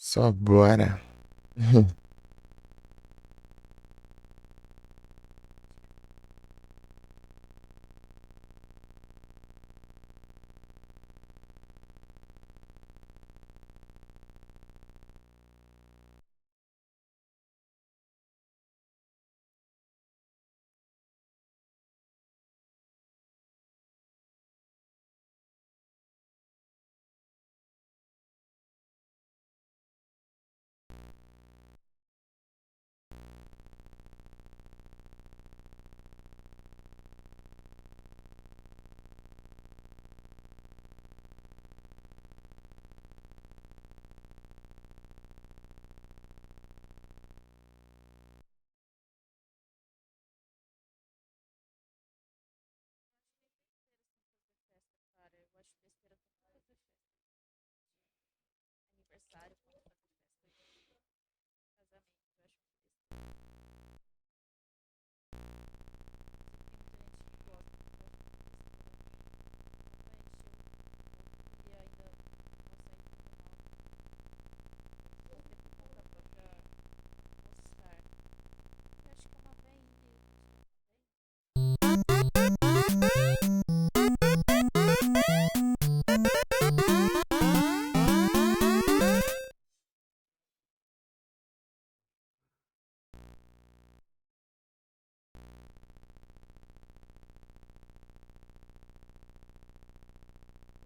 Só bora.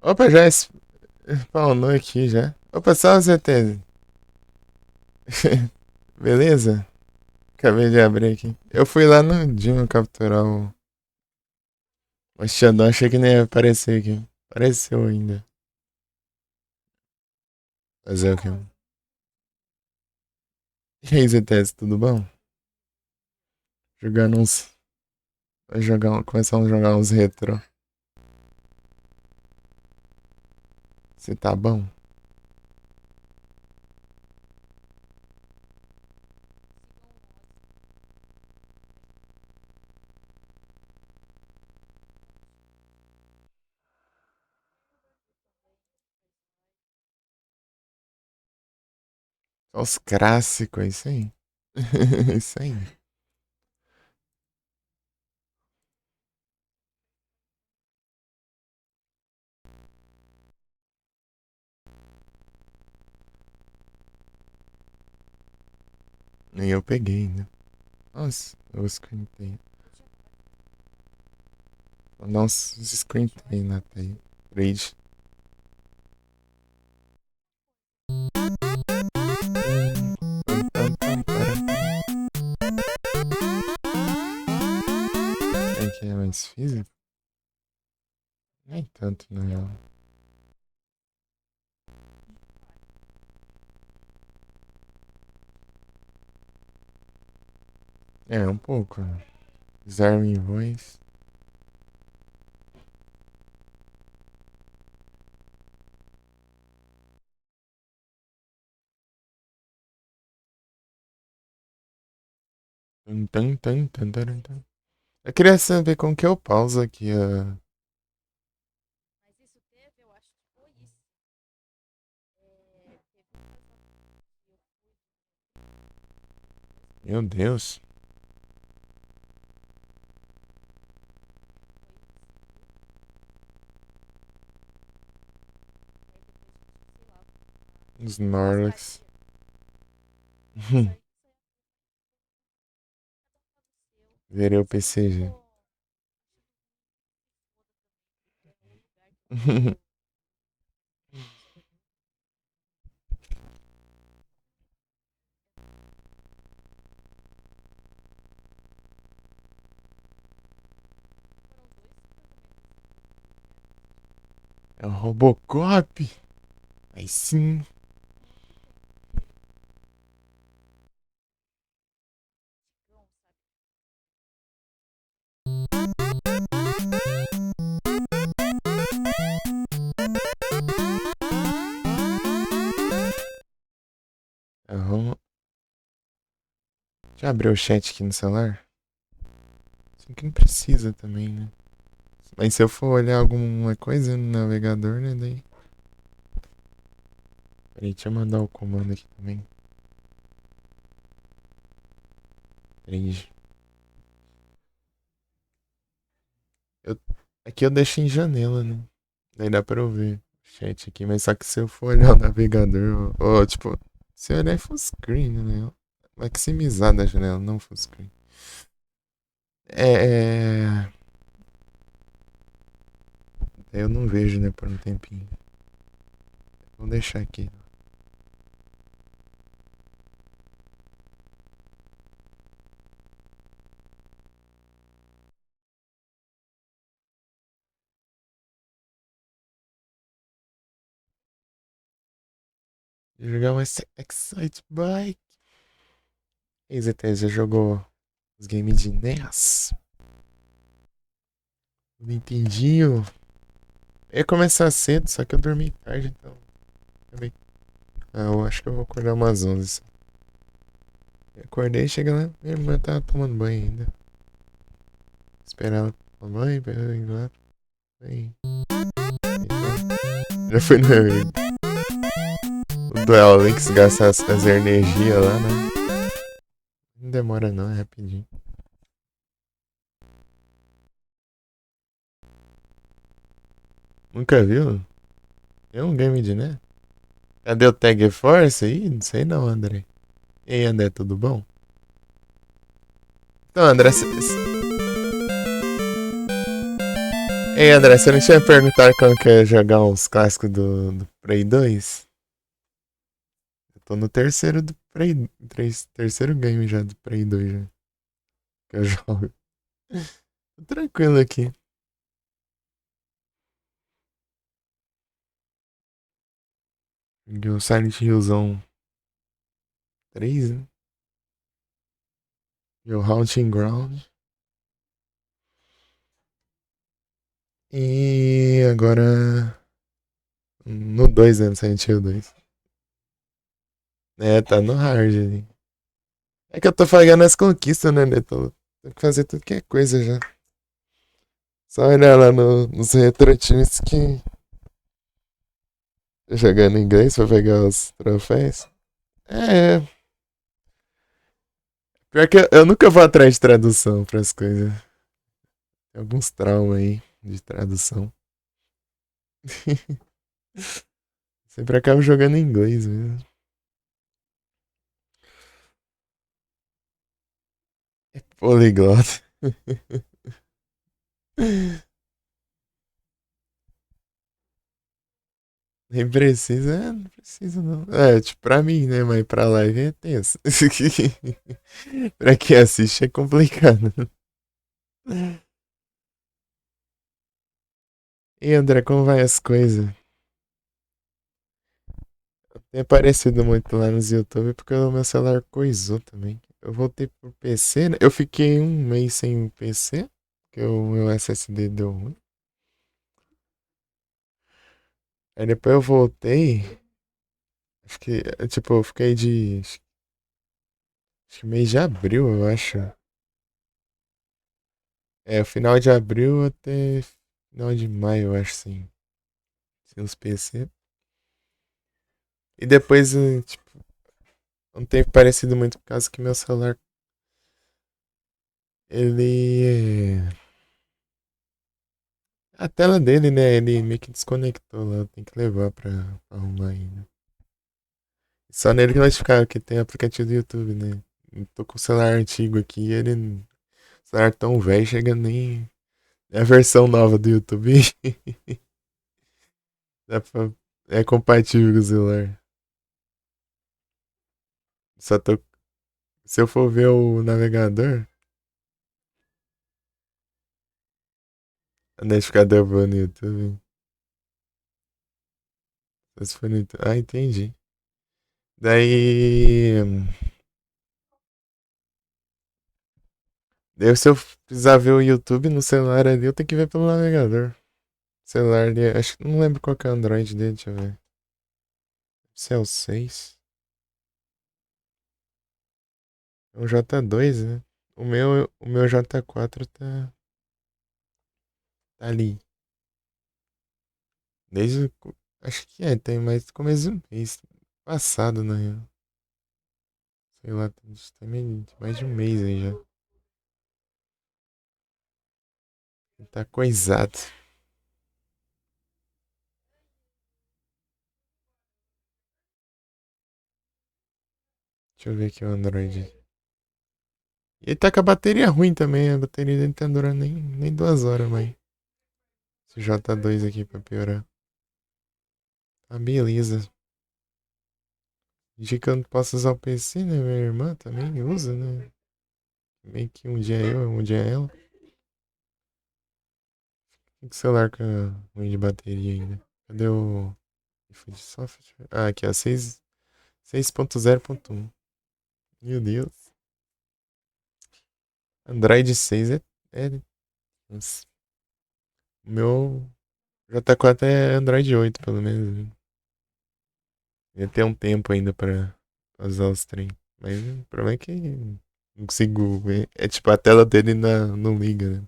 Opa, já spawnou aqui já. Opa, só você ter. Beleza? Acabei de abrir aqui. Eu fui lá no Dima capturar o Xandão, achei que nem ia aparecer aqui. Apareceu ainda. Fazer o quê? E aí, ZTS, tudo bom? Jogando uns. Vai jogar, começar a jogar uns retro. Você tá bom? Só os clássicos, é isso aí. Isso aí. Nem eu peguei ainda. Nossa, eu escutei. Vou dar uns screen aí na tela. Trade. É que é mais físico? Nem tanto, na real. É, um pouco. Né? Disarming Voice. Tum, tum, tum, tum, tum, tum. Eu queria saber como que eu pauso aqui. Meu Deus. Snorlax. Virei o PCG. É o Robocop. Aí sim. Aham. Já abriu o chat aqui no celular? Só que não precisa também, né? Mas se eu for olhar alguma coisa no navegador, né? Daí. Peraí, deixa eu mandar o comando aqui também. 3. Eu, aqui eu deixo em janela, né? Daí dá pra eu ver o chat aqui, mas só que se eu for olhar o navegador, ou tipo, se eu olhar em full screen, né? Maximizar a janela, não full screen. É. Eu não vejo, né, por um tempinho. Vou deixar aqui. Jogar um Excite Bike. E ZT, já jogou os games de NES? Nintendinho? Eu ia começar cedo, só que eu dormi tarde, então. Eu acho que eu vou acordar umas 11. Eu acordei, chega lá, minha irmã tá tomando banho ainda. Esperar ela tomar banho, pra eu ir lá. Aí. Já foi no Duel Links gastar as energias lá, né? Não demora não, é rapidinho. Nunca viu? É um game de, né? Cadê o Tag Force aí? Não sei não, André. E aí, André, tudo bom? Então, André, ei, André, você não tinha perguntado quando quer jogar uns clássicos do Play 2? Eu tô no terceiro do Play. Terceiro game já do Play 2 já. Que eu jogo. Tô tranquilo aqui. Joguei o Silent Hillzão 3, né? E o Haunting Ground. E agora. No 2, né? No Silent Hill 2. É, tá no hard ali. É que eu tô fazendo as conquistas, né? Tenho que fazer tudo que é coisa já. Só olhar lá nos Retro Times que. Jogando em inglês pra pegar os troféus. É. Pior que eu nunca vou atrás de tradução pras coisas. Tem alguns traumas aí de tradução. Sempre acabo jogando em inglês mesmo. É poliglota. Nem precisa, não precisa não. É, tipo, pra mim, né? Mas pra live é tenso. Pra quem assiste é complicado. E André, como vai as coisas? Tem aparecido muito lá nos YouTube porque o meu celular coisou também. Eu voltei pro PC, né? Eu fiquei um mês sem o PC, porque o meu SSD deu ruim. Aí depois eu voltei, acho que, tipo, eu fiquei acho que mês de abril, eu acho. É, final de abril até final de maio, eu acho, sim. Sem os PC. E depois, tipo, um tempo parecido muito por causa que meu celular, ele... A tela dele, né, ele meio que desconectou lá, tem que levar pra arrumar ainda. Só nele que notificaram que tem aplicativo do YouTube, né? Eu tô com o celular antigo aqui, ele... Celular tão velho, chega nem... É a versão nova do YouTube. Dá pra- É compatível com o celular. Só tô... Se eu for ver o navegador, a notificador boa no YouTube. Só se for no YouTube. Ah, entendi. Daí. Daí se eu precisar ver o YouTube no celular ali, eu tenho que ver pelo navegador. O celular ali, acho que não lembro qual que é o Android dele, deixa eu ver. Se é o 6. É um J2, né? O meu J4 tá ali. Desde. Acho que tem mais do começo do mês. Passado, na real. Sei lá, tem mais de um mês aí já. Tá coisado. Deixa eu ver aqui o Android. E ele tá com a bateria ruim também. A bateria dele tá durando nem 2 horas, mas. Esse J2 aqui pra piorar. Tá beleza. Diz que eu não posso usar o PC, né? Minha irmã também usa, né? Meio que um dia eu, um dia ela. Tem que celular com ruim de bateria ainda. Cadê o iFood Software? Ah, aqui, ó. 6.0.1. Meu Deus. Android 6 é. Nossa. O meu já tá com até Android 8, pelo menos. Ia ter um tempo ainda pra usar os trem. Mas o problema é que não consigo ver. É tipo, a tela dele não liga, né?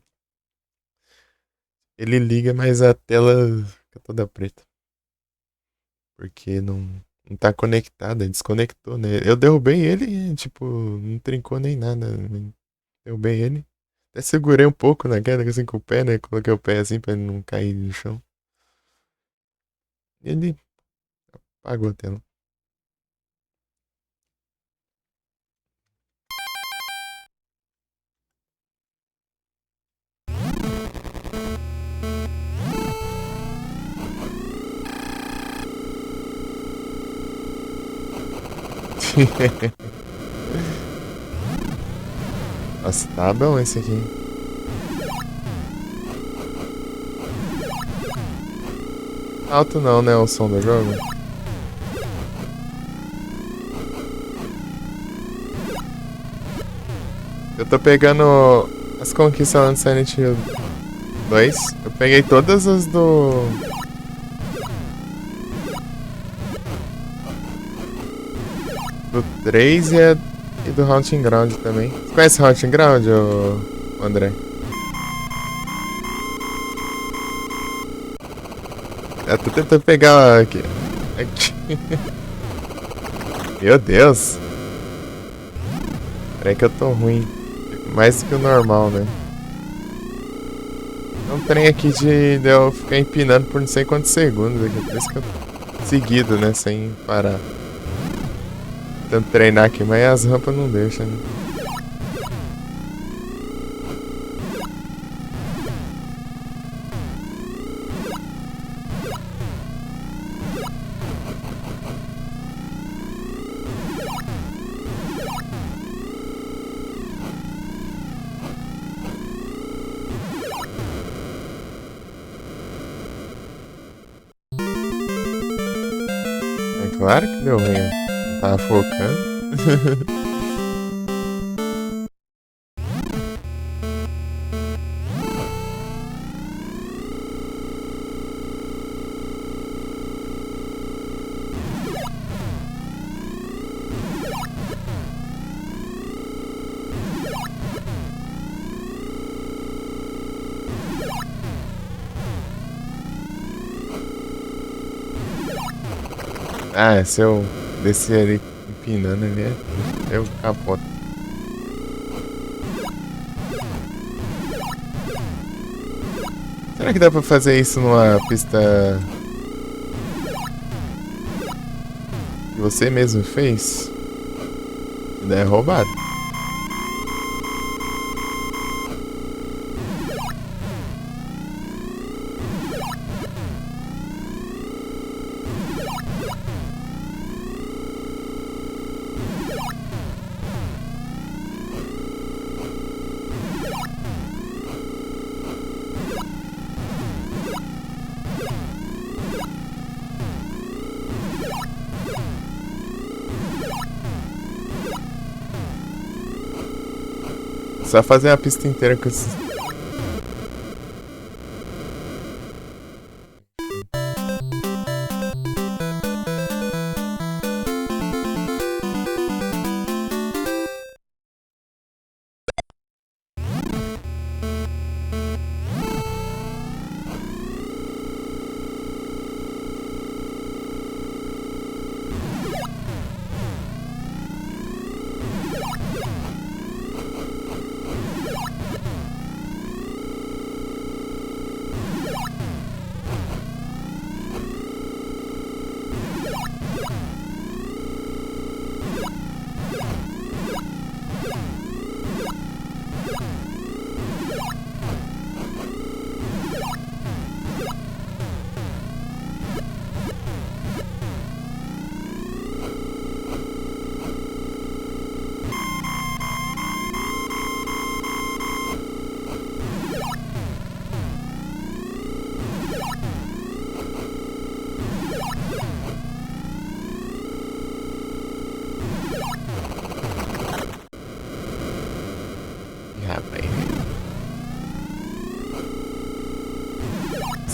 Ele liga, mas a tela fica toda preta. Porque não tá conectada, desconectou, né? Eu derrubei ele e, tipo, não trincou nem nada. Derrubei ele. Até segurei um pouco na queda, assim, com o pé, né? Coloquei o pé assim pra ele não cair no chão. E ele apagou a tela. Nossa, tá bom esse aqui. Alto não, né? O som do jogo. Eu tô pegando as conquistas lá no Silent Hill 2. Eu peguei todas as do 3 e do Haunting Ground também. Você conhece Haunting Ground, ô André? Eu tô tentando pegar aqui. Aqui. Meu Deus. Peraí que eu tô ruim. Mais do que o normal, né? É um trem aqui de eu ficar empinando por não sei quantos segundos aqui. Por isso que eu seguido, né? Sem parar. Tentando treinar aqui, mas as rampas não deixam, né? É claro que deu ruim. Não tava focando. Ah, se eu descer ali empinando ali, eu capoto. Será que dá pra fazer isso numa pista que você mesmo fez? Ideia é roubado. Só fazer a pista inteira com esses.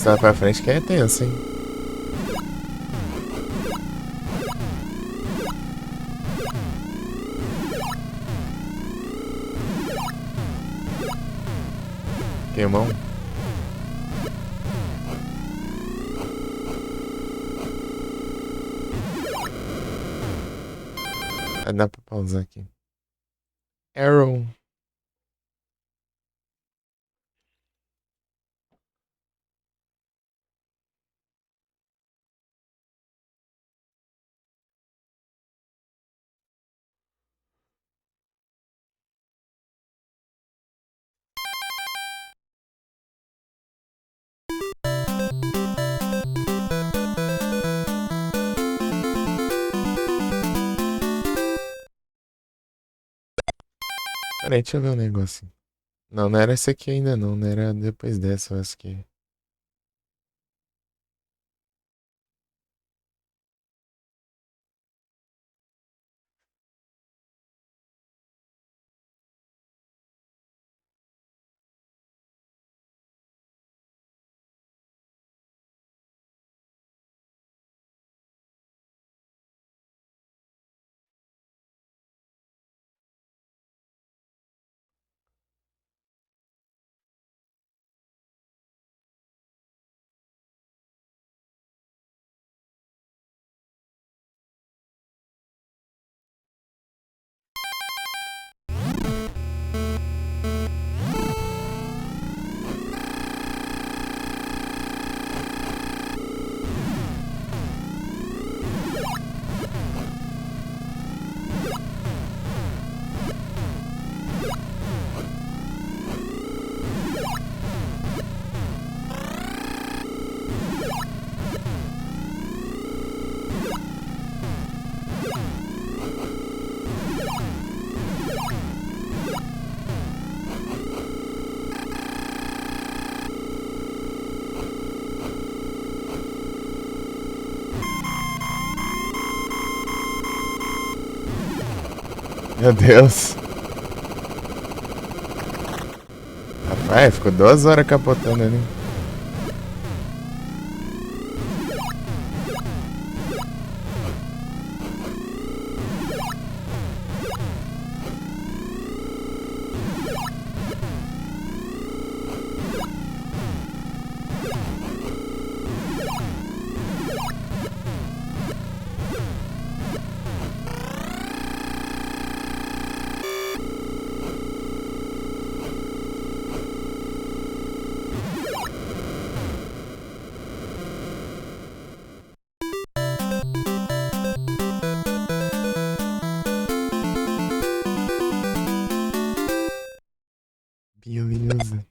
Nossa, lá pra frente que é tenso, hein? Queimão. Dá pra pausar aqui. Arrow. Peraí, deixa eu ver um negócio. Não, não era esse aqui ainda não. Não era depois dessa, eu acho que. Meu Deus. Rapaz, ficou 2 horas capotando ali. Beleza.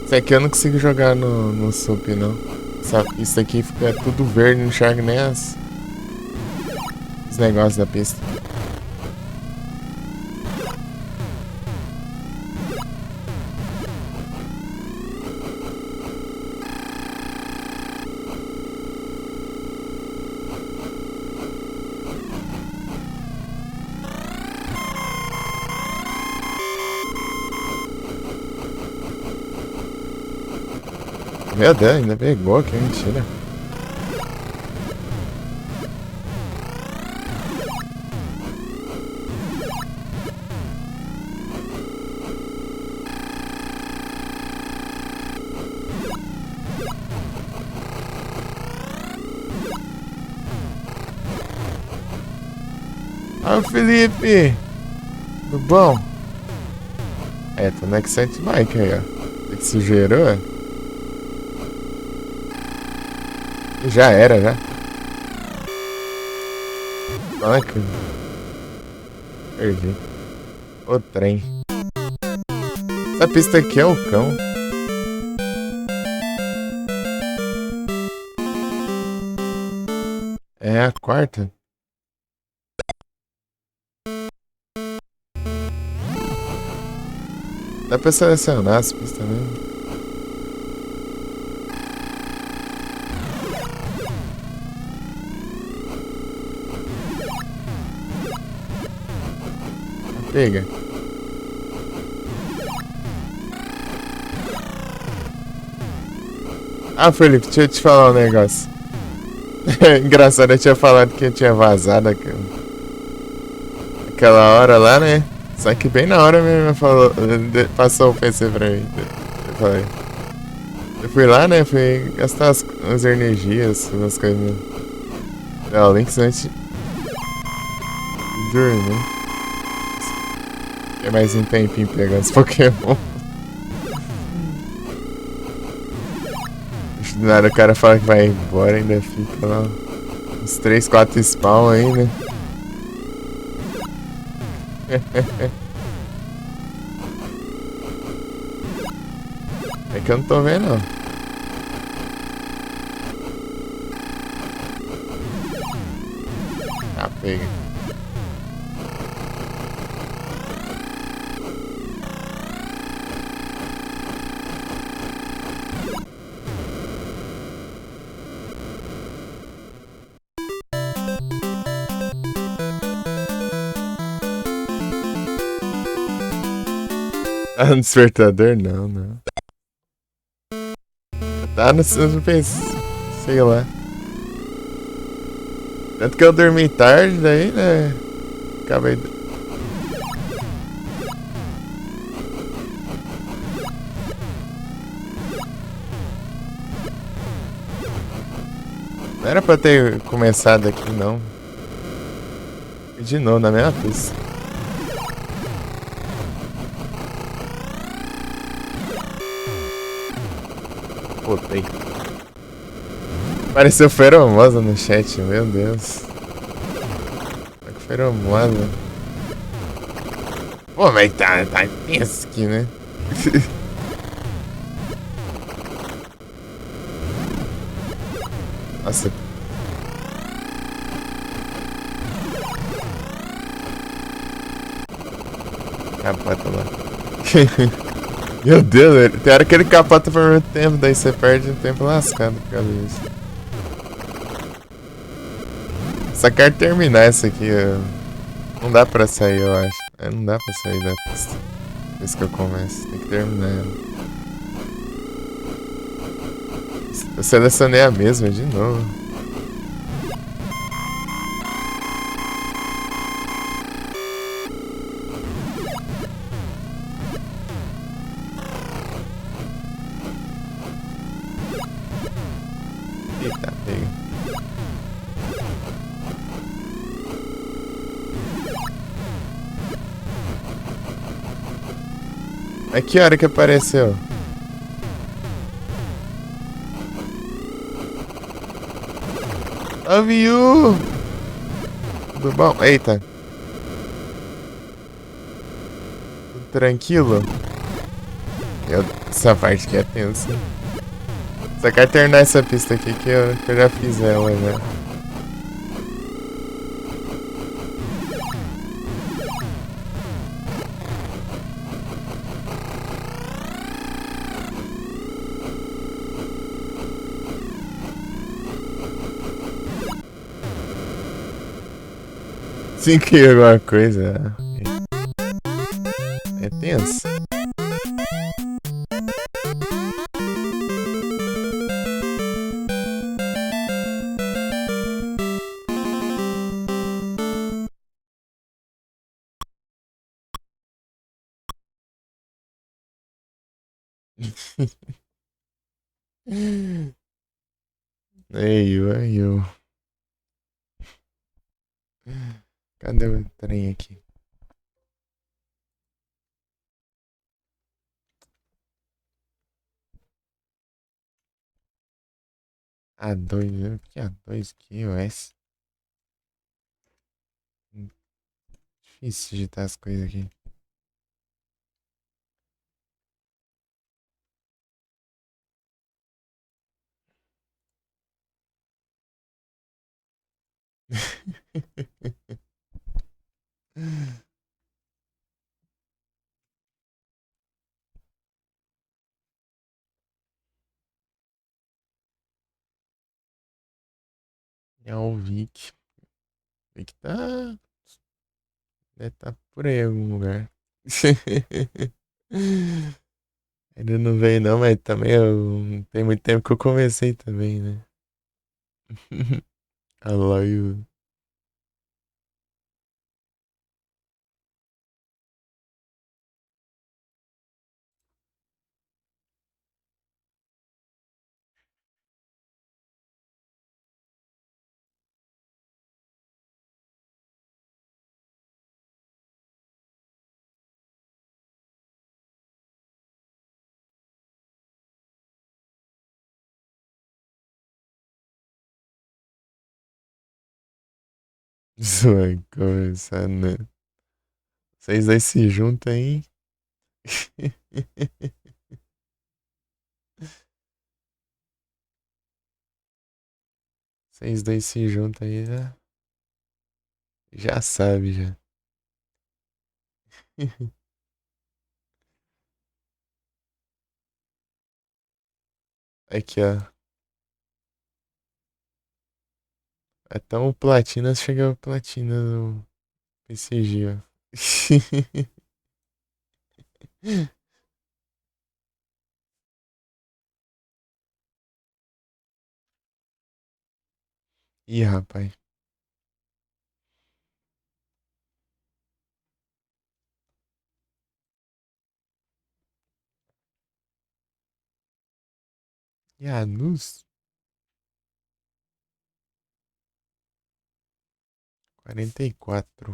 Isso aqui eu não consigo jogar no SUP, não. Isso aqui fica tudo verde, não enxerga nem os negócios da pista. Meu Deus, ainda pegou, que mentira. Ah, Felipe! Tudo bom? É, tô no Accent Bike aí, ó. Que sujeirou? Já era, já. Ai, que... Perdi. O trem. Essa pista aqui é o cão. É a quarta. Dá pra selecionar as pistas também. Pega. Ah, Felipe, deixa eu te falar um negócio. Engraçado, eu tinha falado que eu tinha vazado aquela hora lá, né? Só que bem na hora mesmo falou, passou o PC pra mim. Eu falei. Eu fui lá, né? Fui gastar as energias, umas coisas mesmo. Não, Links antes de dormir. Fiquei mais um tempinho pegando os Pokémon. Do nada o cara fala que vai embora, ainda fica lá uns 3, 4 spawn ainda. É que eu não tô vendo, não. Ah, pega. Tá no despertador? Não, não. Tá no PC, sei lá. Tanto que eu dormi tarde, daí, né? Acabei. Não era pra ter começado aqui, não. E de novo, na mesma pista. Botei. Apareceu feromosa no chat, meu Deus. Tá com feromosa. Pô, mas tá tenso aqui, né? Nossa. Capota lá. Meu Deus, tem hora que ele capota por muito tempo, daí você perde um tempo lascado por causa disso. Só quero terminar essa aqui. Não dá pra sair, eu acho. Não dá pra sair da pista. Por isso que eu começo. Tem que terminar ela. Eu selecionei a mesma de novo. Eita, pega. Mas que hora que apareceu? Love you! Tudo bom? Eita. Tudo tranquilo? Essa parte aqui é tensa. Só quero terminar essa pista aqui que eu já fiz ela já. Sim, que alguma coisa. É tenso. Ei, eu. Cadê o trem aqui? A2, né? Por que A2 aqui, o S? Difícil digitar as coisas aqui. É o Vic. Vic tá. Deve tá por aí em algum lugar. Ainda não veio não, mas também tem muito tempo que eu comecei também, né? Alô, you. Isso vai começar, né? Vocês dois se juntam aí. Vocês dois se juntam aí, já sabe, já. Aqui, ó. Então o Platina chega ao Platina no PCG, ó. Ih, rapaz. Janus? 44.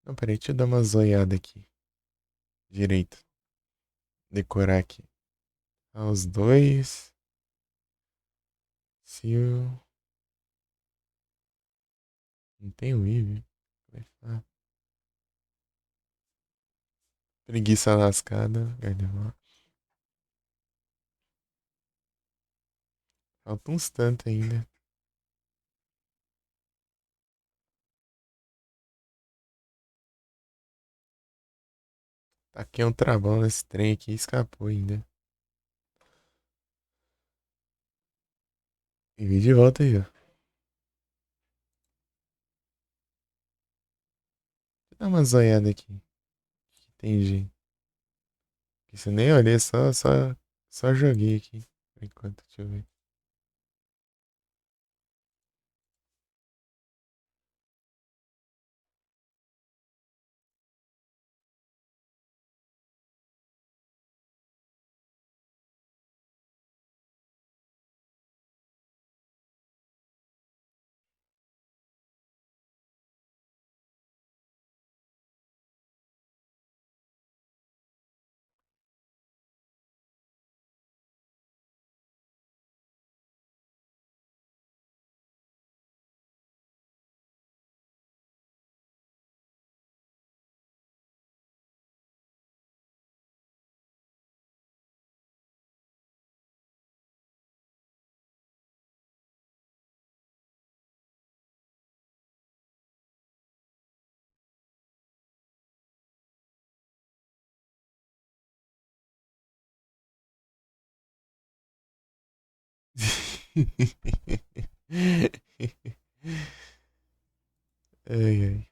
Não, peraí, deixa eu dar uma zoiada aqui. Direito. Decorar aqui. Os dois. Se o. Não tem o IV. Preguiça lascada. Gardevoir. Falta uns tanto ainda. Tá aqui um travão nesse trem aqui. Escapou ainda. E vim de volta aí, ó. Deixa eu dar uma zoiada aqui. Entendi. Isso eu nem olhei, só joguei aqui. Por enquanto, deixa eu ver. Ai, ai.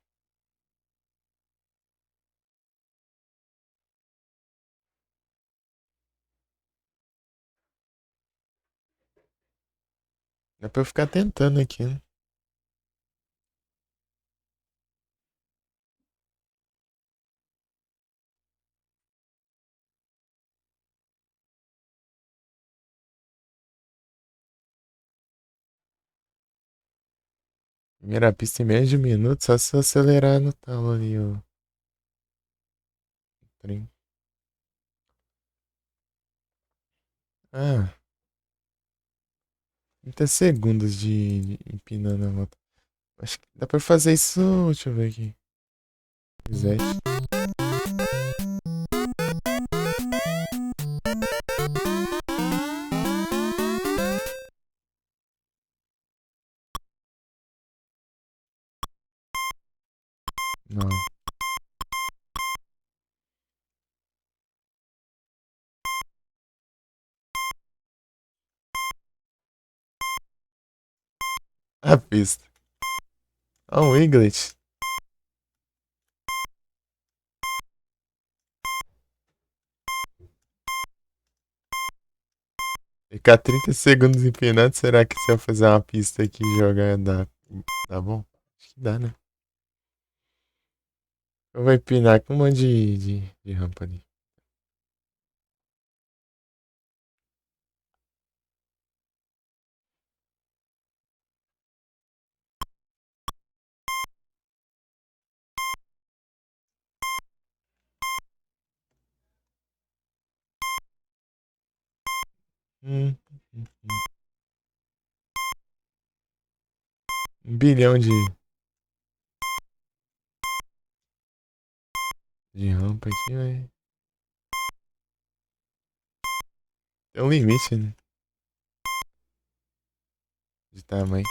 Dá pra eu ficar tentando aqui, né? Primeira pista em menos de um minuto, só se eu acelerar no talo ali, ó. Trem. Ah, 30 segundos de empinando a moto. Acho que dá pra fazer isso. Deixa eu ver aqui. Reset. Não. A pista. Ó, um Wiglet. Ficar 30 segundos empinado, será que se eu fazer uma pista aqui e jogar dá bom? Acho que dá, né? Eu vou empinar com um monte de rampa ali. Hum. Um bilhão de rampa aqui, mas tem um limite, né? De tamanho.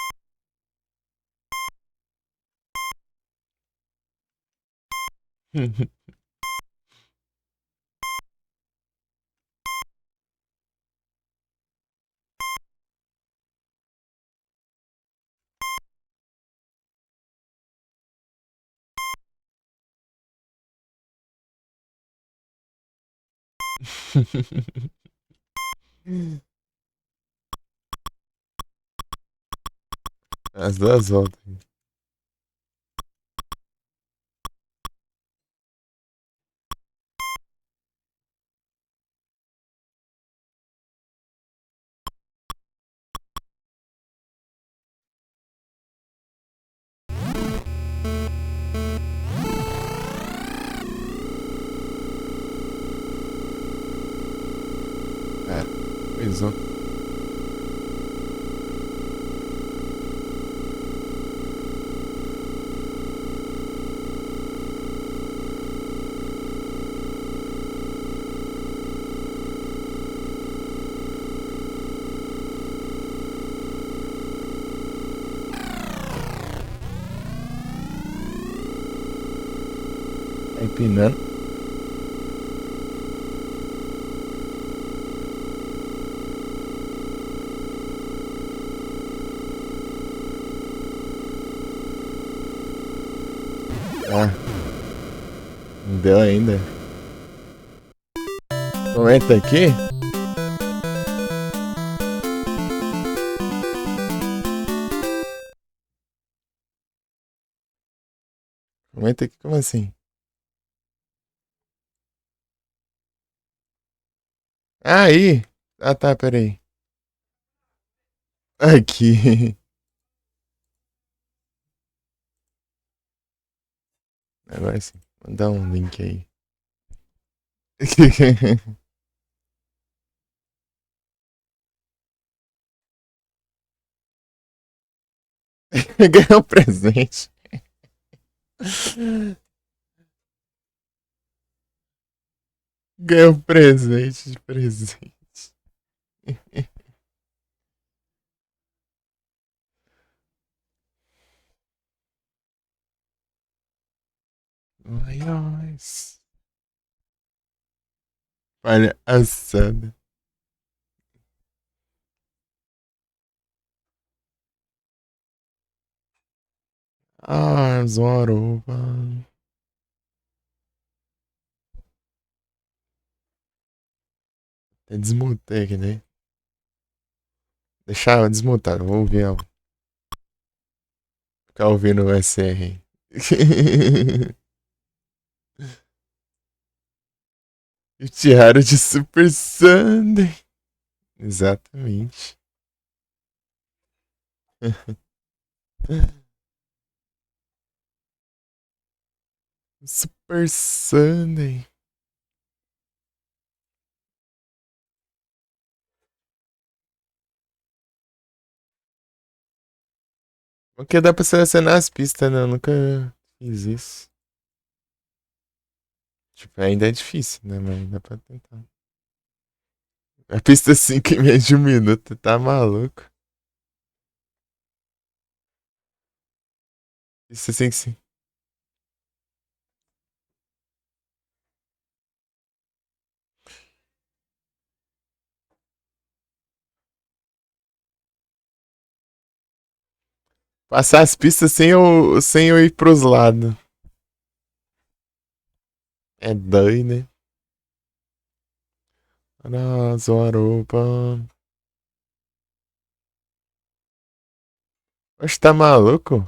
As duas voltas. É, pois é. Tá empinando. Ah, não deu ainda. Comenta aqui. Comenta aqui, como assim? Aí! Ah, tá, peraí. Aqui. Agora sim. Mandar um link aí. Ganhou um presente. Ganhou um presente de presente. Mas. Palhaçada. Ah, Zoaruba. Até desmutei aqui, né? Deixar ela desmutada, vou ouvir ela. Ficar ouvindo o SR. E o Tiara de Super Sunday. Exatamente. Super Sunday. Porque dá pra selecionar as pistas, né? Eu nunca fiz isso. Tipo, ainda é difícil, né? Mas dá pra tentar. A pista 5 em menos de um minuto, tá maluco? Pista 5, sim. Passar as pistas sem eu ir pros lados. É doido, né? Zoaropa. Oxe, tá maluco?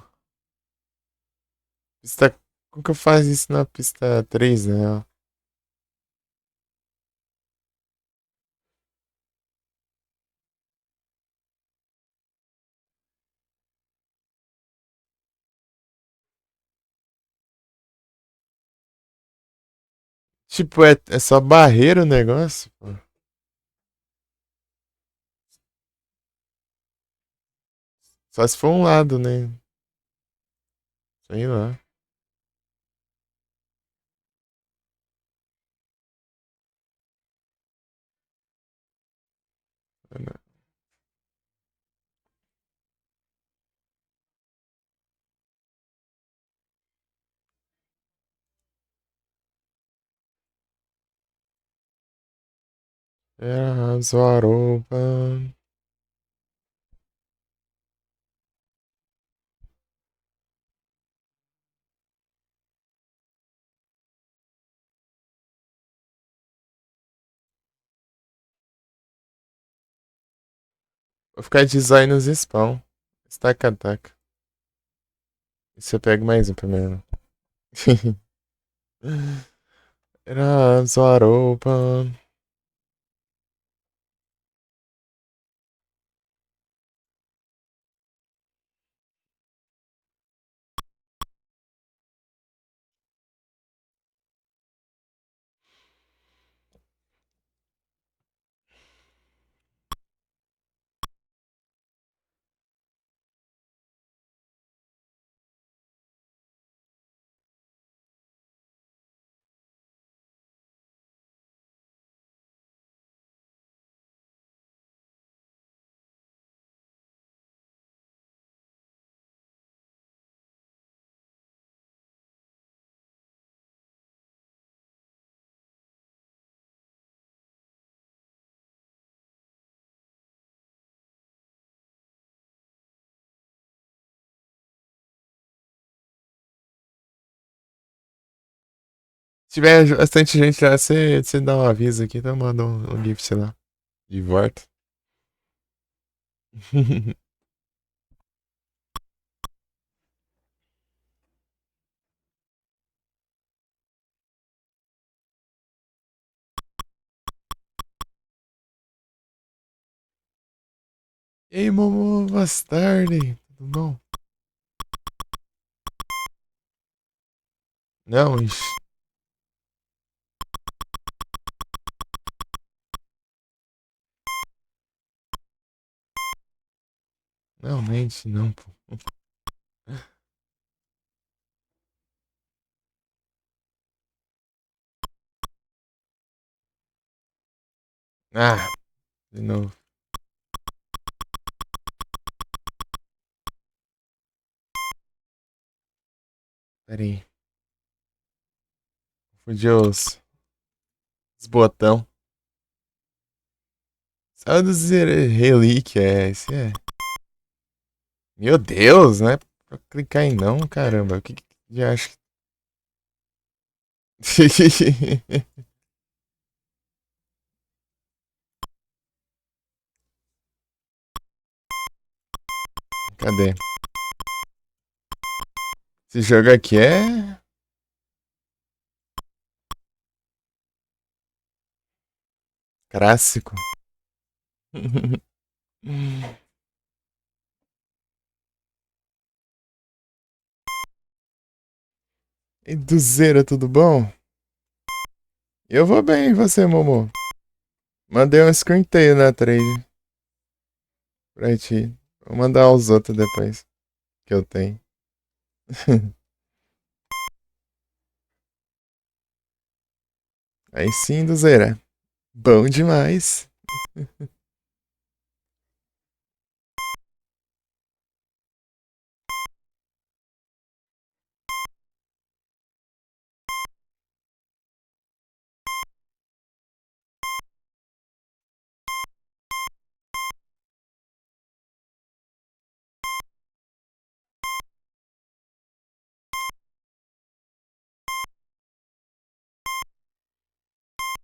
Pista... Como que eu faço isso na pista 3, né? Tipo, é só barreira o negócio, pô. Só se for um lado, né? Sei lá. É, Zoaropa. Vou ficar de zóio nos spawn. Estaca, ataca. E você pega mais um primeiro. Era Zoaropa. Se tiver bastante gente lá, você dá um aviso aqui, então manda um gift lá. De volta. Ei, Momo, bastarde. Tudo bom? Não, ixi. Não, mente, não, pô. Ah, de novo. Pera aí. Fudi os botão. Saiu dos relíquia, esse é. Meu Deus, não é pra clicar em não, caramba. O que já acho? Cadê? Esse jogo aqui é clássico. E do zero, tudo bom? Eu vou bem, e você, Momo? Mandei um screenteio na trade pra ti. Vou mandar os outros depois que eu tenho. Aí sim, do zero. Bom demais.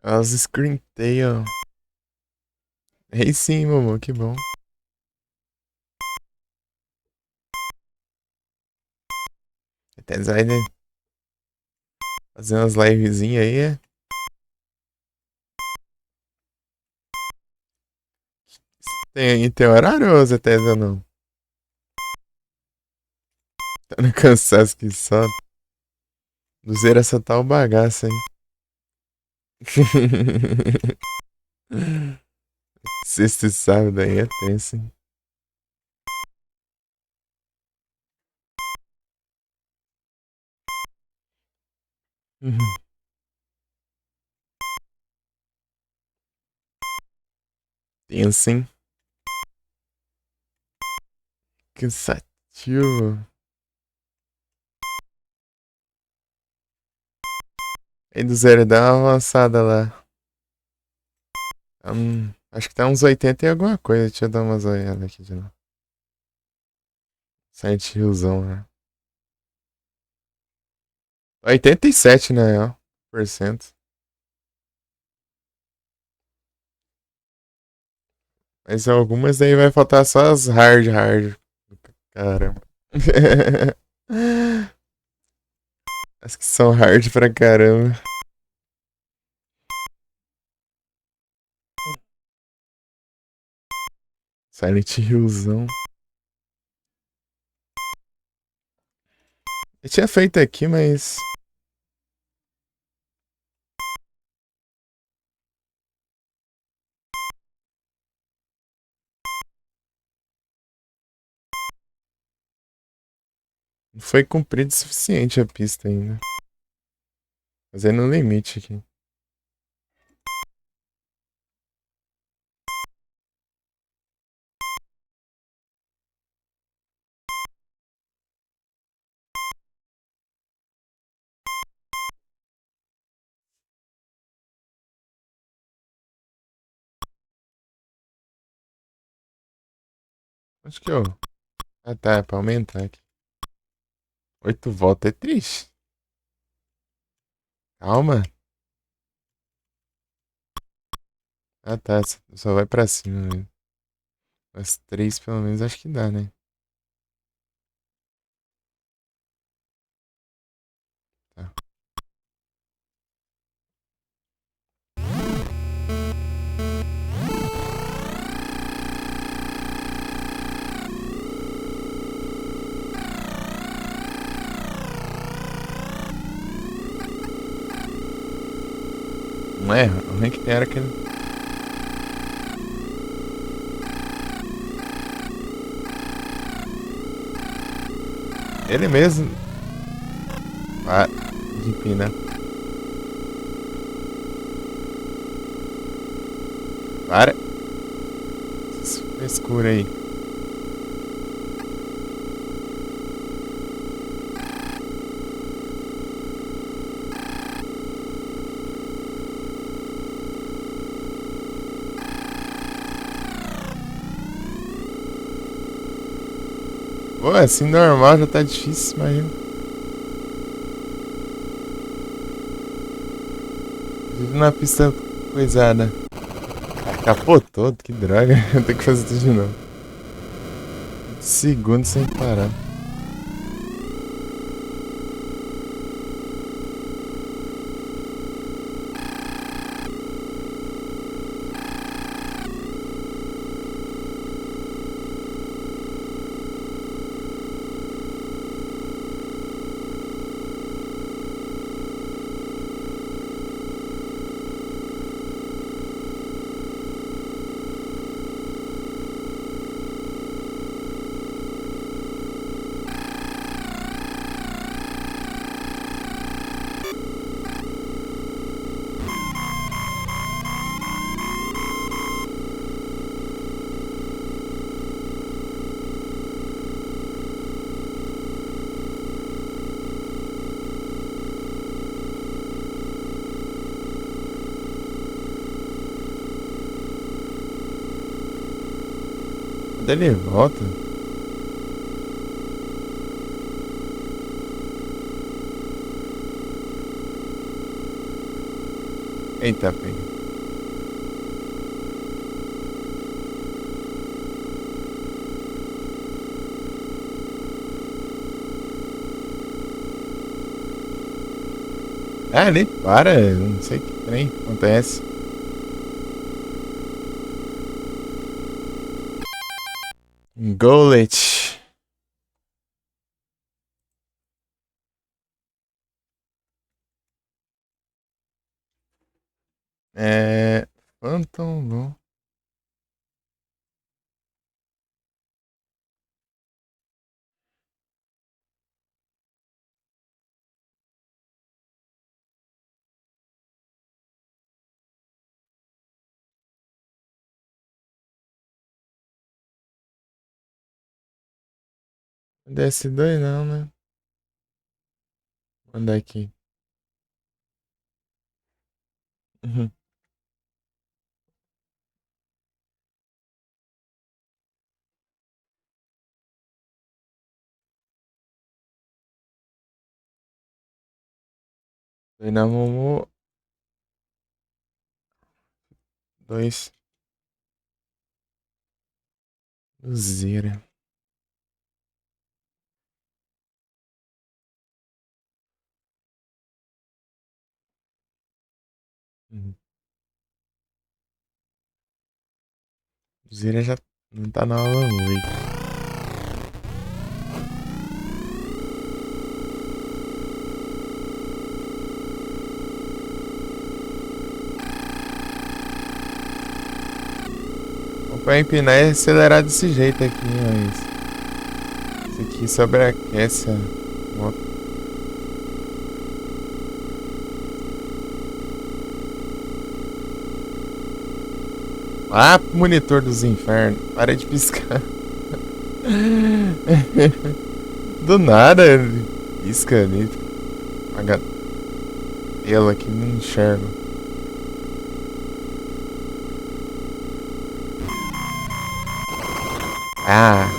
Elas screenteiam. Aí sim, Momo, que bom. Até vai, né? Fazer umas livezinhas aí, é? Tem horário ou você tá não? Tá no cansaço que só. Luzeira só tá o bagaço, hein? Sexta e sábado aí é tenso, hein? Uhum. Tenso, hein? Cansativo. Aí do zero dá uma avançada lá. Acho que tá uns 80 e alguma coisa. Deixa eu dar umas olhadas aqui de novo. Silent Hillzão, né? 87, né? Ó, por cento. Mas algumas daí vai faltar só as hard. Caramba. As que são hard pra caramba. Silent Hillzão. Eu tinha feito aqui, mas. Não foi cumprido o suficiente a pista ainda. Mas é no limite aqui. Acho que eu. Ah tá, é pra aumentar aqui. 8 voltas é triste. Calma. Ah tá, só vai pra cima, né? As 3 pelo menos acho que dá, né? Tá. Não é? O rank tem hora que ele. Ele mesmo. Ah, de empina. Para. Essa frescura aí. Pô, assim normal já tá difícil, imagina. Vive na pista coisada. Capotou, que droga. Eu tenho que fazer tudo de novo. Segundos sem parar. Quando ele volta. Eita, pega. Ah, ele para, não sei o que trem acontece. Golet. É. Phantom, não. DS2 não, né? Manda aqui. Uhum. Dynamo 2. Luzira. Uhum. Luzira já não tá na Alan Wake. Pra empinar e acelerar desse jeito aqui, mas. Isso aqui sobreaquece a moto. Ah, monitor dos infernos. Para de piscar. Do nada ele pisca ali. Apaga ela aqui, não enxergo. Ah,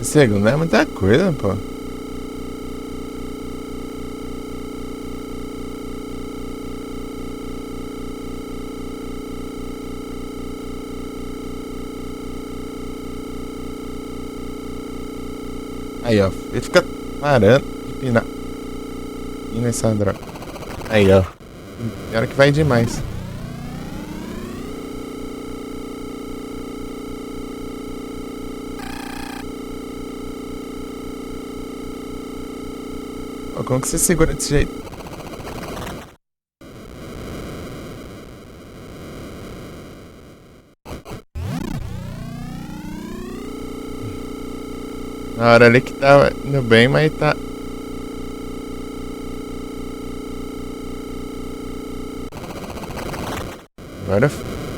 segundo é muita coisa, pô. Aí, ó. Ele fica parando de pinar. E nessa droga. Aí, ó. Tem hora que vai demais. Ó, como que você segura desse jeito? Na hora ali que tá indo bem, mas tá. Agora.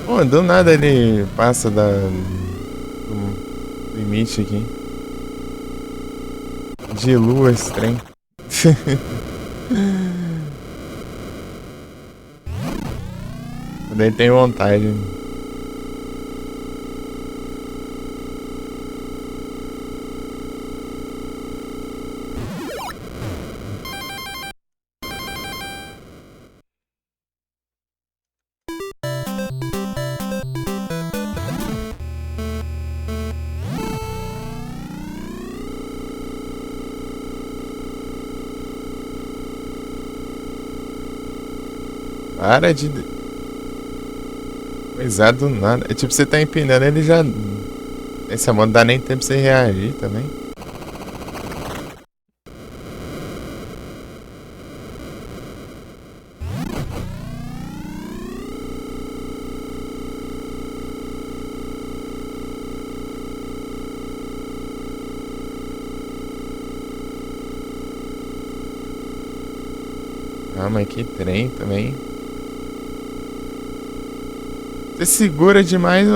Pô, do nada ele passa do limite aqui. De lua esse trem. Quando ele tem vontade. Para de. Coisar do nada. É tipo, você tá empinando, ele já. Esse moto não dá nem tempo pra você reagir também. Ah, mas que trem também. Você segura demais,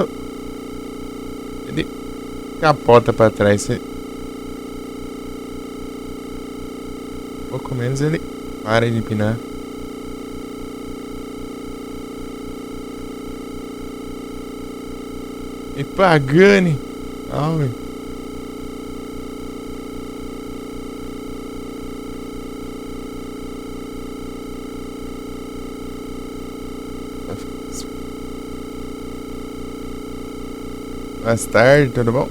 ele capota pra trás. Você... Pouco menos ele para de empinar. E Pagani. Ah, velho. Mais tarde, tudo bom?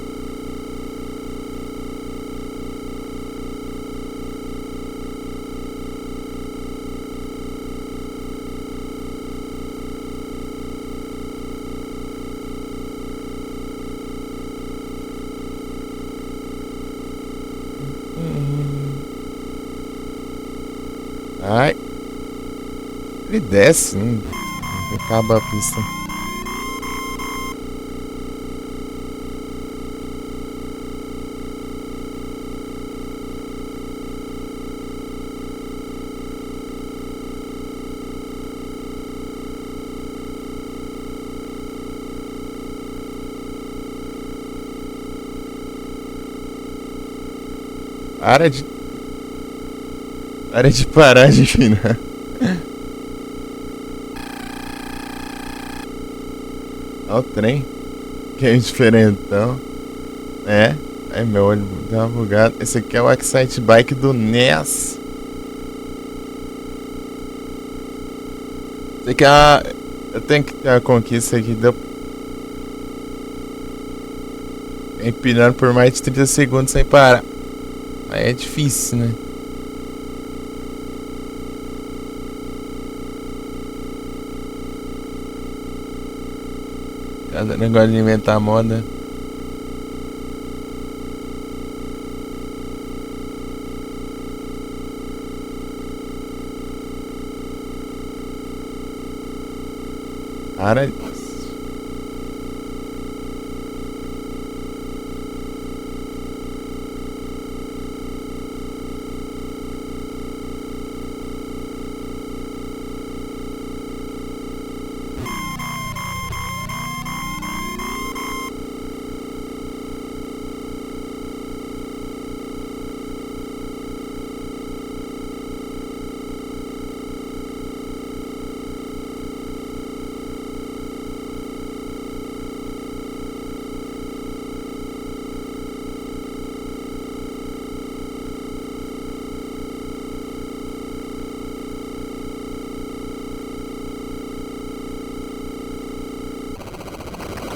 Ai, ele desce, não acaba a pista. Para de. Para de parar de empinar. Olha o trem. Que é diferentão. É. Ai, meu olho deu uma bugada. Esse aqui é o Excite Bike do NES. Sei que a. Eu tenho que ter a conquista aqui. Deu empinando por mais de 30 segundos sem parar. Aí é difícil, né? Cada negócio de inventar moda. Para.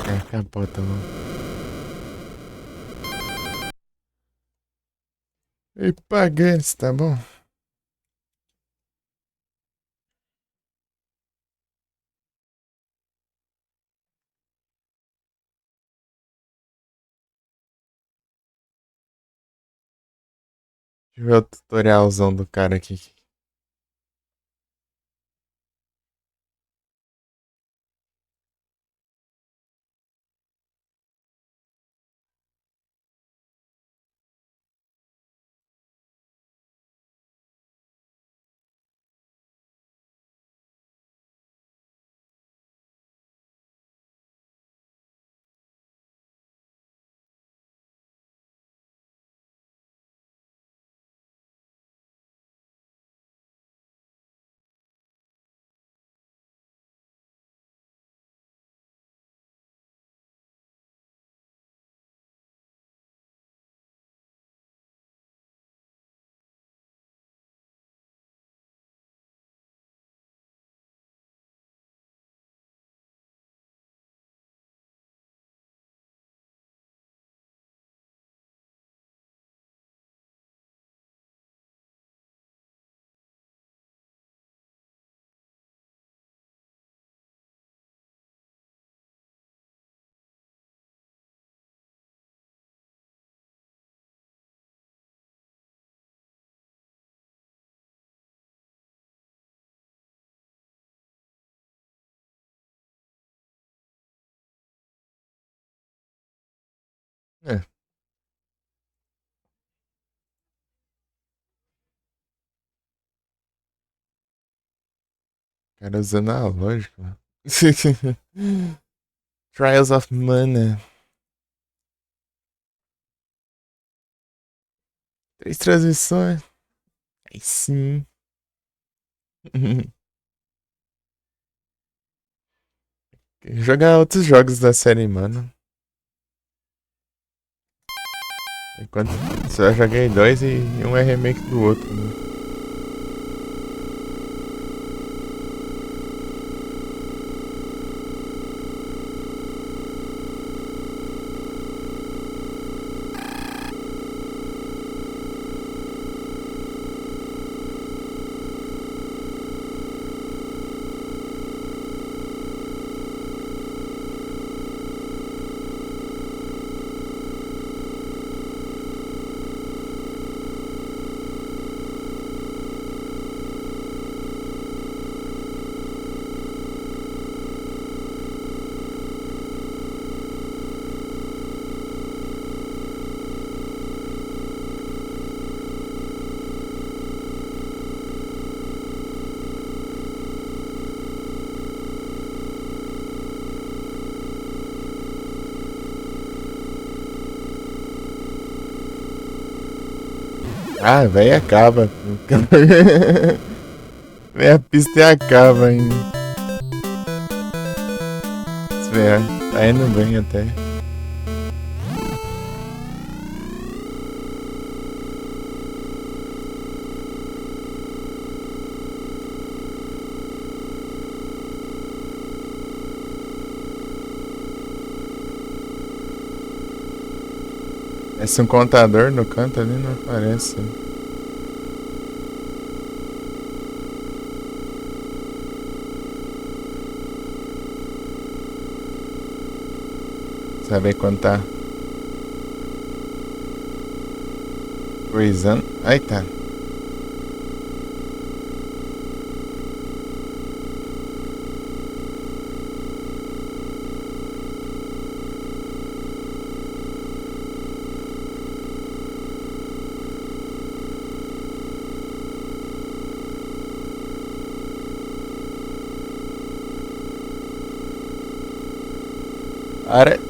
É, capota, mano. E pagantes, tá bom? Deixa eu ver o tutorialzão do cara aqui. É, Cara usando a lógica. Mano. Trials of Mana. 3 transmissões. Aí sim. Jogar outros jogos da série, mano. Enquanto só joguei dois e um é remake do outro, né? Ah, velho, acaba. Vem a pista e acaba ainda. Se ver, tá indo bem até. Esse um contador no canto ali não aparece. Saber quanto tá coisando. Aí tá. Para.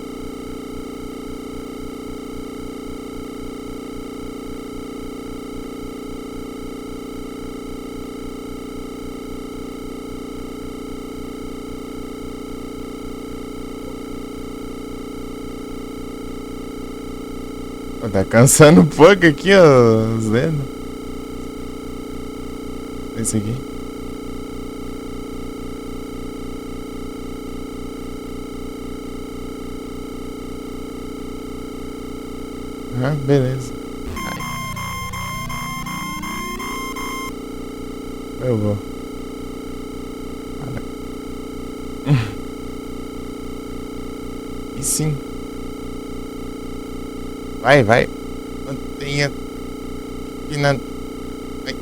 Tá cansando um pouco aqui, ó, os dedos. Esse aqui. Ah, beleza. Eu vou. E sim. Vai, vai. Mantenha. Vai.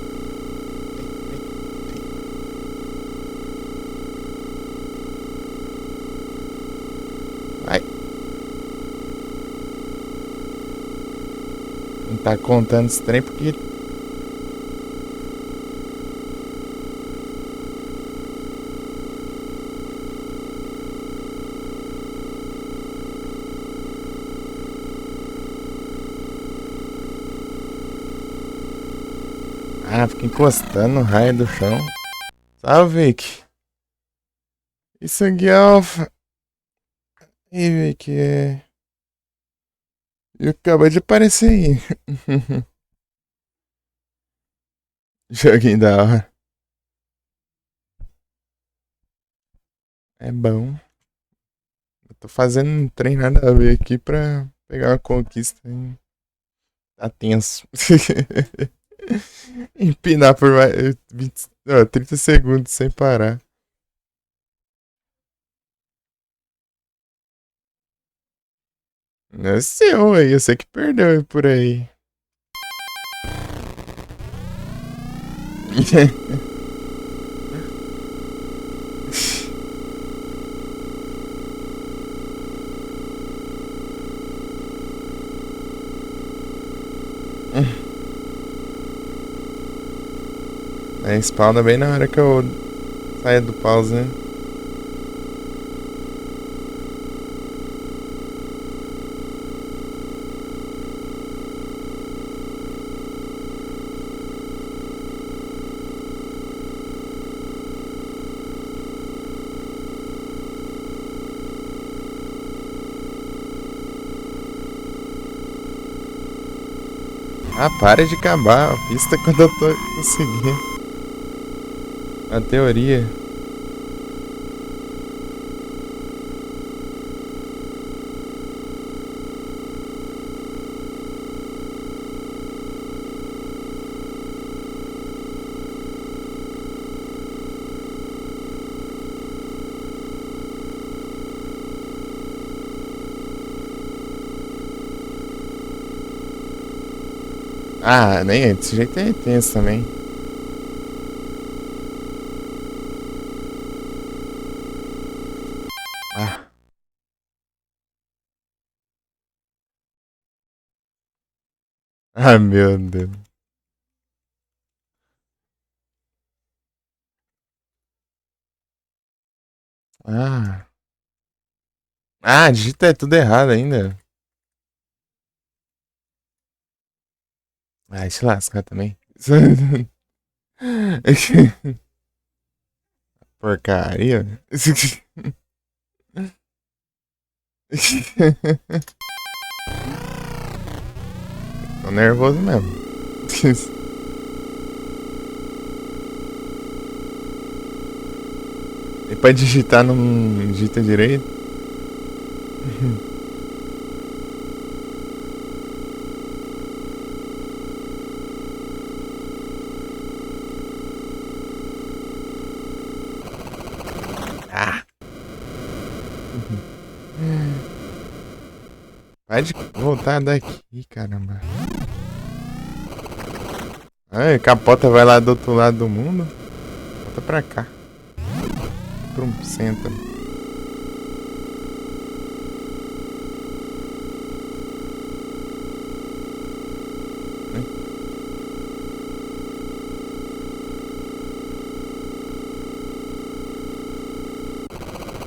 Vai. Não tá contando esse trem porque. Ah, fica encostando no raio do chão. Salve, Vic. Isso aqui é Alpha. E Vic, é. E acabou de aparecer aí. Joguinho da hora. É bom. Eu tô fazendo um trem nada a ver aqui pra pegar uma conquista. Hein? Tá tenso. Empinar por mais 20, 30 segundos sem parar. Não é seu aí, eu sei que perdeu por aí. Aí spawna bem na hora que eu saia do pause, né? Ah, para de acabar a pista quando eu tô conseguindo. A teoria. Ah, nem é. Desse jeito é tenso também. Ah. Ah, meu Deus. Ah. Ah, digita é tudo errado ainda. Ai, se lascar também. Porcaria. Tô nervoso mesmo. E pra digitar não digita direito? Ah. Pode voltar daqui, caramba. Ai, capota vai lá do outro lado do mundo. Volta pra cá. Pro centro.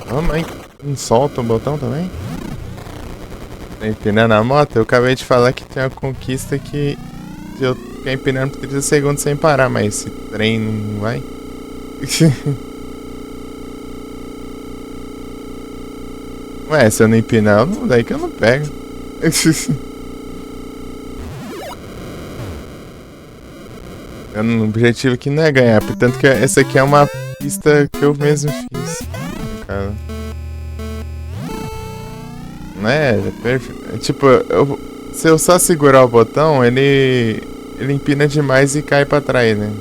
Vamos aí. Não solta o botão também? Tá empinando a moto? Eu acabei de falar que tem uma conquista que eu ficar empinando por 30 segundos sem parar, mas esse trem não vai. Ué, se eu não empinar, daí que eu não pego. O objetivo aqui não é ganhar, portanto que essa aqui é uma pista que eu mesmo fiz. Cara. Não é? É perfeito. Tipo, se eu só segurar o botão, ele empina demais e cai pra trás, né?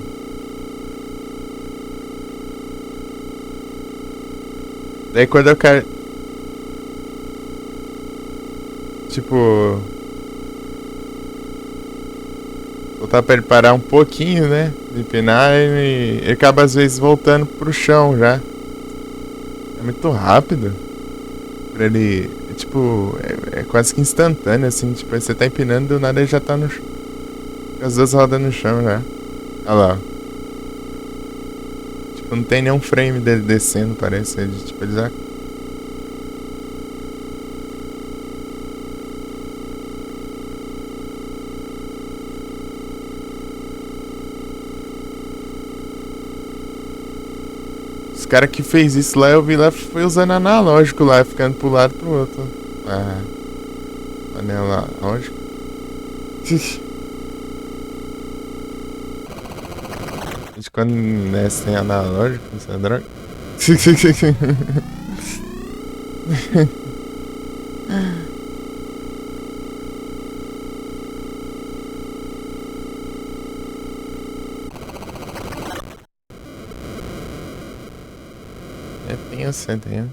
Daí quando eu quero. Tipo. Voltar pra ele parar um pouquinho, né? De empinar, ele acaba às vezes voltando pro chão já. É muito rápido. Pra ele. Tipo, é quase que instantâneo, assim. Tipo, você tá empinando e do nada ele já tá no chão. As duas rodas no chão já. Olha lá. Tipo, não tem nenhum frame dele descendo, parece. Tipo, ele já. Os caras que fez isso lá, eu vi lá, foi usando analógico lá, ficando pro lado e pro outro. Ah, analógico. De quando desce tem analógico, isso é droga. É tenso, é tenso.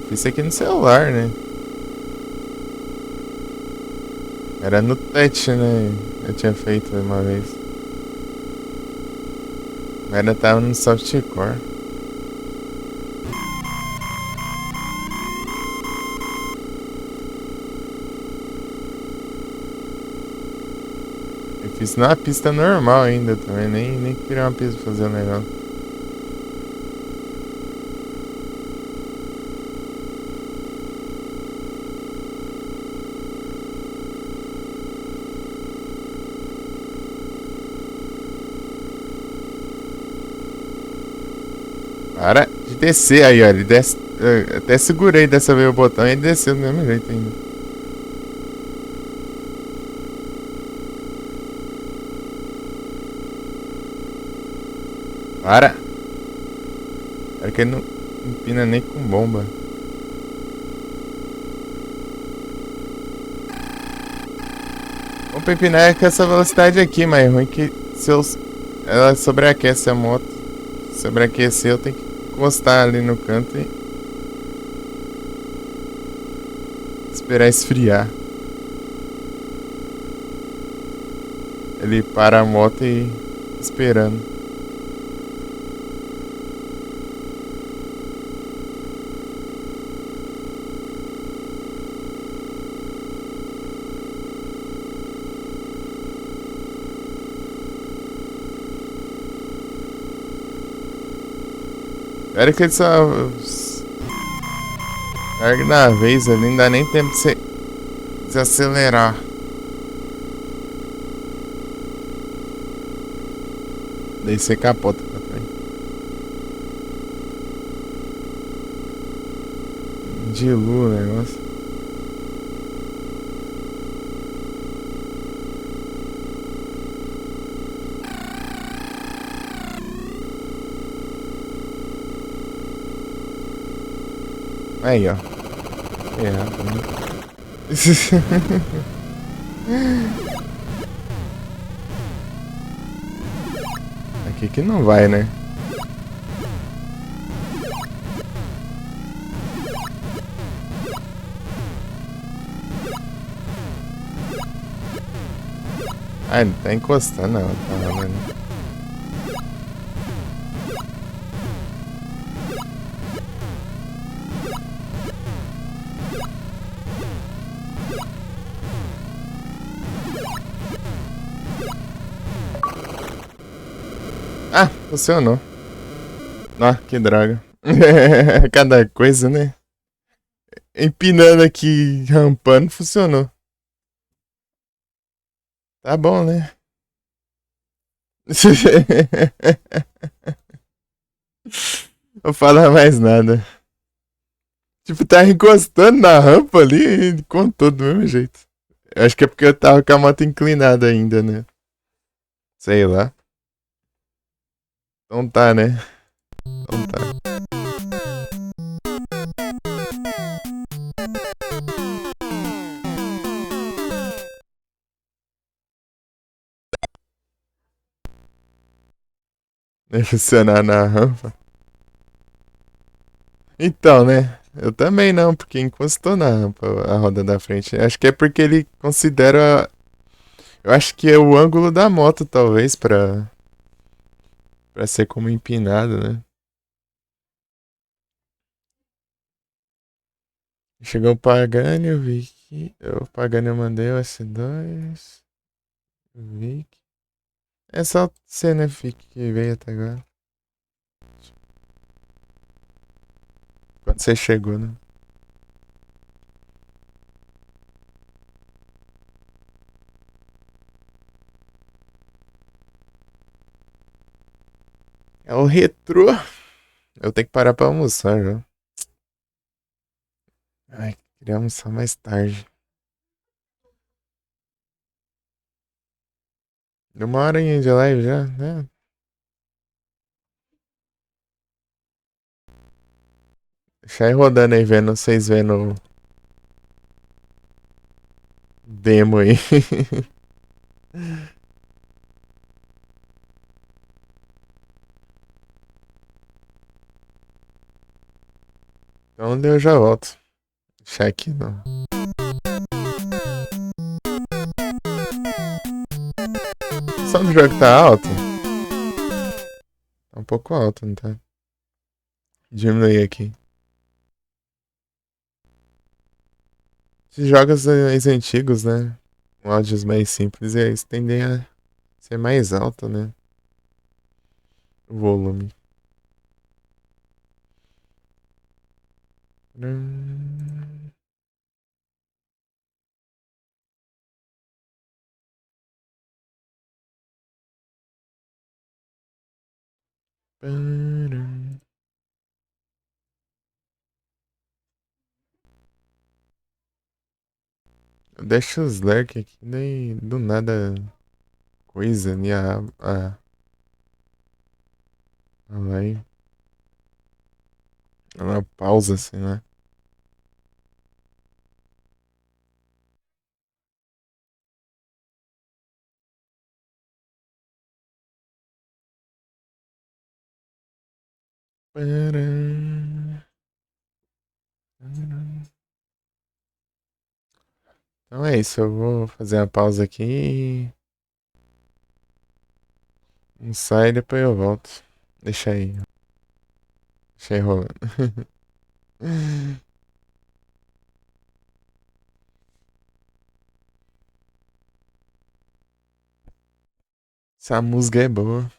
Fiz isso aqui no celular, né? Era no touch, né? Eu tinha feito uma vez. Mas ainda tava no softcore. Eu fiz na pista normal ainda também, nem queria uma pista pra fazer o negócio. Para de descer aí, ó. Ele desce. Eu até segurei dessa vez o botão e ele desceu do mesmo jeito ainda. Para! Era que ele não empina nem com bomba. Vamos pra empinar com essa velocidade aqui, mas é ruim que se eu, ela sobreaquece a moto. Sobreaquecer, eu tenho que encostar ali no canto e esperar esfriar. Ele para a moto e esperando. Era que ele só carga na vez ali, não dá nem tempo de você desacelerar. Daí você capota pra trás. Dilua o negócio. Aí, ó. Errado, né? Aqui que não vai, né? Ah, ele tá encostando, não. Tá rolando. Ah, funcionou. Ó, que droga. Cada coisa, né? Empinando aqui, rampando, funcionou. Tá bom, né? Não falar mais nada. Tipo, tá encostando na rampa ali e contou do mesmo jeito. Eu acho que é porque eu tava com a moto inclinada ainda, né? Sei lá. Então tá, né? Então tá. Vai funcionar na rampa. Então, né? Eu também não, porque encostou na rampa a roda da frente. Acho que é porque ele considera. Eu acho que é o ângulo da moto, talvez, pra ser como empinado, né? Chegou o Pagani, o Vic. O Pagani eu mandei o S2. O Vic. É só você, né, Vic, que veio até agora. Quando você chegou, né? É o retrô. Eu tenho que parar pra almoçar já. Ai, queria almoçar mais tarde. Deu uma horinha de live já, né? Deixa aí rodando aí, vendo, vocês vendo o demo aí. Então eu já volto. Deixar aqui não. O som do jogo tá alto? Tá um pouco alto, não tá? Diminuir aqui. Esses jogos mais antigos, né? Com áudios mais simples, e eles tendem a Ser mais alto, né? O volume. Deixa os lurk aqui, daí do nada coisa, né? Vai. Uma pausa assim, né? Então é isso, eu vou fazer uma pausa aqui e sai e depois eu volto. Deixa aí, deixa aí rolando. Essa música é boa.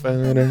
Pará.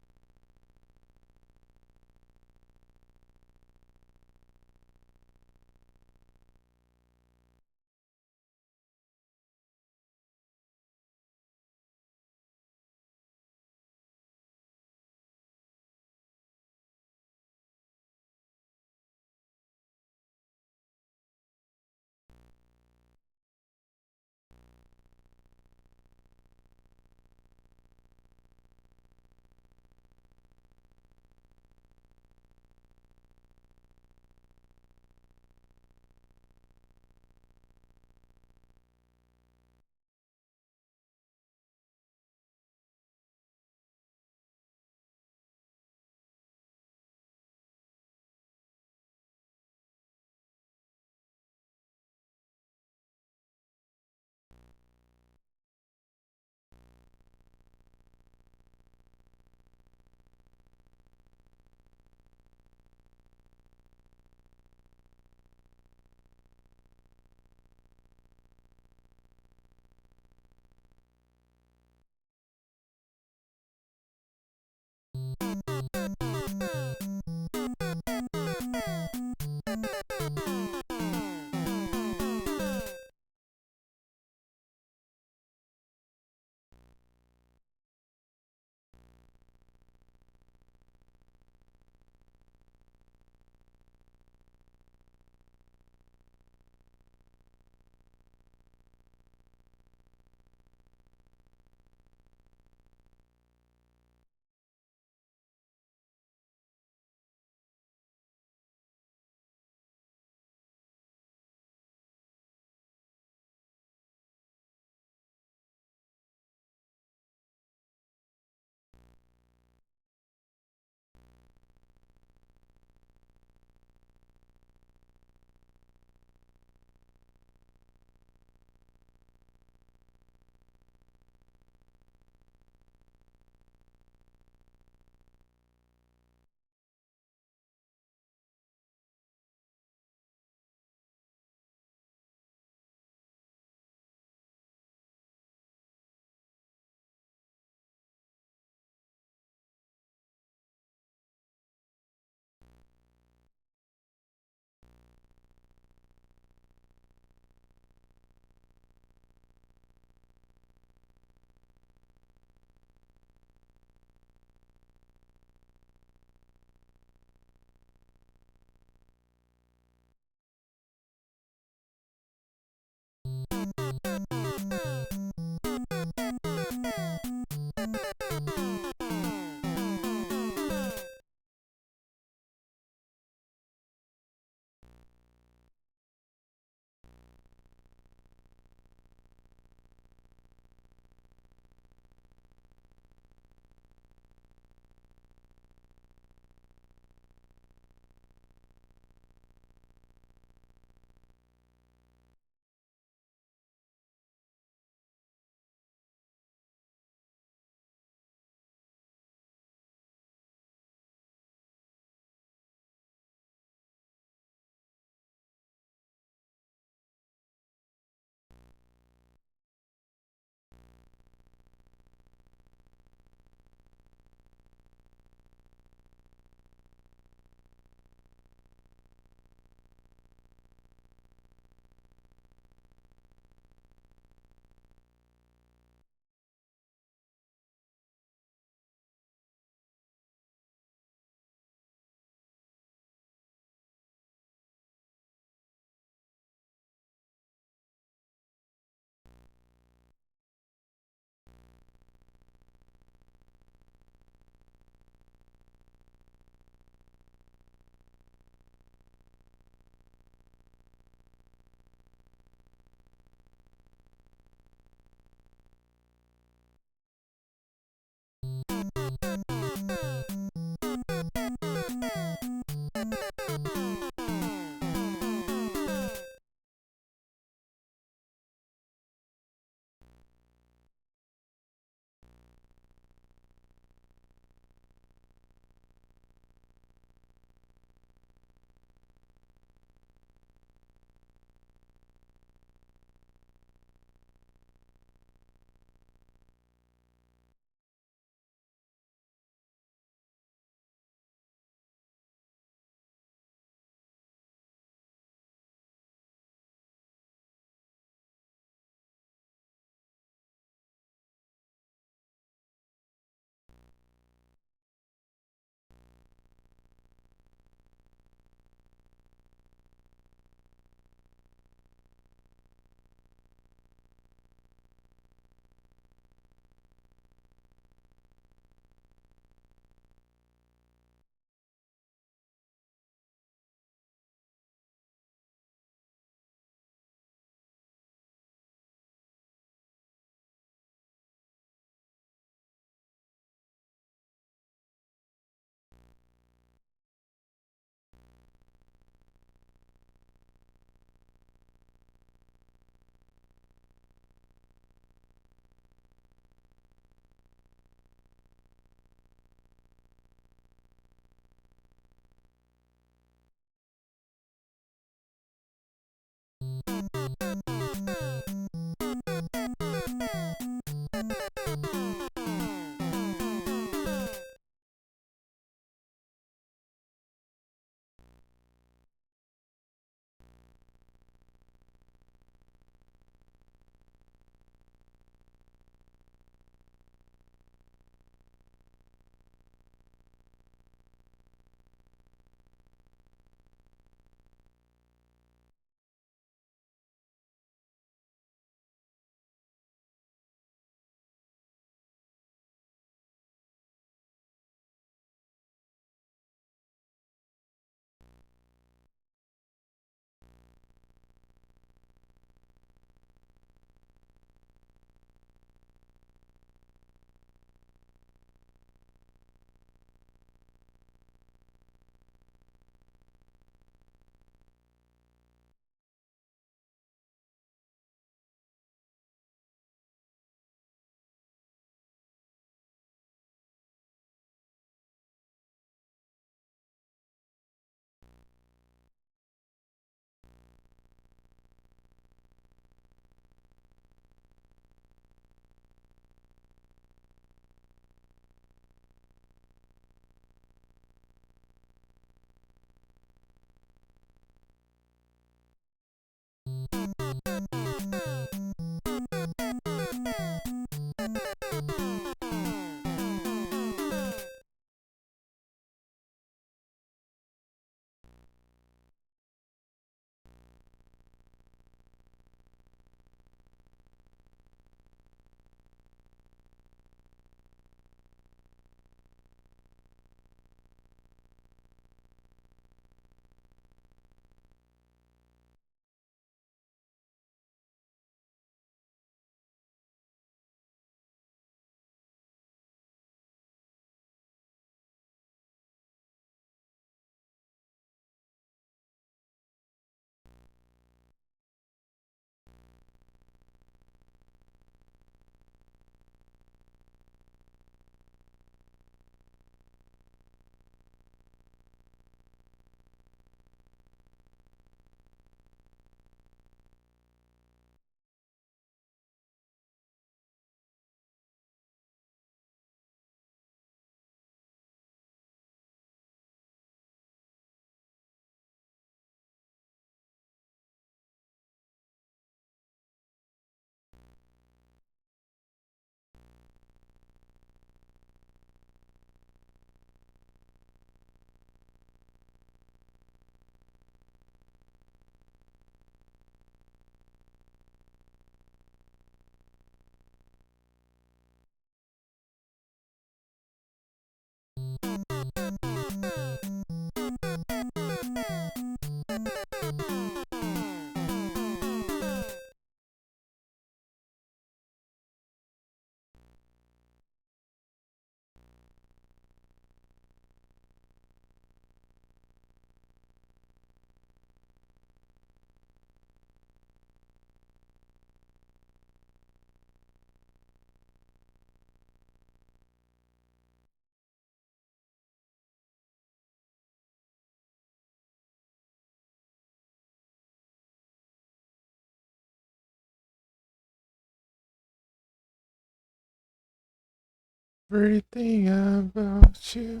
Everything about you.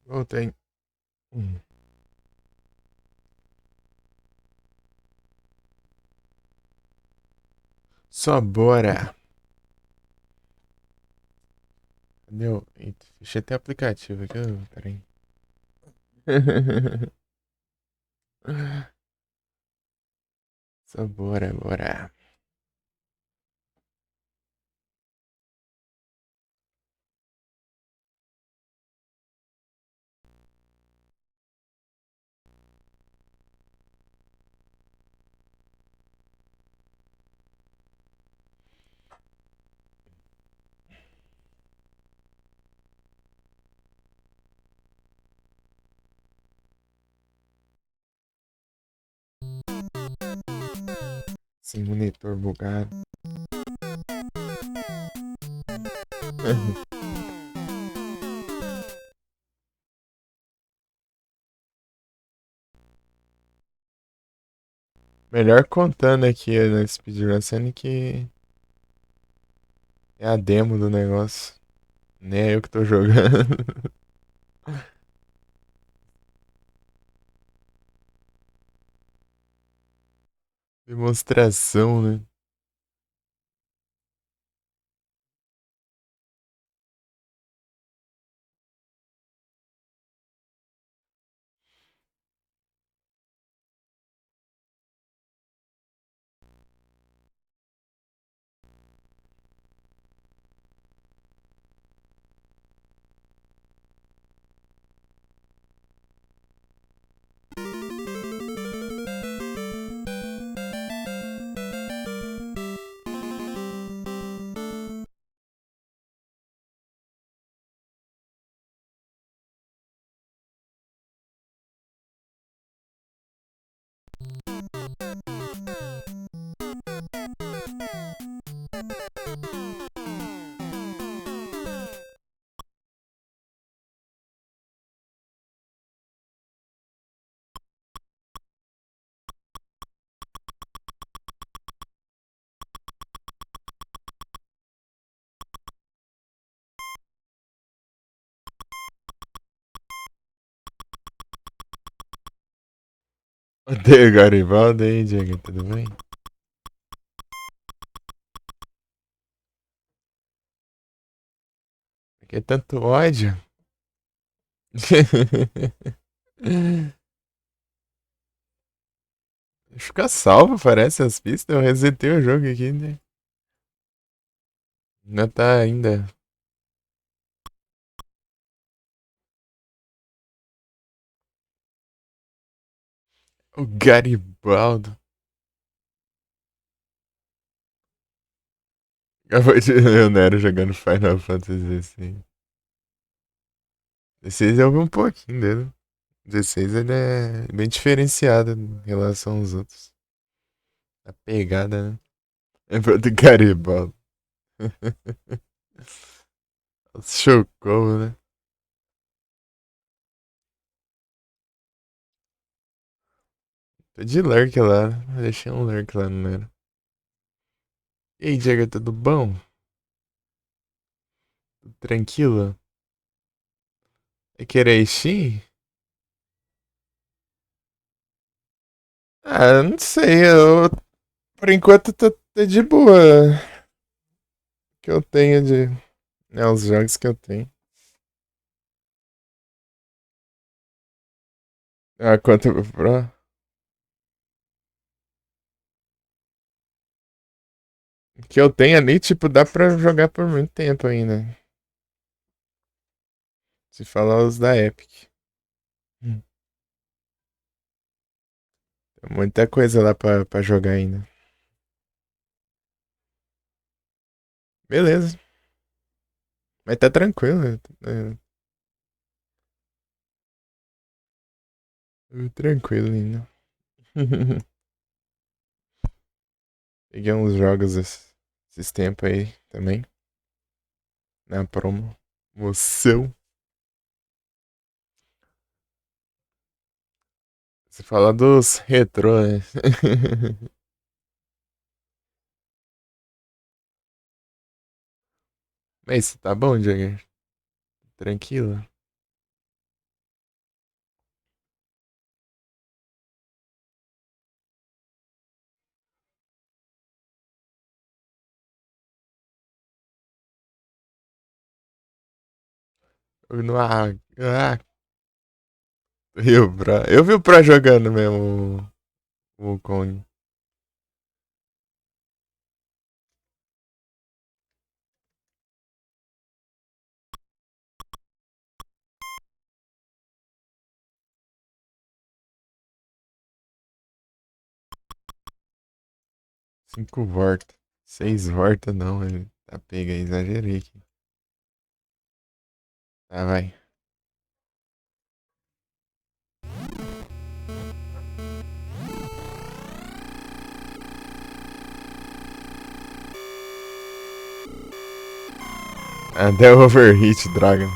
Voltei. Só bora. Cadê o... Eita, fechei até o aplicativo aqui. Peraí. Só bora, bora. Sem monitor bugado. Melhor contando aqui na speedrun, sendo que é a demo do negócio. Nem é eu que tô jogando. Demonstração, né? Odeio Garibaldi aí, Diego, tudo bem? Que tanto ódio. Fica salvo, parece as pistas. Eu resetei o jogo aqui, né? Ainda tá ainda. O Garibaldo. Acabou de Leonero jogando Final Fantasy XVI. 16 eu vi um pouquinho dele. 16 ele é bem diferenciado em relação aos outros. A pegada, né? Lembrou do Garibaldo. Chocou, né? Tô de lurk lá. Deixei um lurk lá, não era? E aí, Diego, tudo bom? Tudo tranquilo? É querer Steam? Ah, não sei. Eu, por enquanto, tô de boa. Que eu tenho de. É, os jogos que eu tenho. Ah, quanto pro? Que eu tenho ali, tipo, dá pra jogar por muito tempo ainda. Se falar os da Epic. Hum. Tem muita coisa lá pra jogar ainda. Beleza. Mas tá tranquilo. Tranquilo ainda. Peguei uns jogos esses tempos aí também. Na promo. Moção. Você fala dos retrô, né? Mas isso tá bom, Jagger? Tranquilo. Eu vi o Pro jogando mesmo o Kong. Cinco voltas. Seis voltas não, ele tá pega, exagerei aqui. Tá, vai. Até overhit, droga.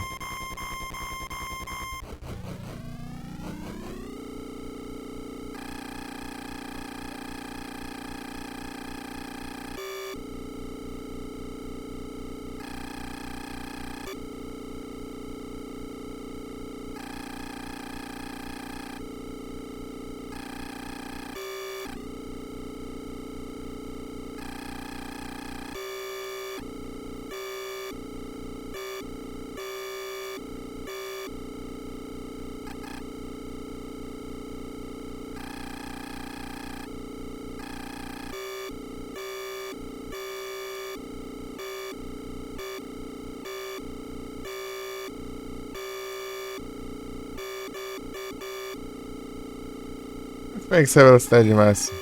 Como é que essa velocidade máxima?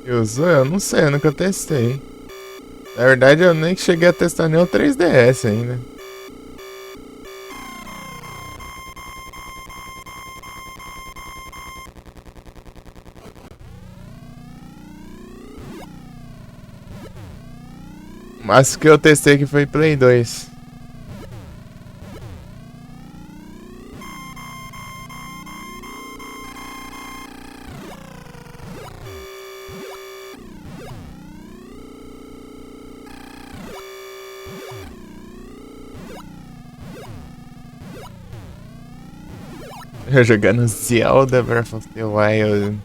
Eu usou? Eu não sei, eu nunca testei. Na verdade, eu nem cheguei a testar nem o 3DS ainda. Mas o que eu testei que foi Play 2. Eu jogando Zelda Breath of the Wild.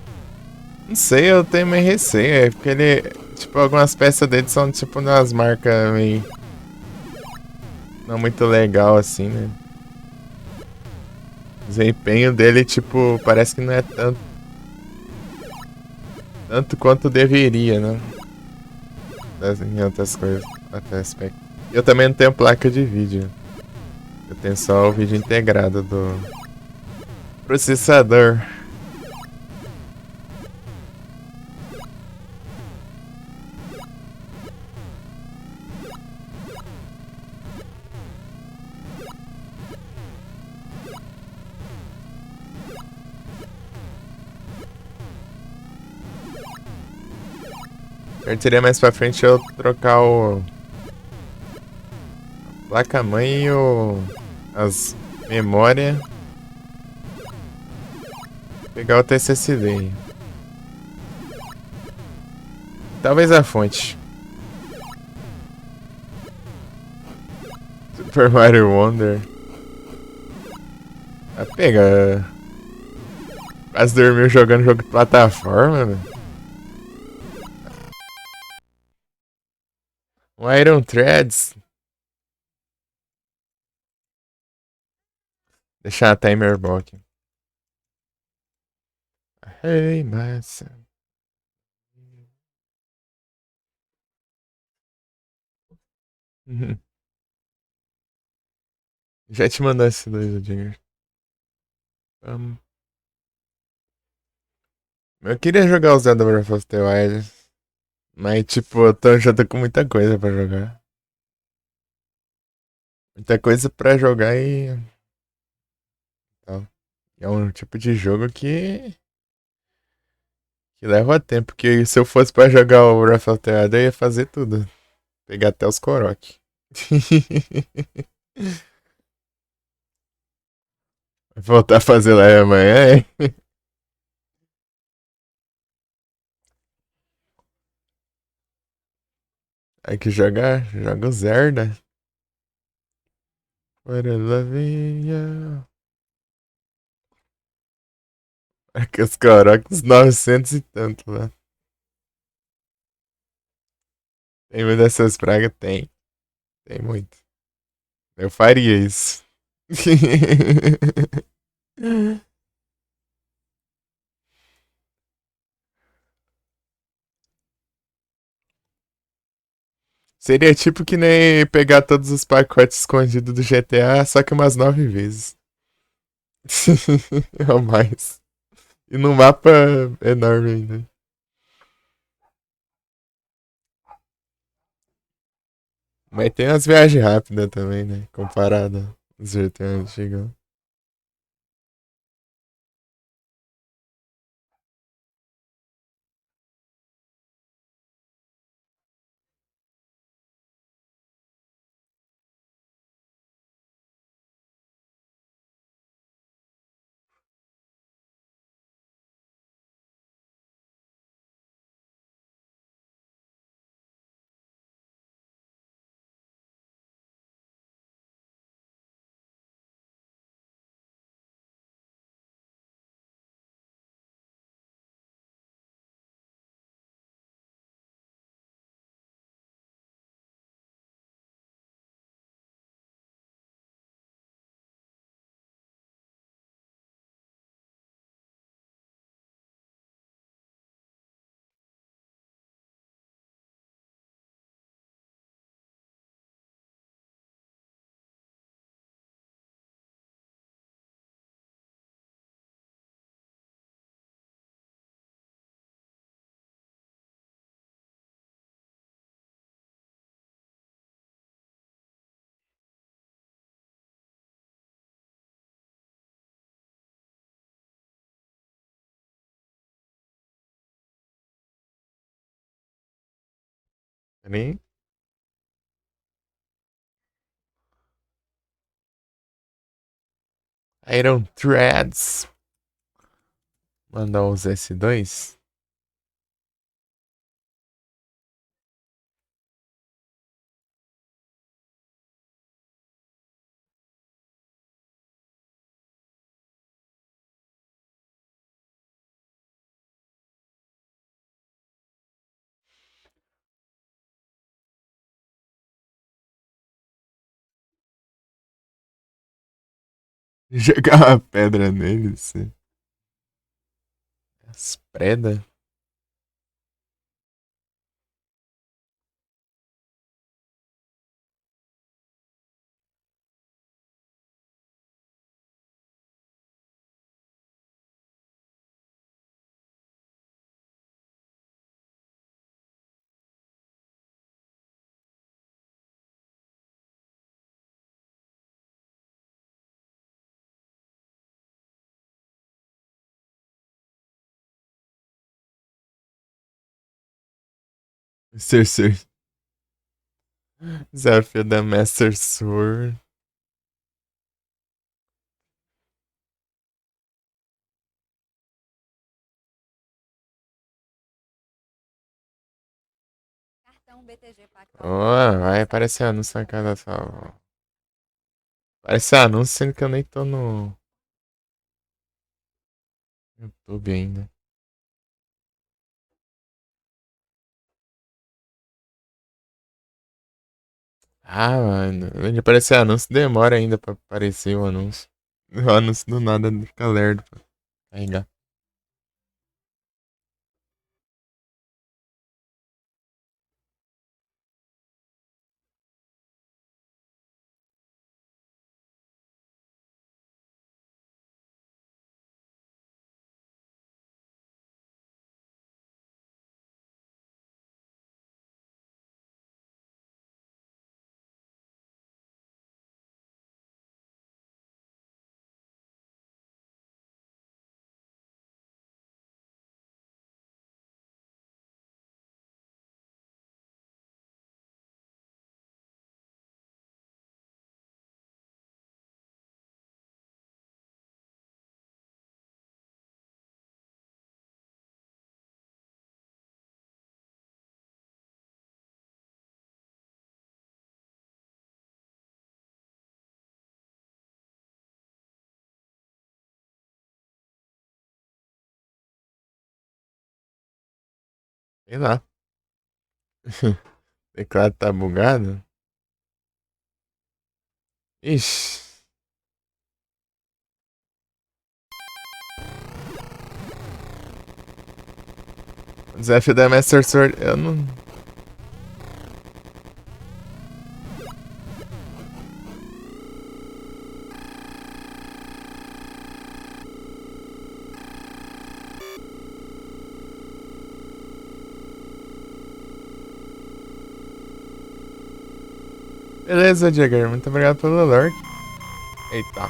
Não sei, eu tenho meio receio. É porque ele. Tipo, algumas peças dele são tipo umas marcas meio. Não muito legal assim, né? O desempenho dele, tipo, parece que não é tanto. Tanto quanto deveria, né? Em outras coisas, até aspecto. Eu também não tenho placa de vídeo. Eu tenho só o vídeo integrado do processador. Eu teria mais pra frente eu trocar o placa-mãe e as memórias. Pegar o TSSD. Talvez a fonte. Super Mario Wonder. Ah, pega. Quase dormiu jogando jogo de plataforma, velho. Um Iron Threads. Deixar a timer bom aqui. Hey, massa. Uhum. Já te mandou esses dois, Junior. Eu queria jogar o Zelda Breath of the Wild. Mas, tipo, já tô com muita coisa pra jogar. Muita coisa pra jogar e tal. É um tipo de jogo que leva tempo. Porque se eu fosse pra jogar o Breath of the Wild, eu ia fazer tudo. Pegar até os Korok. Vai voltar a fazer lá amanhã, hein? Hay que jogar, joga o Zelda. What I love you. Aqueles caracas, 900 e tanto lá. Tem uma dessas pragas? Tem. Tem muito. Eu faria isso. Seria tipo que nem pegar todos os pacotes escondidos do GTA, só que umas 9 vezes. Ou mais. E num mapa enorme ainda. Mas tem umas viagens rápidas também, né? Comparado aos GTA antigos. Nem Iron Threads. Mandar os S2. Jogar uma pedra neles. As preda. Cersei. Desafio da Master Sword. Oh, vai aparecer anúncio na cara da sua. Parece anúncio sendo que eu nem tô no YouTube ainda. Ah, mano. Onde aparecer anúncio demora ainda pra aparecer o anúncio. O anúncio do nada fica lerdo pra carregar. Sei lá. O teclado tá bugado? Ixi. O desafio da Master Sword, eu não. Beleza, Jagger, muito obrigado pelo alert. Eita.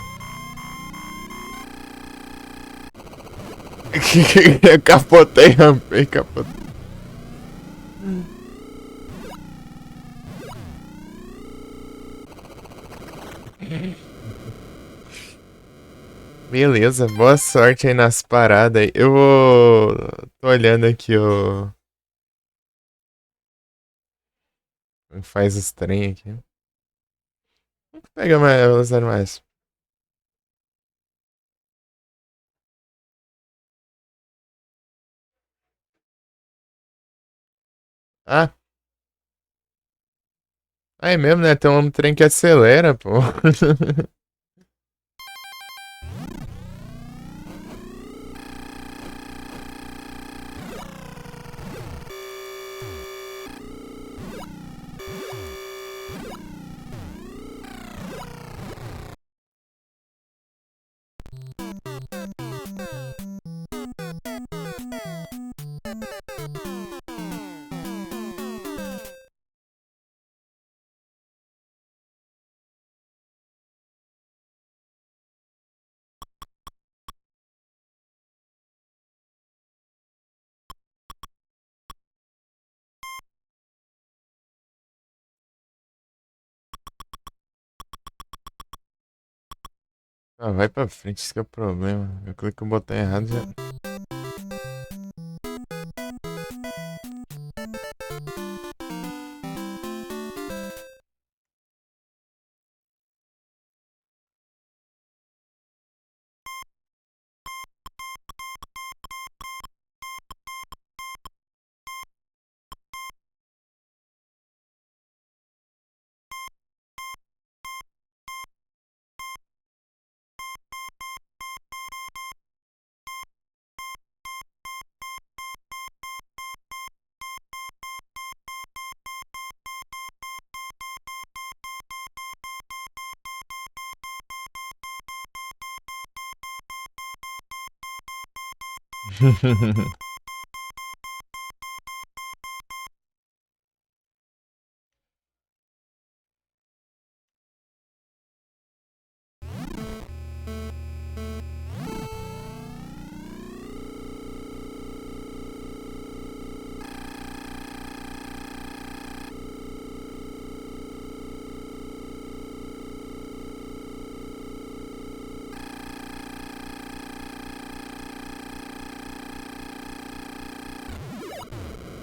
Eu capotei, rampei, capotei. Beleza, boa sorte aí nas paradas aí. Eu vou. Tô olhando aqui o. Faz os trem aqui. Pega mais velocidade mais. Ah, aí mesmo, né? Tem um trem que acelera, pô. Ah, vai pra frente, isso que é o problema. Eu clico no botão errado já.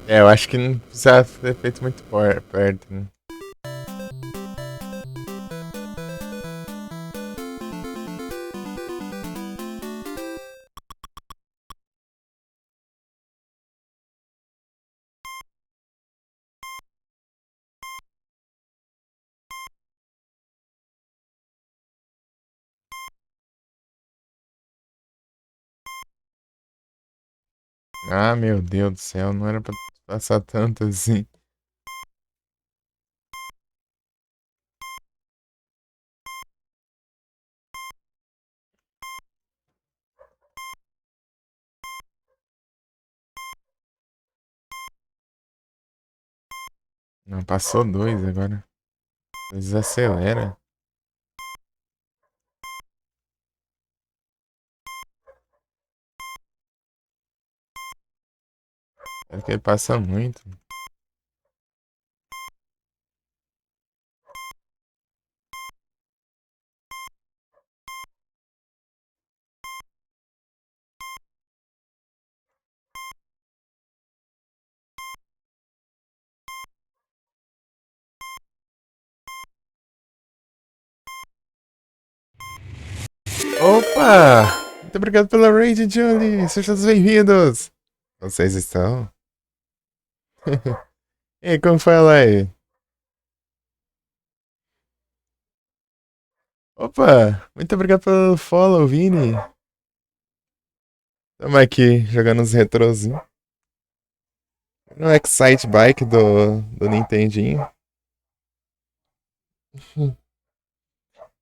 É, eu acho que não precisava ter feito muito perto, né? Ah, meu Deus do céu, não era pra passar tanto assim. Não, passou dois agora. Desacelera. É que ele passa muito. Opa! Muito obrigado pela raid, Johnny. Sejam todos bem-vindos. Vocês estão? E aí, como foi lá aí? Opa, muito obrigado pelo follow, Vini. Tamo aqui jogando uns retrozinhos. No Excite Bike do Nintendinho.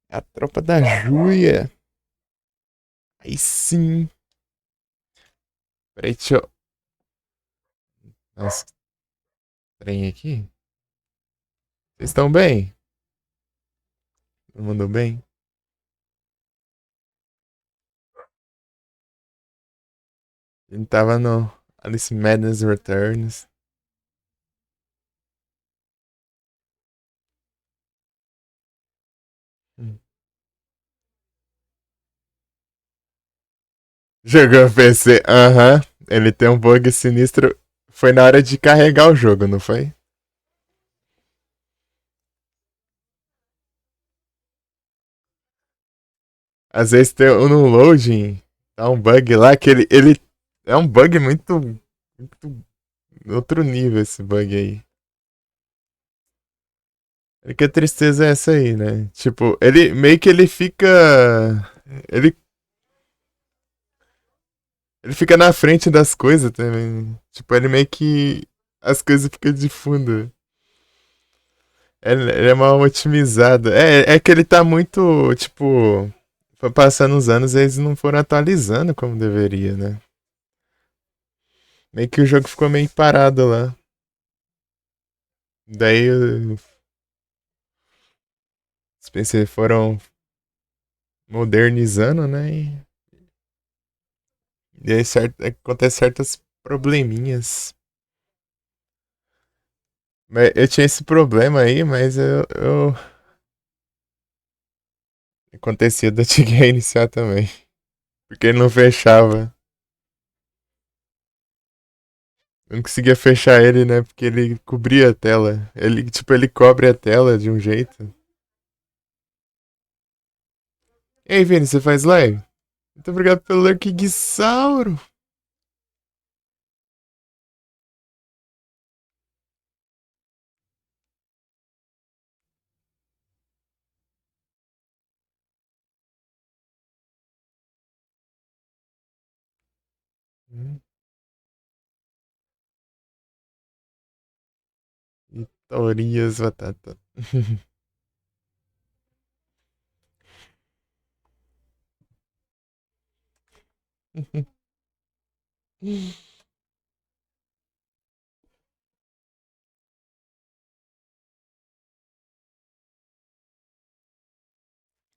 A tropa da Juia. Aí sim. Peraí, deixa eu. Nossa, trem aqui. Vocês estão bem? Todo mundo bem? Ele tava no Alice Madness Returns. Hum. Jogou PC, aham. Ele tem um bug sinistro. Foi na hora de carregar o jogo, não foi? Às vezes tem no loading, tá um bug lá que ele é um bug muito outro nível esse bug aí. É que a tristeza é essa aí, né? Tipo, ele meio que ele ele fica na frente das coisas também. Tipo, ele meio que as coisas ficam de fundo. Ele é mal otimizado. É que ele tá muito, tipo, foi passando os anos e eles não foram atualizando como deveria, né? Meio que o jogo ficou meio parado lá. Daí os PC foram modernizando, né? E aí acontece certos probleminhas. Mas eu tinha esse problema aí, mas eu acontecia de eu tinha que reiniciar também. Porque ele não fechava. Eu não conseguia fechar ele, né? Porque ele cobria a tela. Ele cobre a tela de um jeito. Ei, Vini, você faz live? Muito obrigado pelo Lurk Guissauro. Vitorias, batata.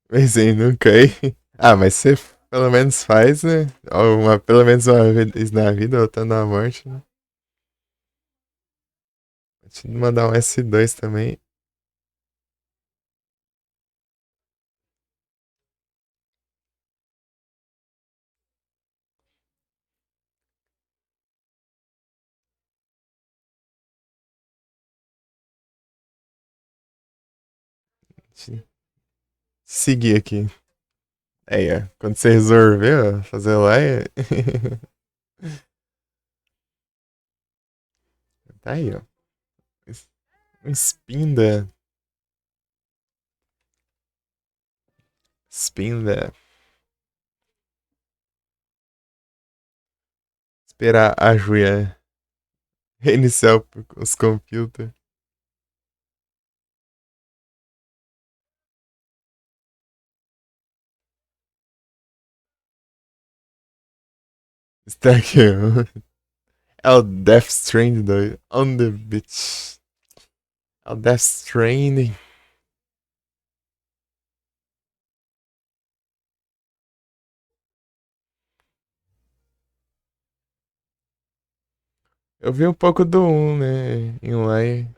Pensei nunca aí. Ah, mas você pelo menos faz, né? Pelo menos uma vez na vida, outra na morte, né? Vou te mandar um S2 também. Te seguir aqui. Aí, ó. Quando você resolver, ó, fazer lá, tá aí, ó. Um Spinda. Spinda. Esperar a Julia reiniciar os computers. Está aqui, ó. É o Death Stranding doido. On the beach. É o Death Stranding. Eu vi um pouco do 1, né? Em live.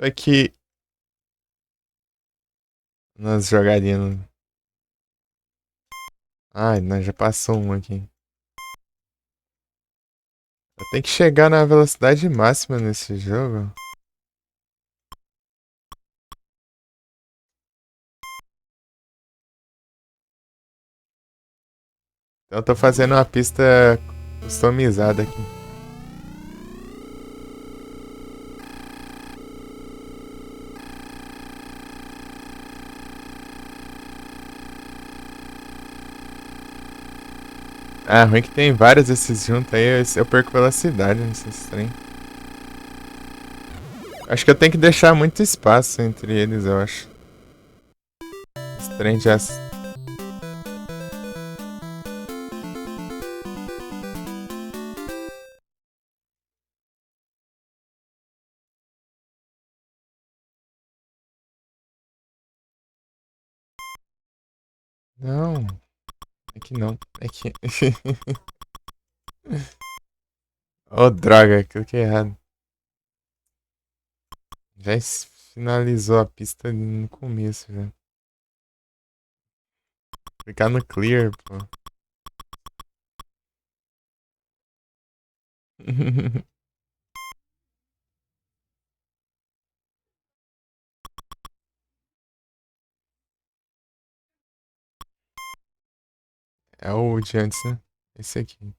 Aqui nas jogadinhas. Ai, nós já passou um aqui. Eu tenho que chegar na velocidade máxima nesse jogo. Então eu tô fazendo uma pista customizada aqui. Ah, ruim que tem vários desses juntos aí, eu perco velocidade nesses trem. Acho que eu tenho que deixar muito espaço entre eles, eu acho. Esse trem já. Não, é que não. É que. Oh, droga, cliquei errado. Já finalizou a pista no começo, já. Clicar no clear, pô. É o de antes, né? Esse aqui.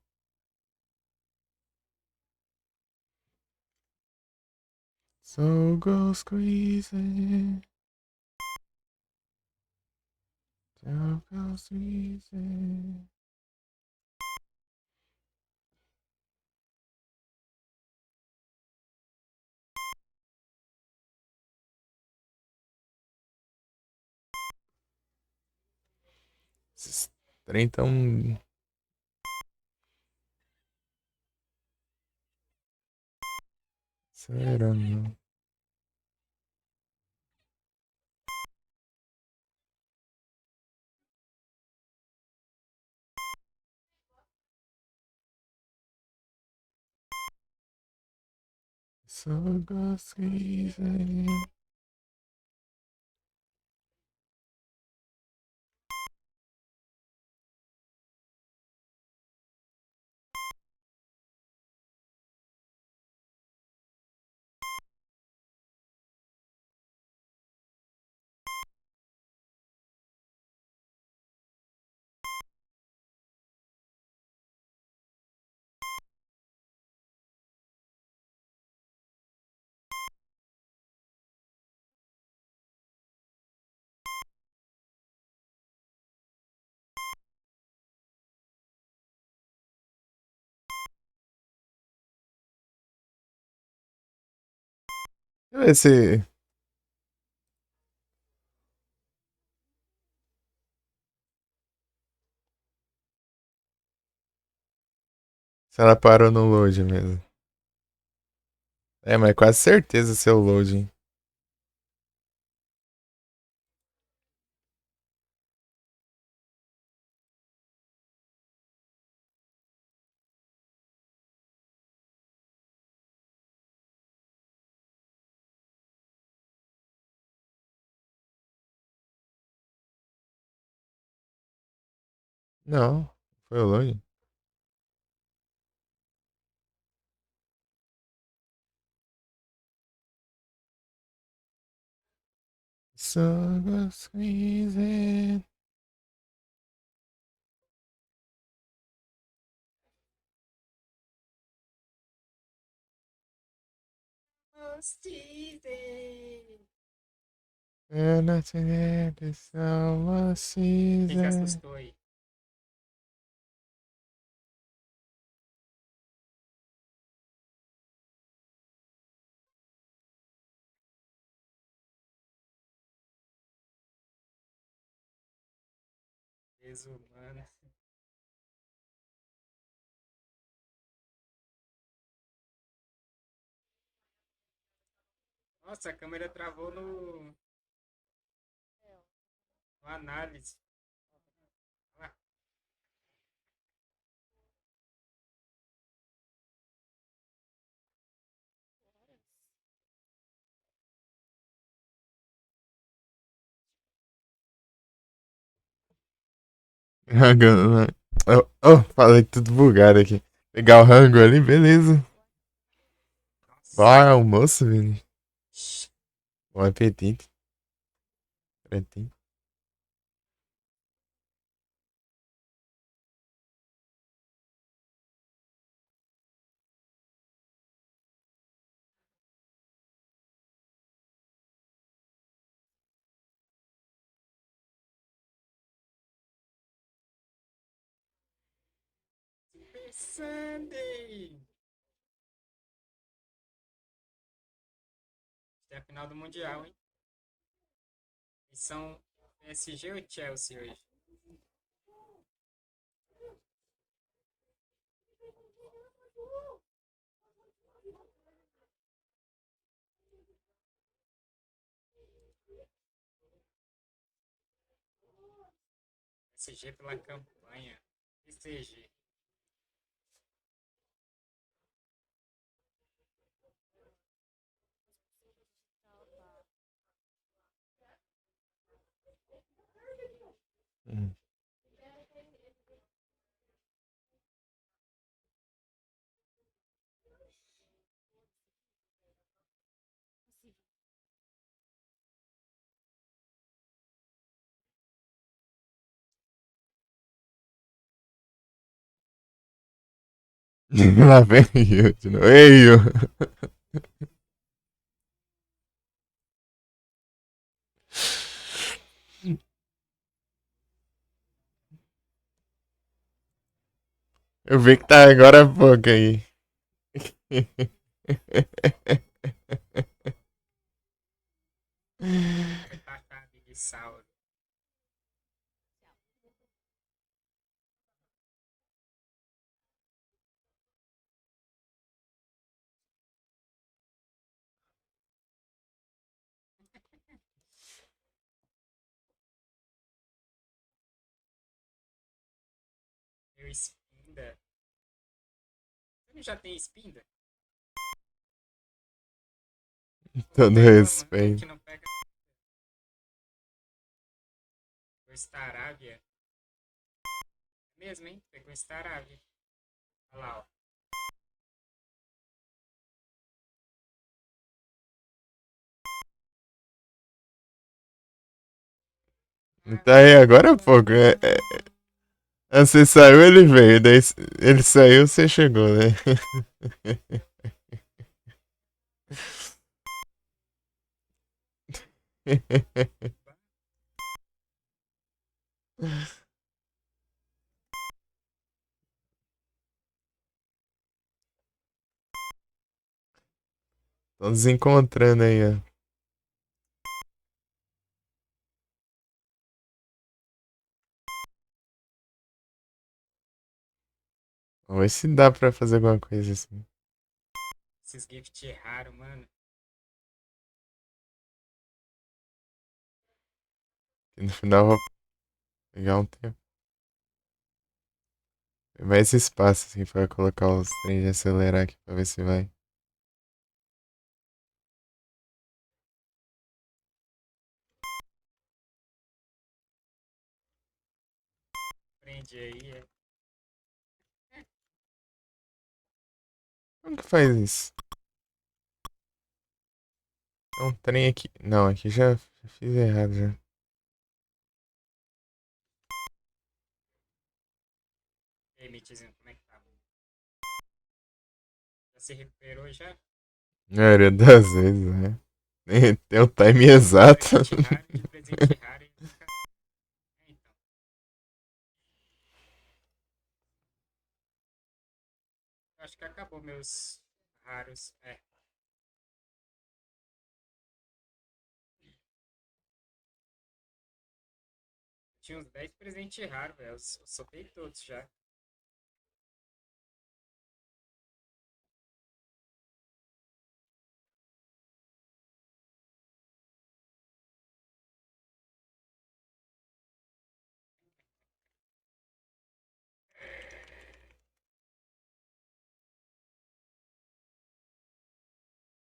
So go squeeze. So go squeeze. Esses trem tão acelerando. So go squeeze. Deixa eu ver se ela parou no load mesmo. É, mas quase certeza seu loading. Não, foi o loading. So go squeeze it. Eu não te lembro, só você. Quem que assustou aí? Desumana. Nossa, a câmera travou no análise. Ah, Rango, né? Oh, falei tudo bugado aqui. Pegar o rango ali, beleza. nossa. Bom almoço, Vini. Bom apetite. Pretinho. Sandy! É a final do Mundial, hein? E são PSG ou Chelsea hoje? PSG pela campanha. PSG. Hum. Lá vem eu de novo. Ei, eu. Eu vi que tá agora há pouco aí. Vai tacar de Sauro. Meu Spinda. Você não já tem Spinda? Todo Pega, mano. respeito. Que não pega. Pegou Staravia. É mesmo, hein? Pegou Staravia. Olha lá, ó. Ah, Tá aí agora há pouco. Você saiu, ele veio. Daí ele saiu, você chegou, né? Estão nos encontrando aí, ó. Vamos ver se dá pra fazer alguma coisa assim. esses gift raros, mano. E no final eu vou pegar um tempo. Mais espaço assim pra colocar os trens de acelerar aqui pra ver se vai. Prende aí, é. Como que faz isso? É um trem aqui. Não, aqui já fiz errado já. E aí, Mitizinho, como é que tá? Já se recuperou já? Na maioria das vezes, né? Tem o time exato. De presente raro e nunca. É, então. Eu acho que acabou meus raros. É. Tinha uns 10 presentes raros, velho. Eu soltei todos já.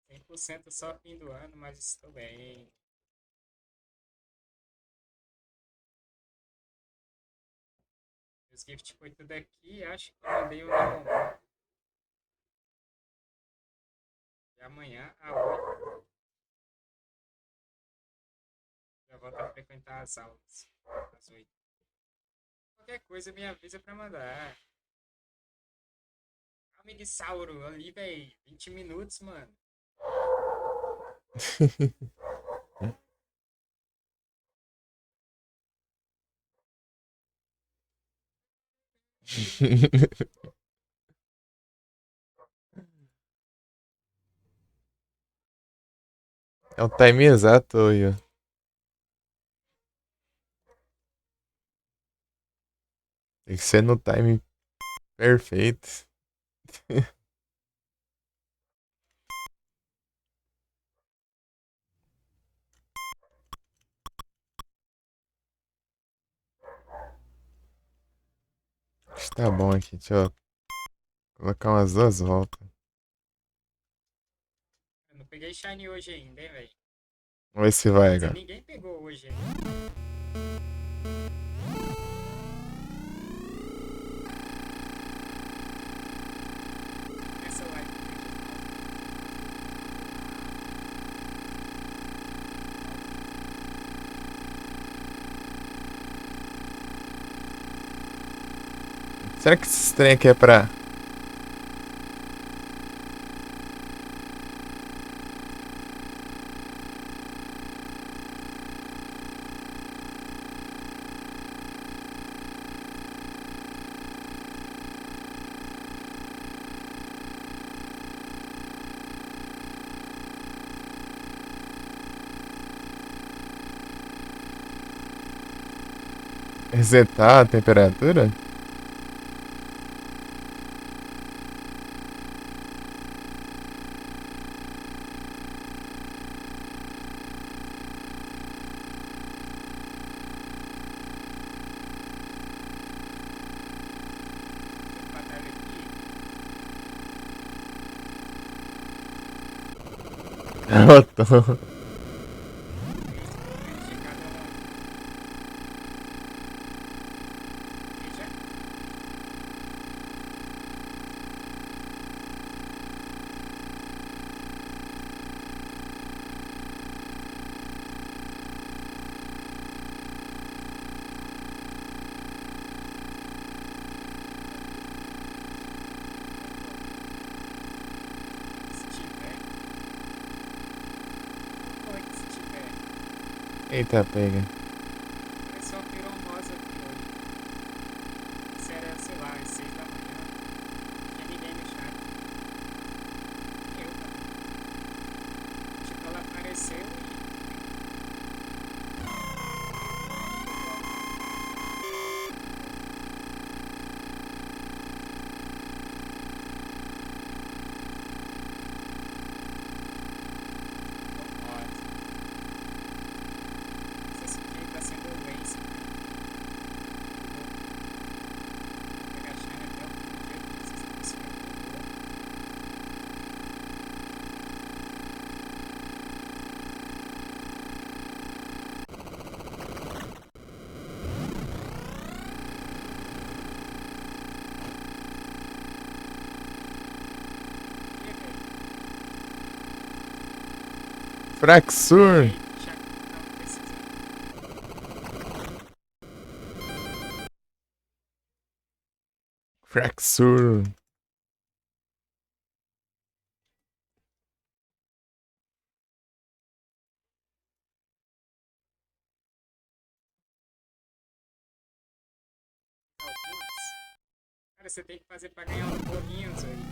Cem por cento só fim do ano, mas estou bem. Os gift foi tudo aqui. Acho que eu mandei um no. De amanhã a 8. Já volto a frequentar as aulas. Às 8. Qualquer coisa me avisa pra mandar. Amigsauro ali, velho. 20 minutos, mano. É o time exato, Ian. Tem que ser no time perfeito. Acho que tá bom aqui. Deixa eu colocar umas 2 voltas. Eu não peguei Shine hoje ainda, hein, velho. Vamos ver se vai Quer dizer, agora. ninguém pegou hoje ainda. Essa live do Será que esse trem aqui é pra. Resetar a temperatura? batalha aqui. Eu tô. Esse momento de cada um. Veja. Se tiver. Como é que se tiver? Eita, pega. Parece só virou rosa aqui hoje. Isso era, sei lá, às 6 da manhã. Não tinha ninguém no chat. Eu também. Tipo, ela apareceu e. Ótimo. Essa skin tá sendo lace, cara. Vou pegar a Shine até o fim do dia que vocês conseguiram pegar. E aí? Fraxur. E aí, já que tava precisando. Fraxur. Algumas. Cara, você tem que fazer pra ganhar uns bolinhos aí.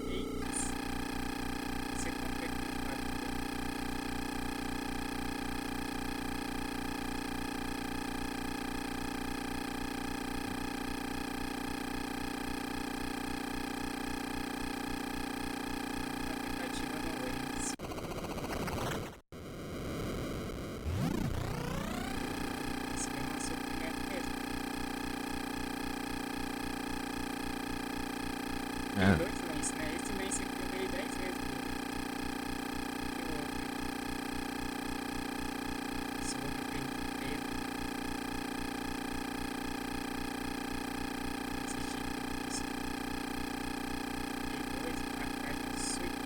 Cakes. Você compra aqui no bagulho. Na tentativa no Lens. Nossa, deu uma sofrimento mesmo. Tem Ah. dois Lens, né? Esse Lens aqui eu dei 10 vezes dele. E o outro aqui. Esse outro tem preto. Assistir tudo isso. Tem dois atrás do suíte.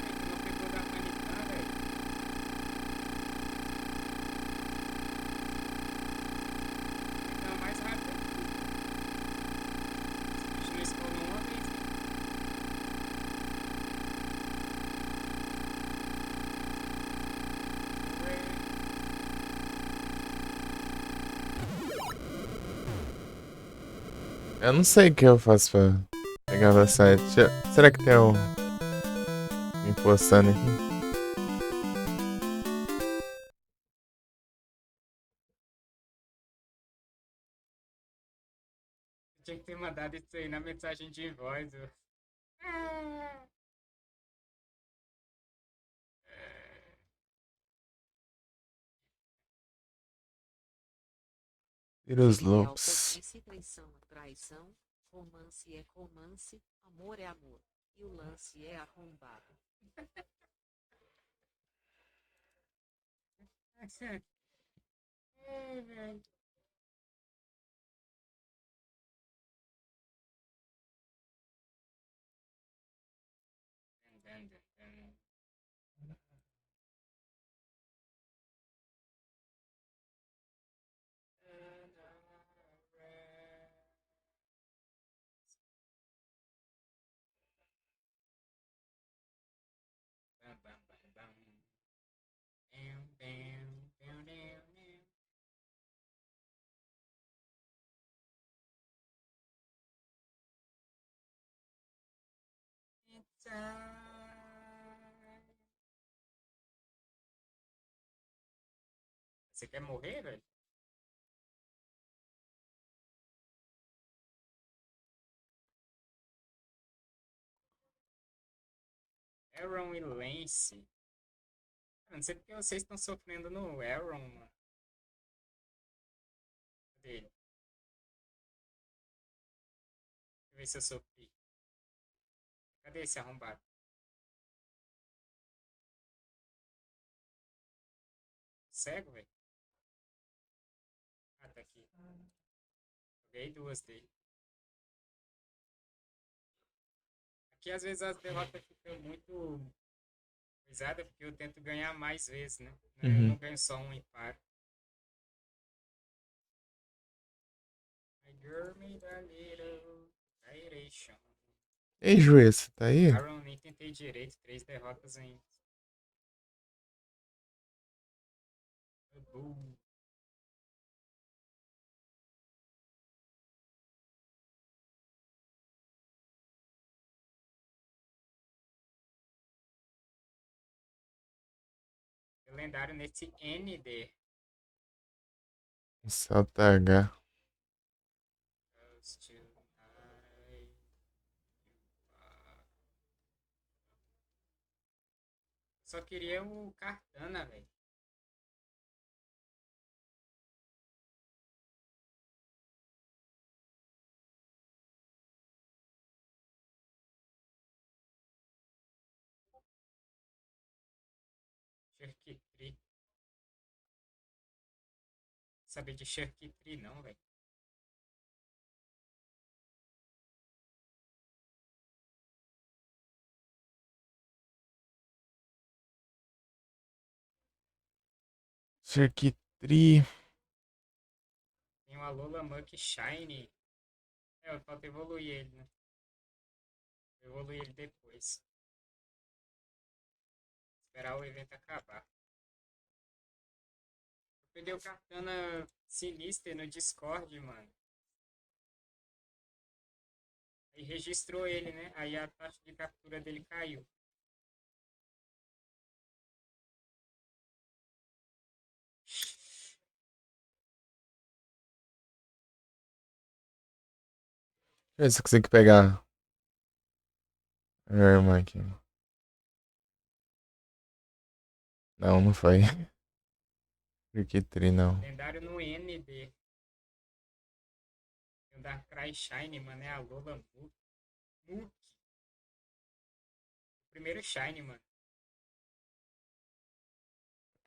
Aí tu não pegou da Manitã, velho. Então é mais rápido aqui. Esse bicho não spawnou uma vez, né? Ué. Eu não sei o que eu faço pra pegar velocidade. Será que tem um Me postando aqui. Tinha que ter mandado isso aí na mensagem de voz. Ah, Virus Lopes. Lealtadice, traição é traição, romance é romance, amor é amor, e o lance é arrombado. velho. Dun, dun, dun. Bam, bam, bam, bam. Bam, bam, bam, bam, bam. Inside. Você quer morrer, velho? Aaron e Lance. Eu não sei porque vocês estão sofrendo no Aaron, mano. Cadê ele? Deixa eu ver se eu sofri. Cadê esse arrombado? Cego, velho? Ah, tá aqui. Joguei duas dele. Aqui às vezes as derrotas ficam muito coisadas porque eu tento ganhar mais vezes, né? Eu Uhum. não ganho só um e paro. My girl made a little gyration. Ei, juiz, você tá aí? Aaron nem tentei direito, 3 derrotas em. Boom. Lendário nesse ND. Salta H. Goes to I. Só queria o Cartana, velho. Shurkitri. Saber de Shurkitri não, velho. Circuitry. Tem o Alola Muck Shine. É, falta evoluir ele, né? Vou evoluir ele depois. Esperar o evento acabar. Eu peguei o Cartana Sinister no Discord, mano. Aí registrou ele, né? Aí a taxa de captura dele caiu. Deixa eu ver se eu consigo pegar a minha irmã aqui. Não, não foi. Circuitry, não. Lendário no ND. Tem o Darkrai Shine, mano. É a Lola Muk. Muk. Primeiro Shine, mano.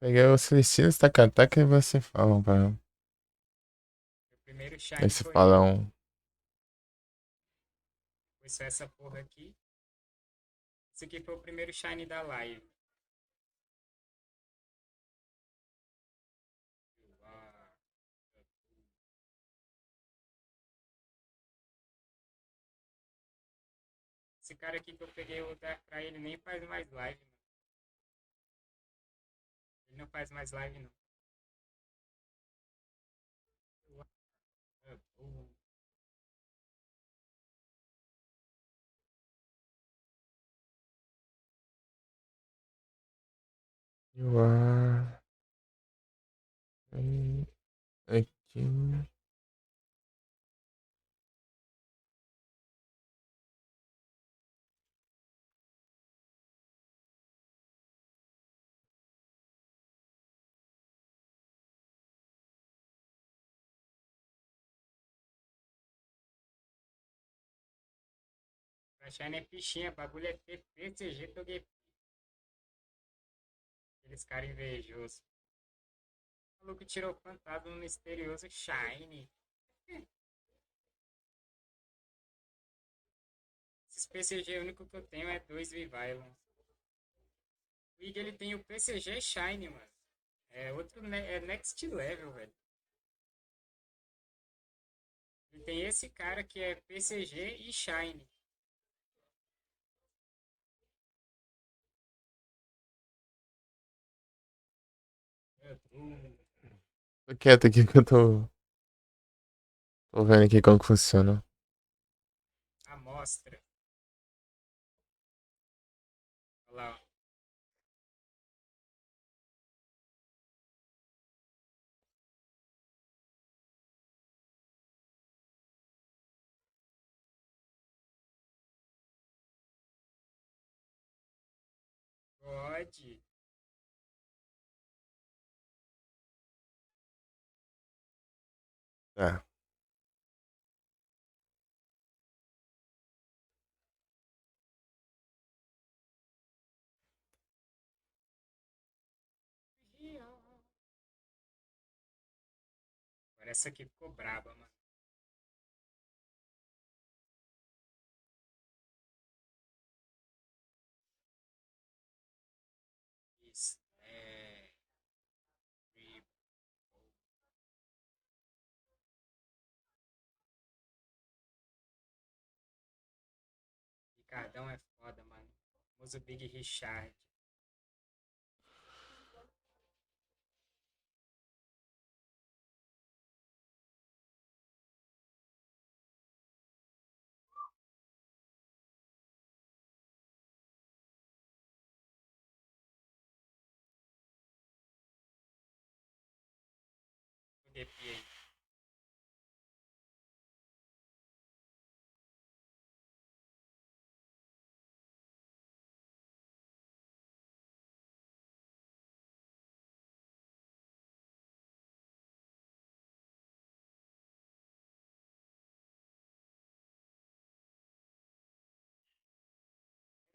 Peguei o Celestino, Staca-Taca e você fala pra. O primeiro Shine Esse foi fala ele. um. Foi só essa porra aqui. Esse aqui foi o primeiro Shine da live. Esse cara aqui que eu peguei o Darkrai, ele nem faz mais live, mano. Ele não faz mais live, não. You are... Aqui... Achando é fichinha, bagulho é PCG, Togepi. Aqueles caras invejosos. O maluco tirou o fantasma misterioso Shine. Esses PCG, o único que eu tenho é dois Vivillon. O Ig, ele tem o PCG Shine, mano. É outro, é next level, velho. Ele tem esse cara que é PCG e Shine. Tô quieto aqui que eu tô vendo aqui como que funciona. Amostra. Olha lá, ó. Pode. Tá. Agora essa aqui ficou braba, mano. Isso. É. Ricardão é foda, mano. Famoso Big Richard. O DP aí.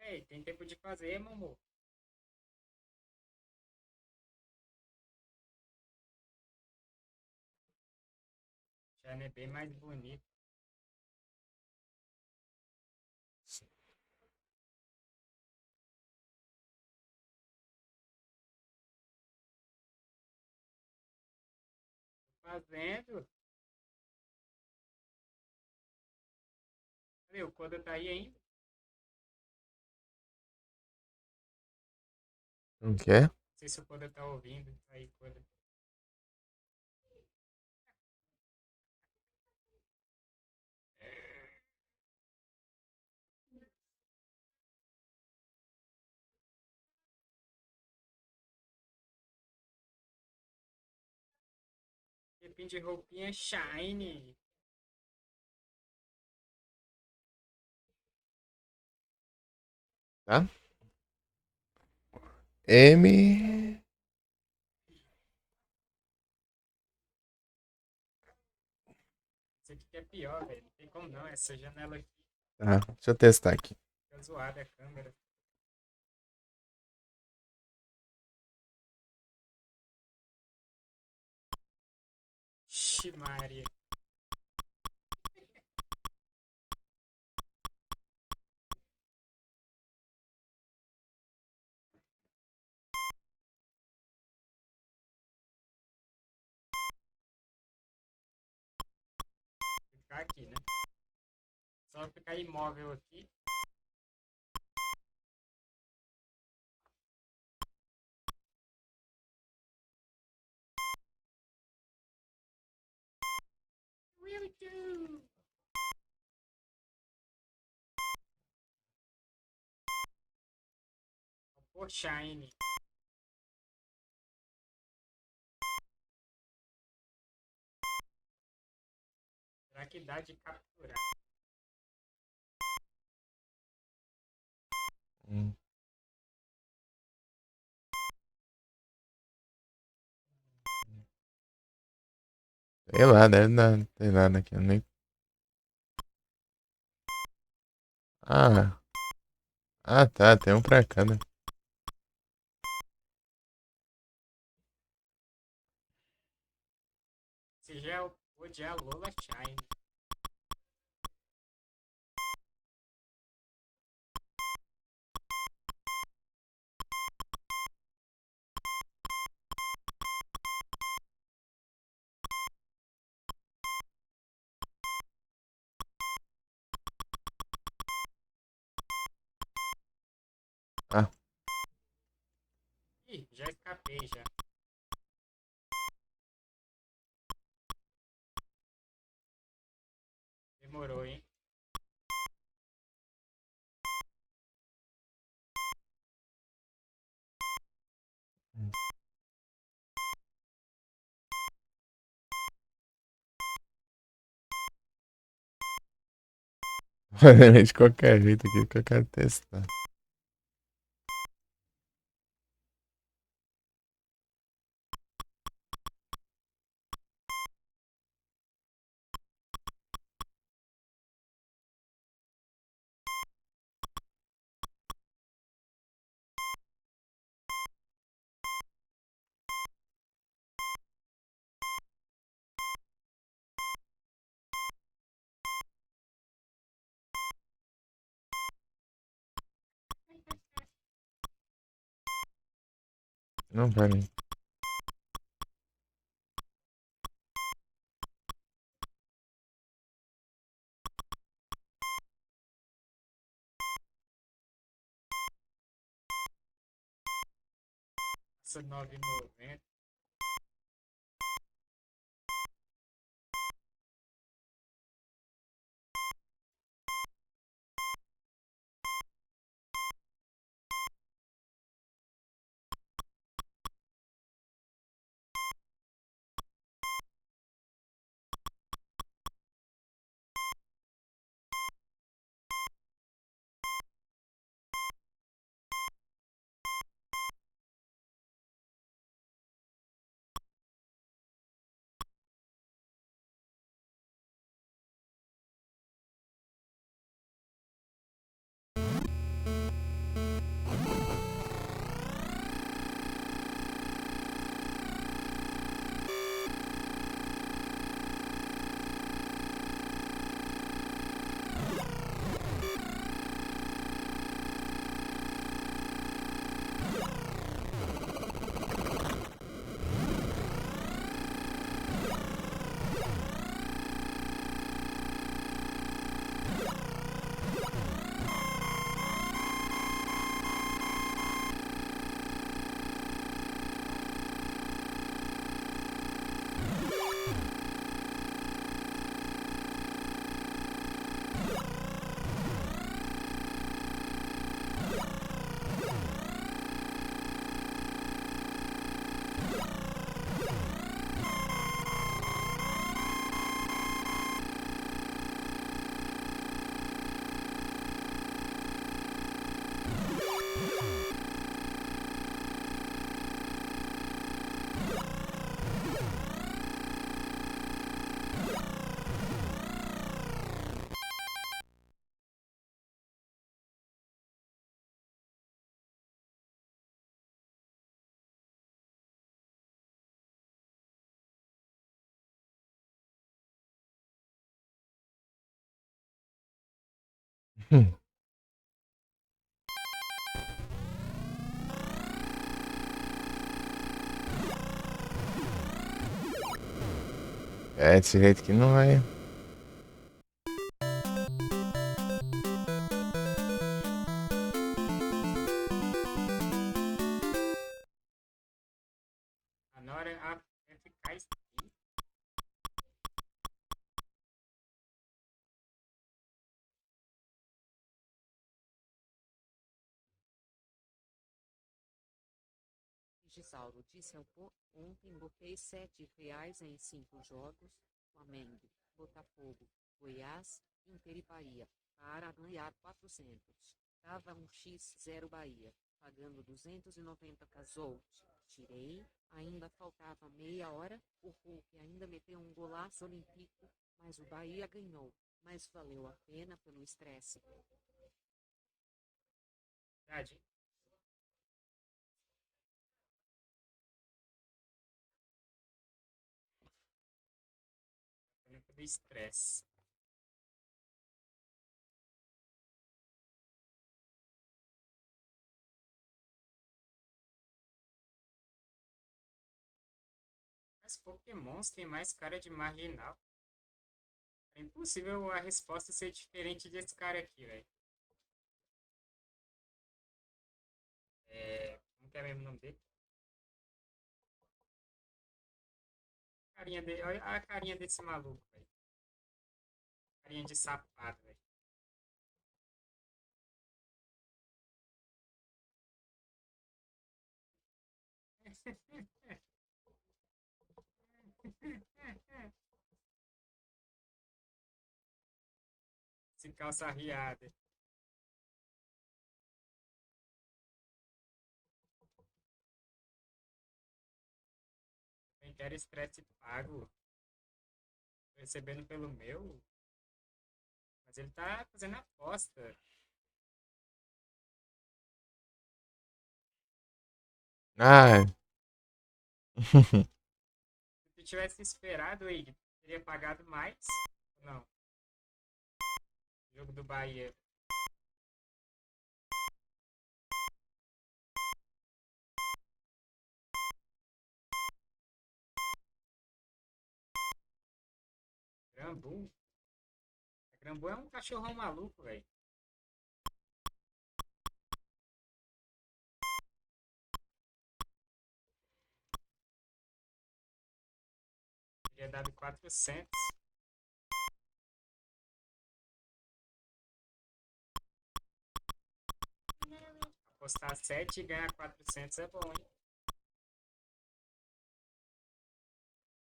Ei, tem tempo de fazer, mamu. Já é bem mais bonito. Fazendo. Cadê? O Koda tá aí ainda? O quê? Não sei se o Koda tá ouvindo. Aí, Koda. Repin de roupinha shine. Tá? M... Isso aqui que é pior, velho. Não tem como não. Essa janela aqui Tá, deixa eu testar aqui. fica zoada a câmera. Ximaria. Vou ficar aqui, né? Só ficar imóvel aqui. Will do. Por shine. Será que dá de capturar? Hum. Sei lá, deve dar. Não tem nada aqui. Eu nem... Ah. Ah, tá. Tem um pra cada. Se já é odiar Lola Shine. Ah. Ih, já escapei já. Demorou, hein? Fazendo de qualquer jeito aqui, porque eu quero testar. Não, pera aí. Essa 9,90. Hum. É, desse jeito que não vai. A Nora é eficaz. Gisauro disse ao ontem botei R$ 7 em 5 jogos, Flamengo. Botafogo, Goiás, Inter e Bahia, para ganhar 400. Dava um X0 Bahia, pagando 290 casou. Tirei, ainda faltava meia hora, o Hulk ainda meteu um golaço olímpico, mas o Bahia ganhou. Mas valeu a pena pelo estresse. Verdade. Pelo estresse. Mas Pokémons tem mais cara de marginal. É impossível a resposta ser diferente desse cara aqui, velho. Como que é mesmo o nome dele? Carinha dele, olha a carinha desse maluco, velho. Carinha de safado, velho. Esse calça riada. Eu quero estresse pago. Tô recebendo pelo meu. Mas ele tá fazendo aposta. Ah. Se tu tivesse esperado aí, teria pagado mais? Não. Jogo do Bahia. Grambu. Grambu é um cachorrão maluco, velho. Teria dado 400. Apostar 7 e ganhar 400 é bom, hein?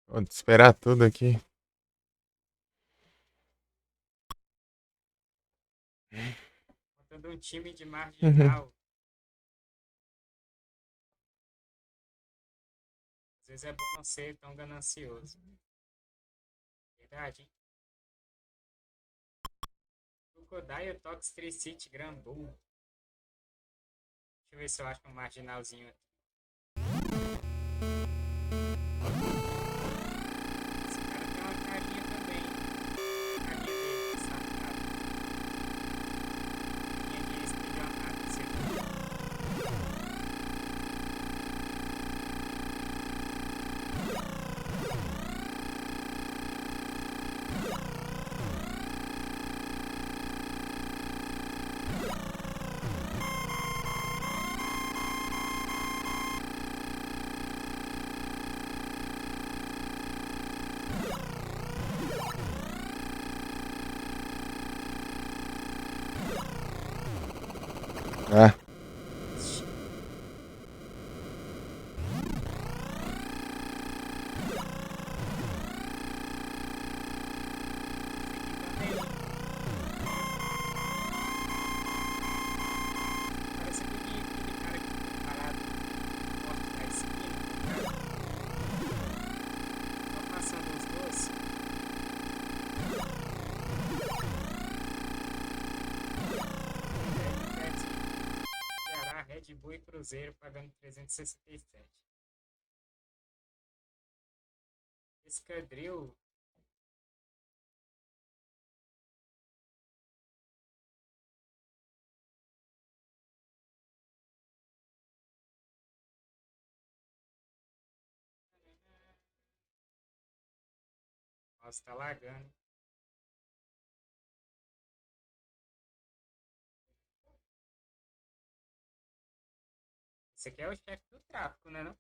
Vou esperar tudo aqui. Montando um time de marginal. Às vezes é bom não ser tão ganancioso. Verdade, hein? Crocodile, Toxtricity, City, Grambu. Deixa eu ver se eu acho um marginalzinho aqui. Esse cara tem uma carinha também. Carinha dele, safado. Carinha de estelionato, sei lá. Ah. Parece aquele cara que fica parado no porte da esquina, tá ligado? Só passando os doces. Ceará, Red Bull e Cruzeiro pagando 367. Escadril. Nossa, tá lagando. Esse aqui é o chefe do tráfico, né? Não?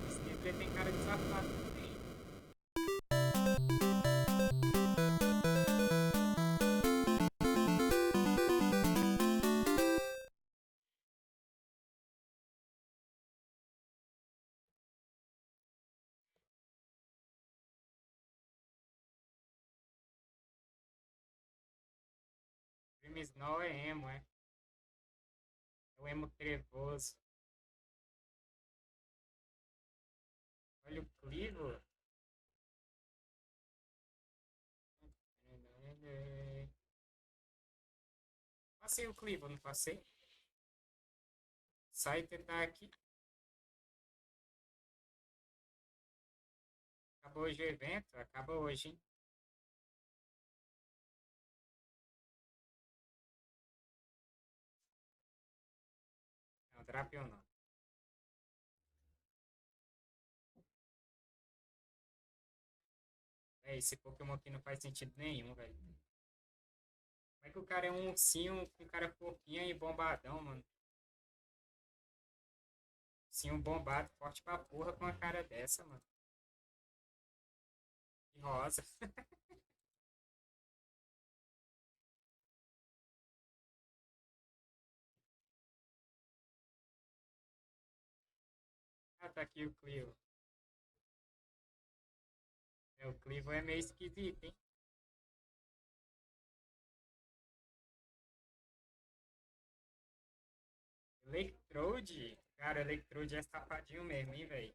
Esse livro tem cara de safado também. Snow é emo, é? É o emo trevoso. Olha o Clivo. Passei o Clivo, não passei? Sai tentar aqui. Acabou hoje o evento? Acaba hoje, hein? Não, Drapion não. É, esse Pokémon aqui não faz sentido nenhum, velho. Como é que o cara é um ursinho com cara fofinho e bombadão, mano? Ursinho bombado, forte pra porra com uma cara dessa, mano. E rosa. Ah, tá aqui o Clivo. É, o Clivo é meio esquisito, hein? Electrode? Cara, Electrode é safadinho mesmo, hein, velho?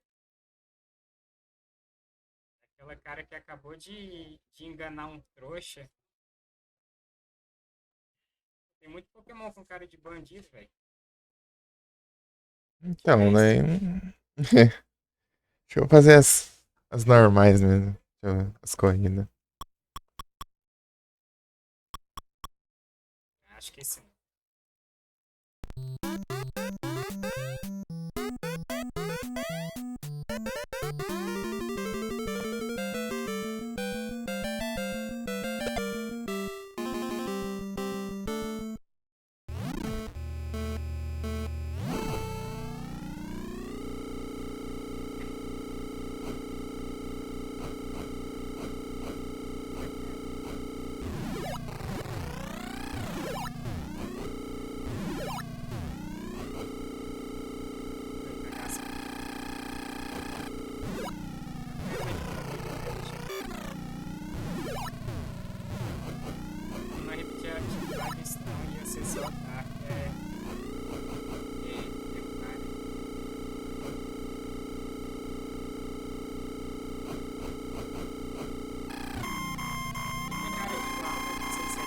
Aquela cara que acabou de enganar um trouxa. Tem muito Pokémon com cara de bandido, velho. Que Então, é isso? né? Deixa eu fazer as normais mesmo. As corridas. Acho que sim. Vai cagar essa. Não repetir a atividade, senão ia ser só ataque. Derrubar, né? Tem cara de igual, mas não sei se é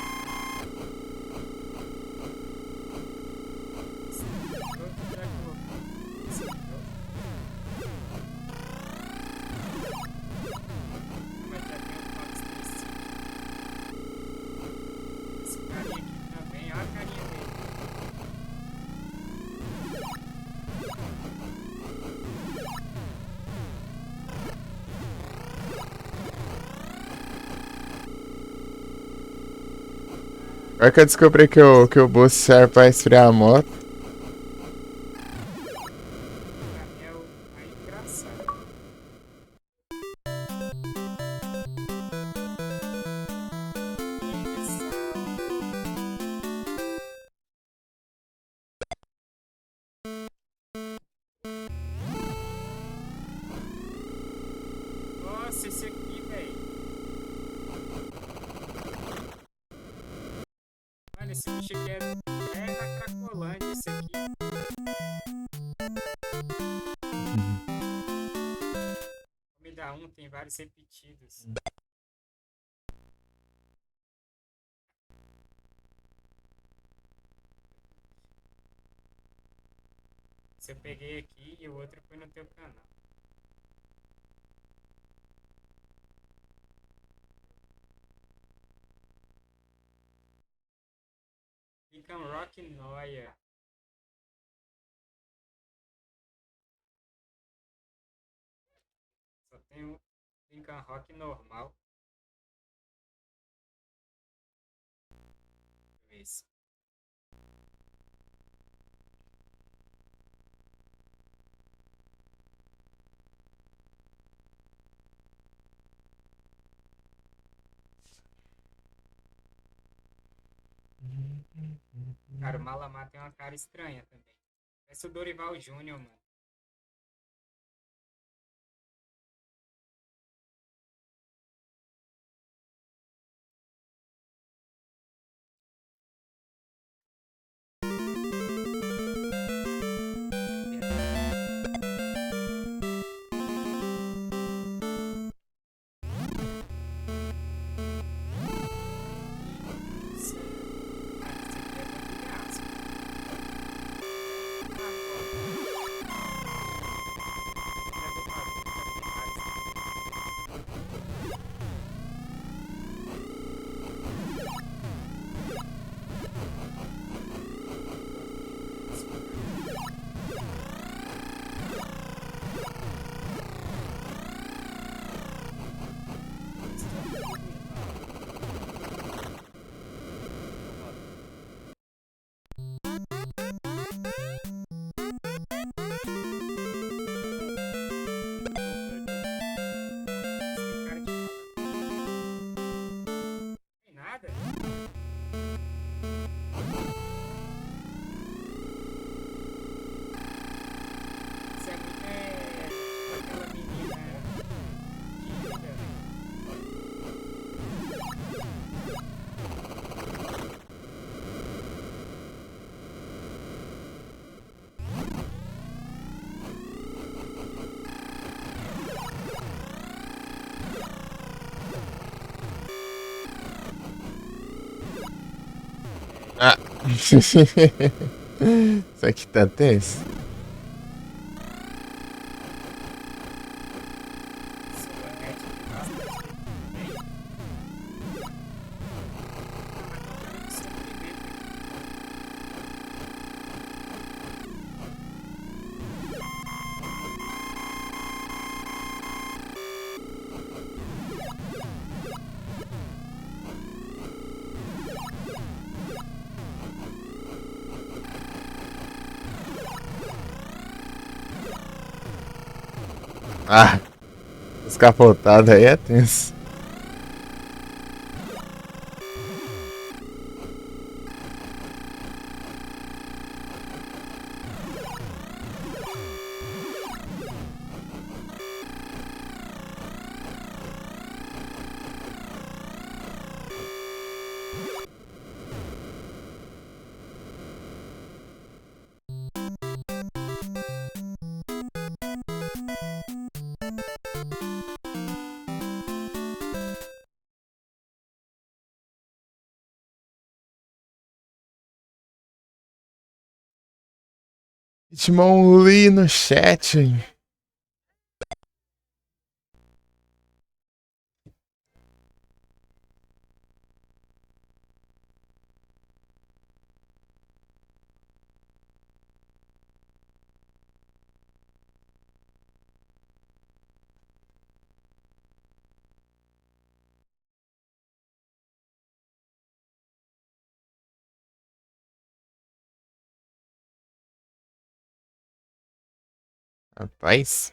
esse outro já colocou. Esse outro. Mas já tem o Fox desse. Esse carinha aqui também, olha a carinha dele. Agora que eu descobri que o boost serve pra esfriar a moto. Pra mim é o mais engraçado. Nossa, esse aqui, velho. Mano, esse bicho aqui é na Cracolândia, esse aqui. Vou me dar um, tem vários repetidos. Se eu peguei aqui e o outro foi no teu canal. Lincoln Rock Noia. Só tem o Lincoln Rock normal. Deixa eu ver esse. Cara, o Malamar tem uma cara estranha também. Parece o Dorival Júnior, mano. Isso aqui tá tenso. Solanete tem bastante bem. Não, mas não quero que seu movimento aqui. Ah, escapotada aí é tenso. Hitmon Lee no chat. Rapaz.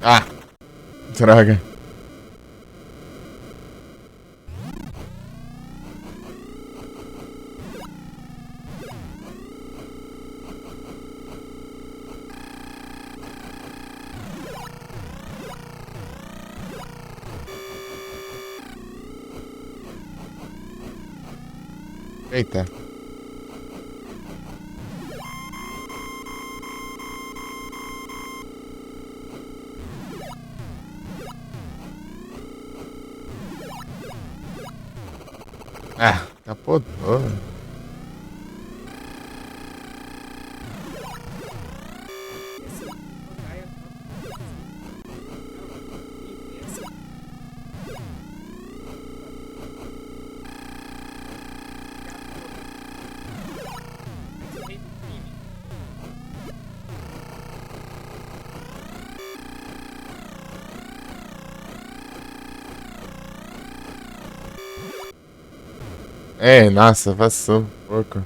Ah, droga. Eita. Ah, capotou. Esse Rodaia tá. Não, esse. Já porra. Mas veio do crime. É, nossa, passou, porco.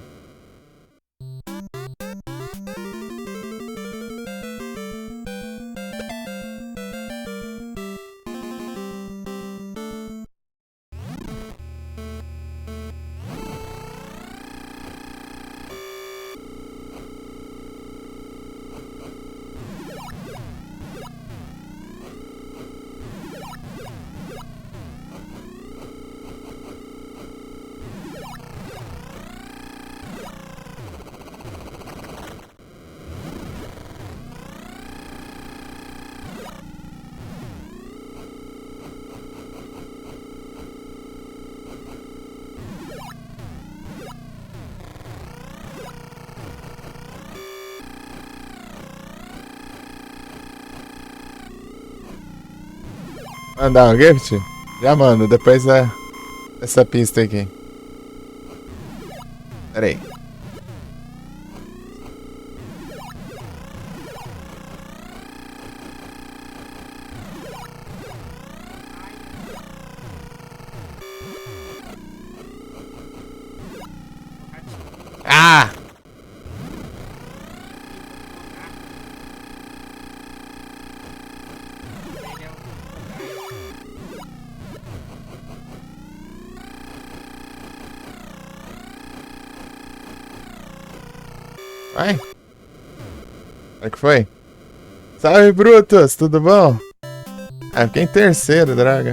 Mandar um gift? Já mando, depois dessa pista aqui. Pera aí. Ah! Vai. Como é que foi? Salve, Brutus, tudo bom? Ah, fiquei em terceiro, draga.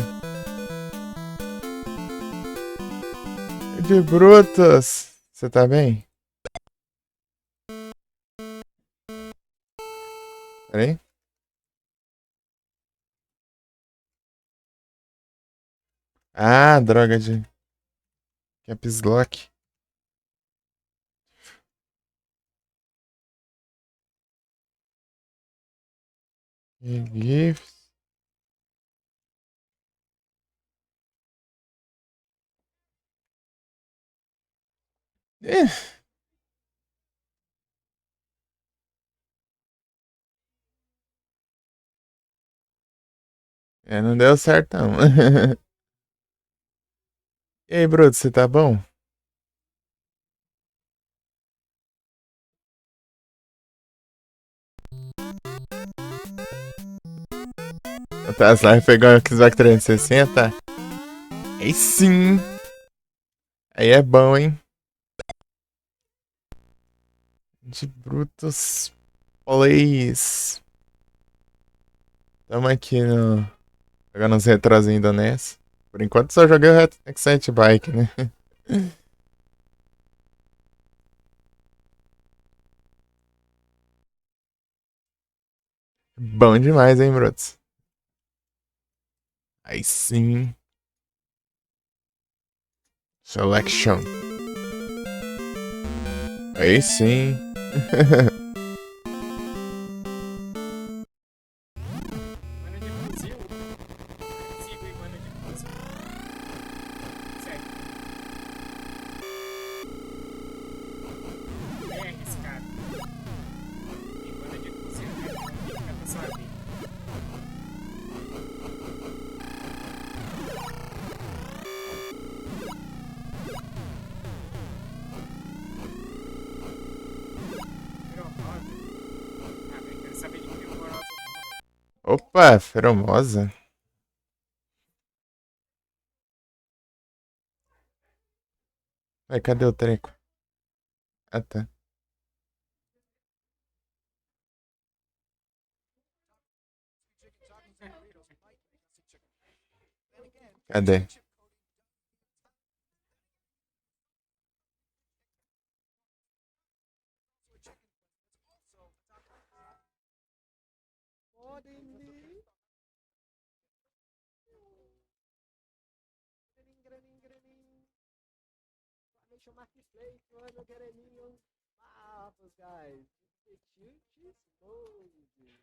De Brutus, você tá bem? Peraí. Ah, droga de Caps Lock. E GIFs. Não deu certo não. E aí, Bruto, você tá bom? O Tesla pegou o Xbox 360. Aí sim. Aí é bom, hein? De Brutus Plays. Tamo aqui no... jogando uns retrozinhos da NES. Por enquanto só joguei o Excite Bike, né? Bom demais, hein, Brutus? Aí sim. Selection. Aí sim. Mano de fuzil. Sigo e mano de fuzil. Certo. É arriscado. E mano de fuzil, né? Fica pra saber. Saber de que demorosa não. Opa, Feromosa. Vai, cadê o treco? Ah, tá. Cadê? Marketplace, mano, Guerelinho. Papos, guys. Institute Mode.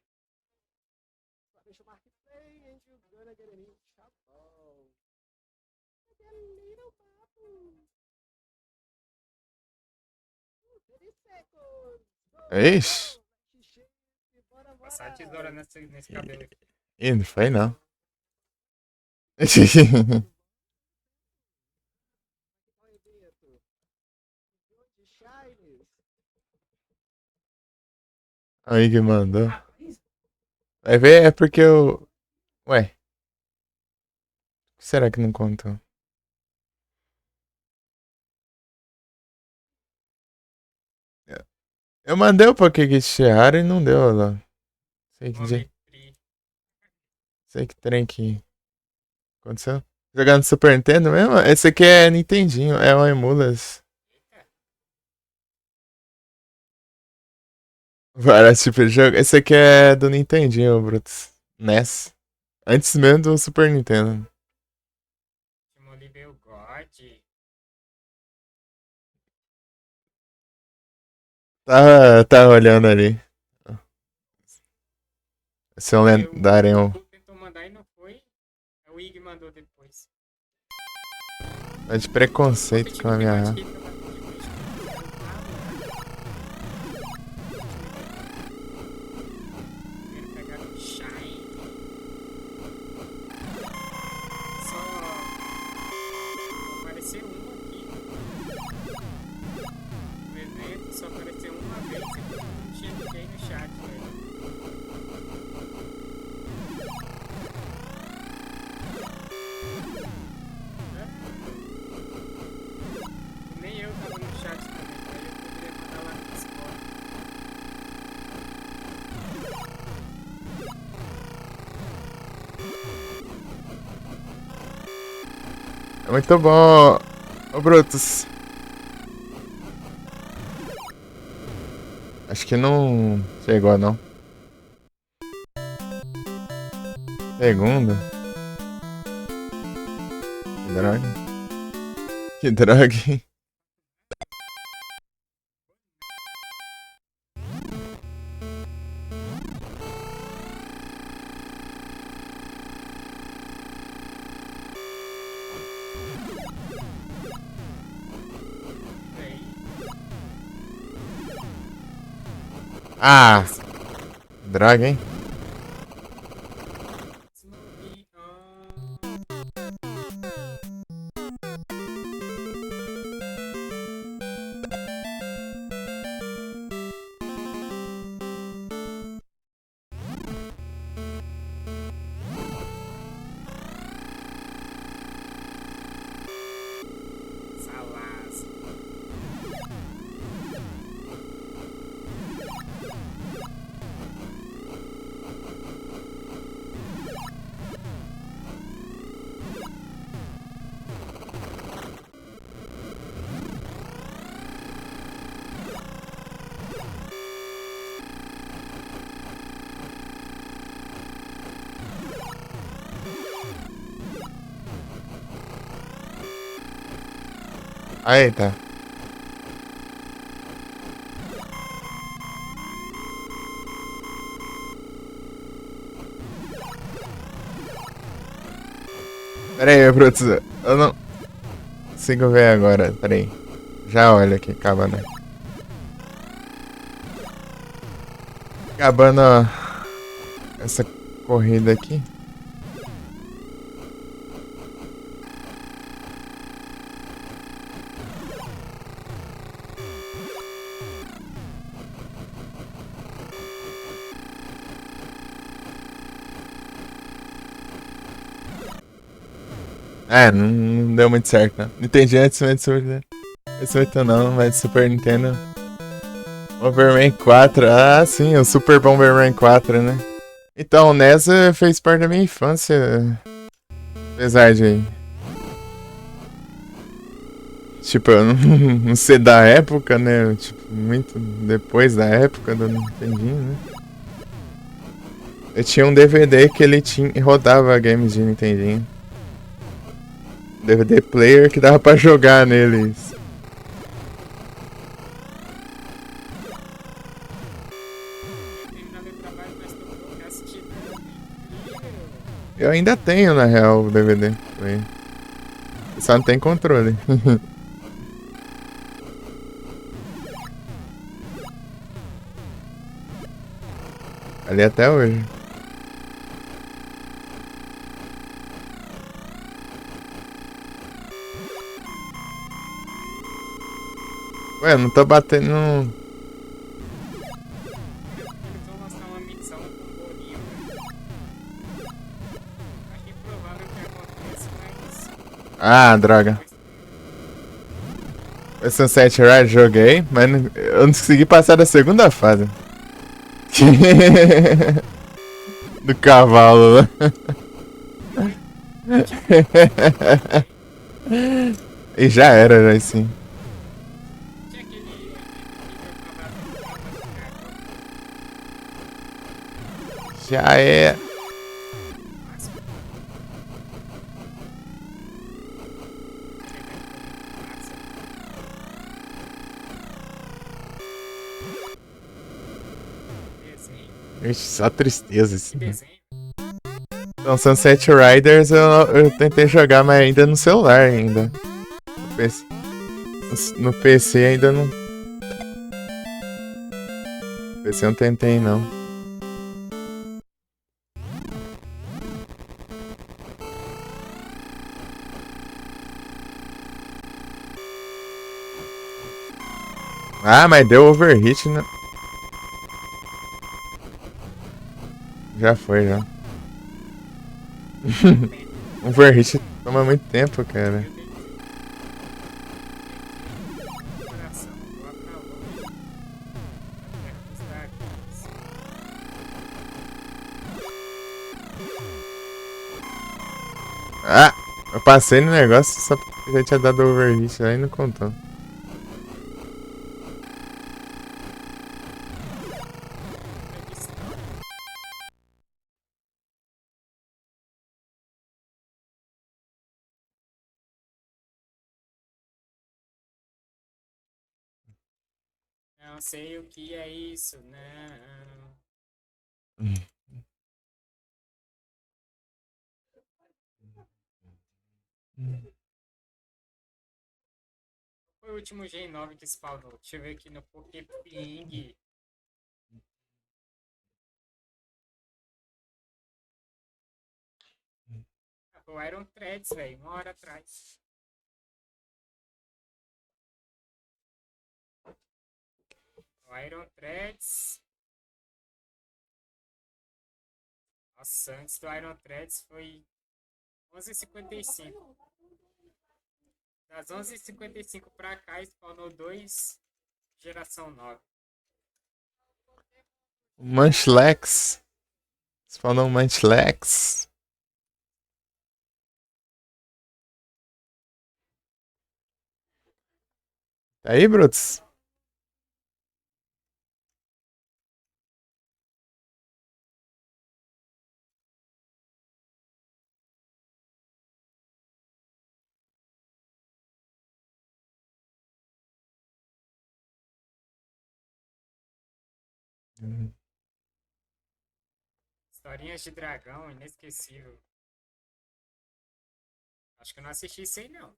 Deixa o Marketplace, and you're gonna get an in chapão. Little papo. 30 seconds. Ixi. Passar a tesoura nesse cabelo aqui. Ih, não foi não. Aí que mandou. Vai ver, é porque eu... Ué. O que será que não contou? Eu mandei o Pokégear Cherrara e não deu lá. Sei que trem que aconteceu. Jogando Super Nintendo mesmo? Esse aqui é Nintendinho, é uma emulas. Vários tipos de jogo. Esse aqui é do Nintendinho, Brutus. NES. Antes mesmo do Super Nintendo. Oliver God. Tá olhando ali. Esse é um lendário. O tentou mandar e não foi. O Ig mandou depois. É de preconceito com a minha. Só apareceu uma vez e não tinha ninguém no chat, velho. Nem eu tava no chat também, aí eu poderia mandar lá no Discord. Muito bom. Ô, Brutus. Acho que não chegou, não. Segunda. Que droga. Que droga, hein? Ah! Droga, hein? Salaz. Aí, tá. Pera aí, Brutus. Eu não consigo ver agora. Pera aí. Já olha aqui, acabando. Acabando essa corrida aqui. É, não deu muito certo, não. Não entendi antes de Super. Esse 8 não, mas Super Nintendo. Bomberman 4. Ah, sim, o Super Bomberman 4, né? Então, o NES fez parte da minha infância. Apesar de. Tipo, eu não ser da época, né? Tipo, muito depois da época do Nintendinho, né? Eu tinha um DVD que ele rodava games de Nintendinho. DVD player que dava pra jogar neles. Eu ainda tenho, na real, o DVD. Só não tem controle. Ali até hoje. Ué, eu não tô batendo. Eles vão lançar uma missão com bolinha. Acho improvável que aconteça, mas. Ah, droga. O Sunset Riders joguei, mas eu não consegui passar da segunda fase. Do cavalo lá. E já era, já assim. Tinha aquele nível Já é. Desenho. Ixi, só tristeza assim. Desenho. Então, Sunset Riders eu tentei jogar, mas ainda no celular ainda. No PC ainda não. No PC eu não tentei não. Ah, mas deu overheat, né? Já foi, já. Overheat toma muito tempo, cara. Coração, lá pra longe. Terra dos dragões. Ah! Eu passei no negócio, só já tinha dado overhit lá e não contou. Eu disse, não. Não sei o que é isso, não. Foi o último Gen 9 que spawnou. Deixa eu ver aqui no Poképing. Ah, foi o Iron Threads, velho. 1 hora atrás. O Iron Threads. Nossa, antes do Iron Threads foi 11h55. Das 11h55 pra cá, spawnou 2 geração 9. Munchlax. Spawnou um Munchlax. Tá aí, Brutus? Historinhas de dragão, inesquecível. Acho que eu não assisti isso aí, não.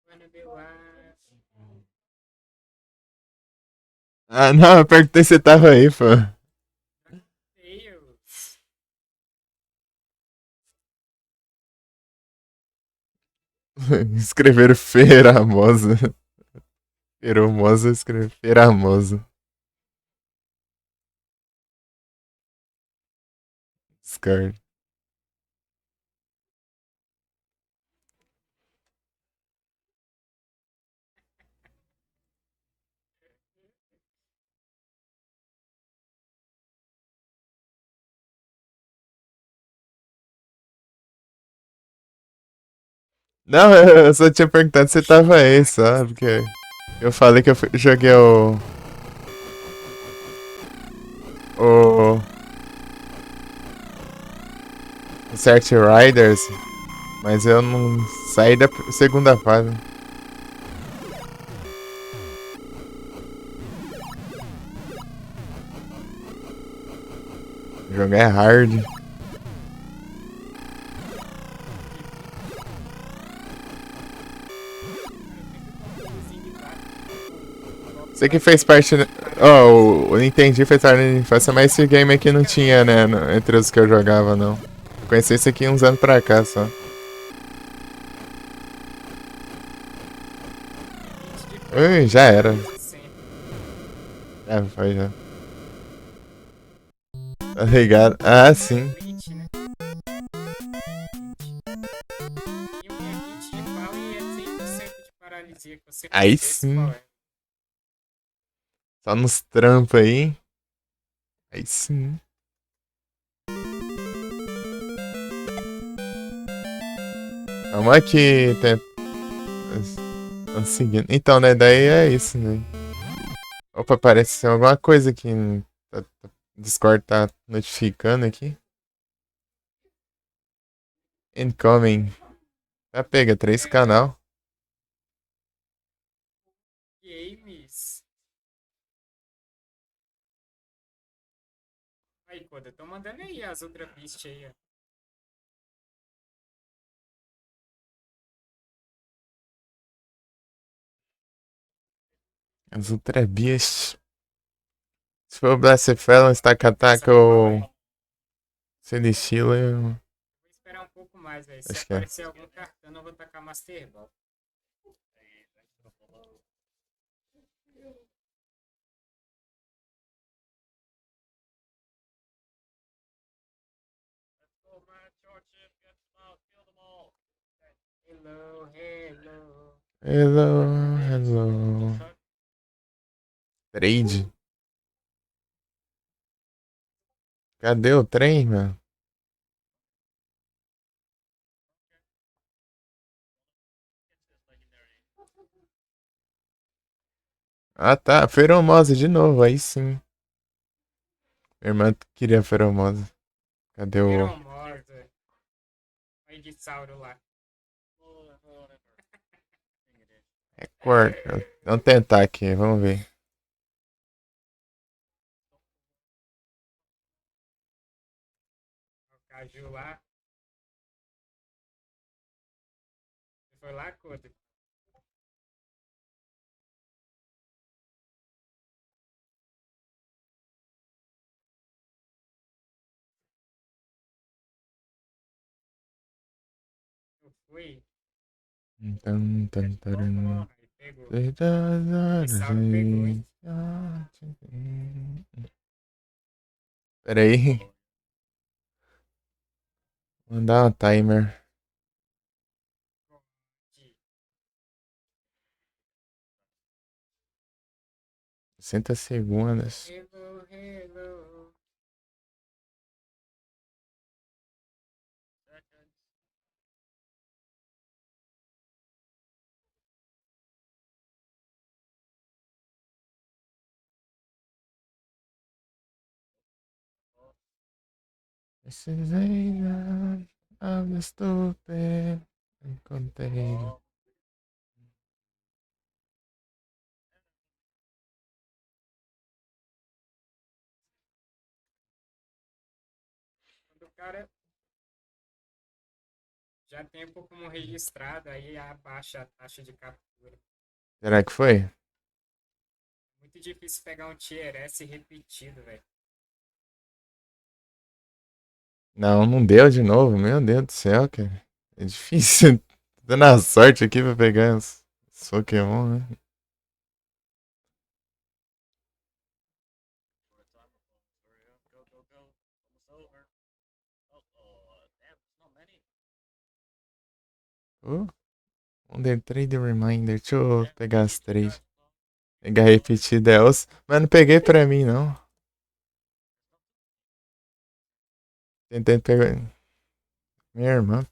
Wanna be wild. Ah, não, eu perguntei se você tava aí, pô. Deus. Escreveram Feramosa. Feromosa, escreveram Feramosa. Discord. Não, eu só tinha perguntado se você tava aí, só, porque eu falei que joguei o Search Riders, mas eu não saí da segunda fase. Jogar é hard. Você que fez parte. Oh, o Nintendo fez parte da infância, mas esse game aqui não tinha, né? Entre os que eu jogava, não. Eu conheci esse aqui uns anos pra cá só. Ui, já era. Já foi, já. Tá ligado? Ah, sim. Aí sim. Só nos trampos aí. Aí sim. Vamos aqui. Tão seguindo. Então, né? Daí é isso, né? Opa, parece ser alguma coisa que o Discord tá notificando aqui. Incoming. Já pega 3 canal. Games. Aí, Koda, tô mandando aí as outras pistas aí, ó. As Ultra Beast. Se for o Blastfelon, Stack Attack ou Celestila, eu Vou esperar um pouco mais, velho. Se acho que é. aparecer algum cartão, eu vou tacar Master Ball. Hello, hello. Trade? Cadê o trem, mano? Ah, tá. Feromose de novo, aí sim. Minha irmã queria feromose. Cadê o. Feromosa. O Edissauro lá. É cor. Vamos tentar aqui, vamos ver. O Caju lá. Você foi lá, Couto? Eu fui. Então, tantarana. Aí pegou. O Edissauro pegou, hein? Pera aí. Mandar um timer. 60 segundos. Hello, hello. Precisei dar algo estúpido. Encontrei. Quando o cara já tem um pouco como registrado, aí abaixa a taxa de captura. Será que foi? Muito difícil pegar um tier S repetido, velho. Não, não deu de novo. Meu Deus do céu, cara. É difícil. Tô dando a sorte aqui pra pegar os Pokémon, né? Um day trade reminder. Deixa eu pegar as três. Pegar repetida é os. Mas não peguei pra mim, não. Tentei pegar. Minha irmã.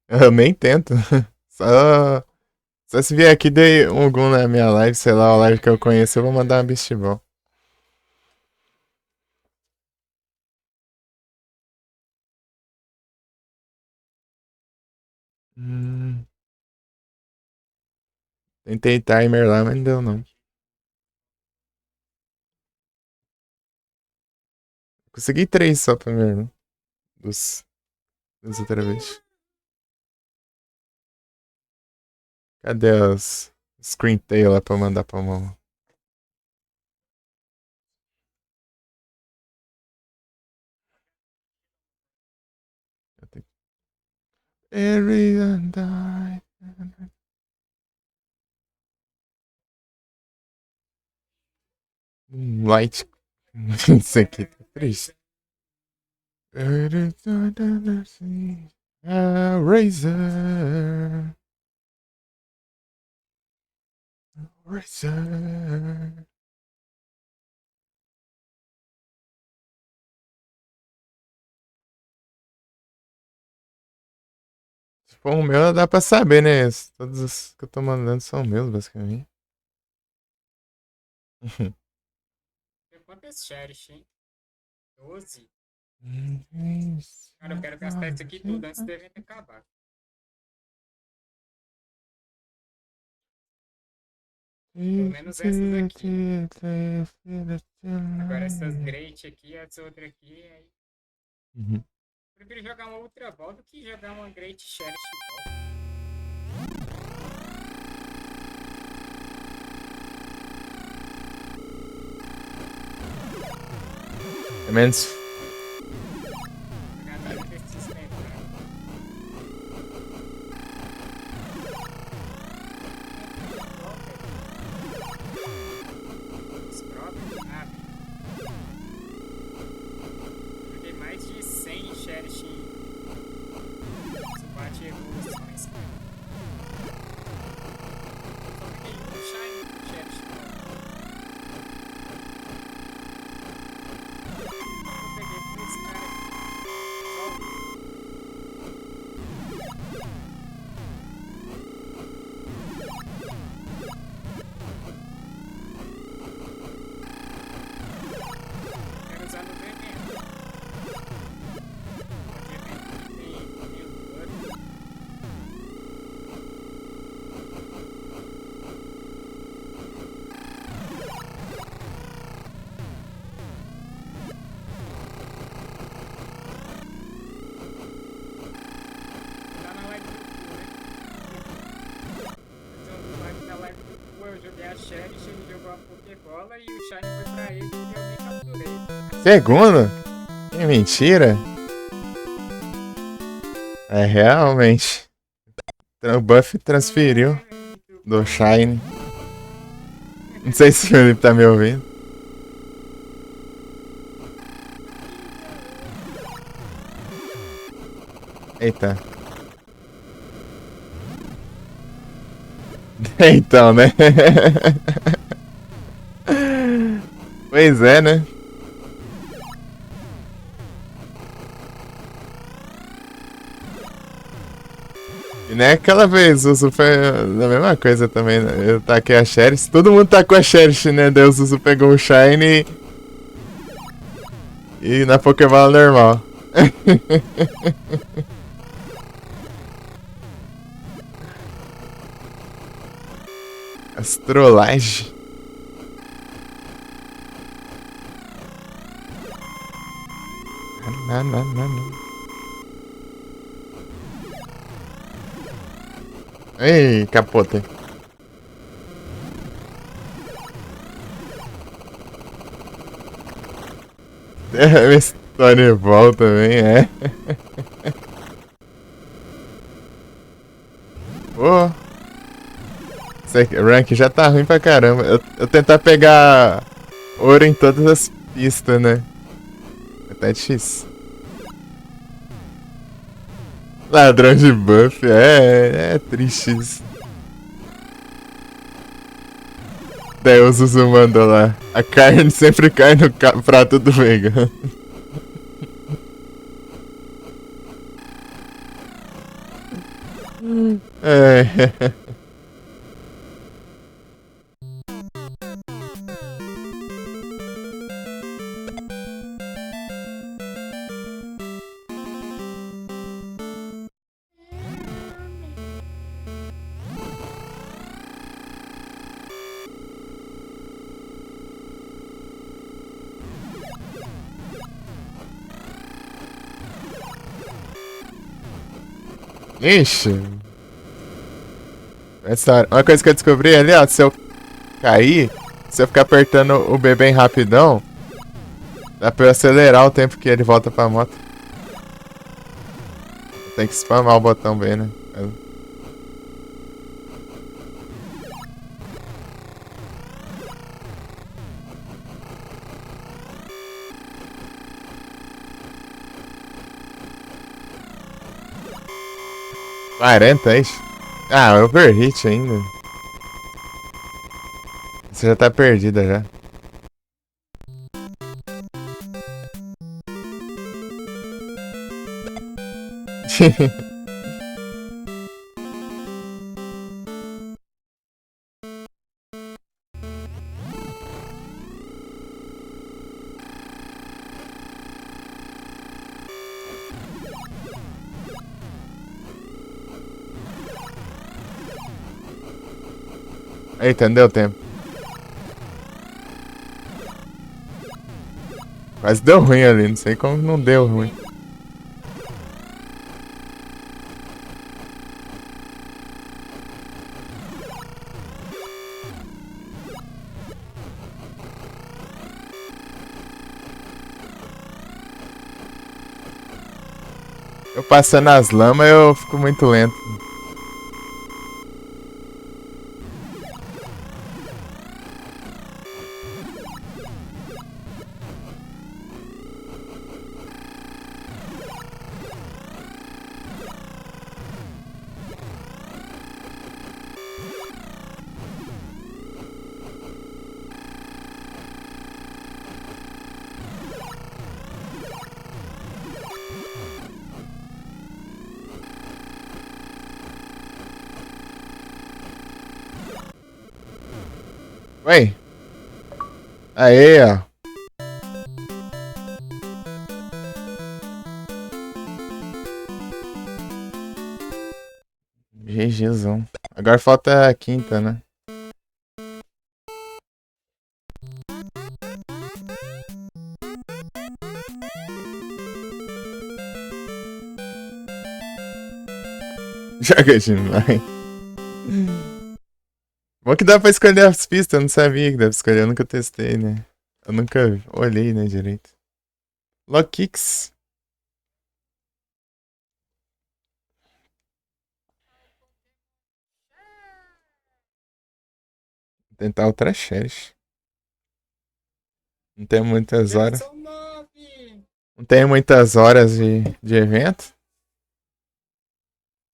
Eu nem tento. Só. Só se vier aqui dei algum na minha live, sei lá, a live que eu conheço, eu vou mandar uma Beast Ball. Hum, Tentei timer lá, mas não deu não. Consegui três só primeiro. Dos, dos outra vez. Cadê os screen tail lá pra mandar pra mão? Everyone died. Light. Isso aqui tá triste. Razor. Razor. Se for o meu, dá pra saber, né? Todos os que eu tô mandando são meus, basicamente. Tem quantas cherish, hein? 12? Cara, eu quero gastar isso aqui tudo antes do evento acabar. Pelo menos essas aqui. Agora essas Great aqui, as outras aqui, aí. Uhum. Prefiro jogar uma Ultra Ball do que jogar uma Great Cherish Ball. É menos. Jogar nada desses lembrar. Os próprios? Ah, bola e o Shine foi pra ele e eu nem capturei. Segundo? Que mentira. É, realmente. O buff transferiu do Shine. Não sei se o Felipe tá me ouvindo. Eita. Então, né? Pois é, né? E nem aquela vez, o Zuzu foi a mesma coisa também, né? Eu taquei a Cherish, todo mundo tacou a Cherish, né? Daí o Zuzu pegou o Shine e na Pokébola normal. As trollagens. Ei, capota. É, história bom também, é. Pô. Rank já tá ruim pra caramba. Eu tentar pegar ouro em todas as pistas, né? Até difícil. Ladrão de buff, é triste isso. Daí o Zuzu mandou lá. A carne sempre cai no prato do vegano. É. Ixi. Uma coisa que eu descobri ali, ó, se eu cair, se eu ficar apertando o B bem rapidão, dá pra eu acelerar o tempo que ele volta pra moto. Tem que spamar o botão B, né? Quarenta, é isso? Ah, overhit ainda. Você já tá perdida já. Eita, não deu tempo. Quase deu ruim ali, não sei como não deu ruim. Eu passando as lamas, eu fico muito lento. Oi. Aê, ó. GGzão. Agora falta a quinta, né? Joga demais. Bom que dá pra escolher as pistas, eu não sabia que dá pra escolher, eu nunca testei, né? Eu nunca olhei, né, direito. Lock Kicks. Tentar o Trash. Não tem muitas horas. Geração 9! Não tem muitas horas de evento.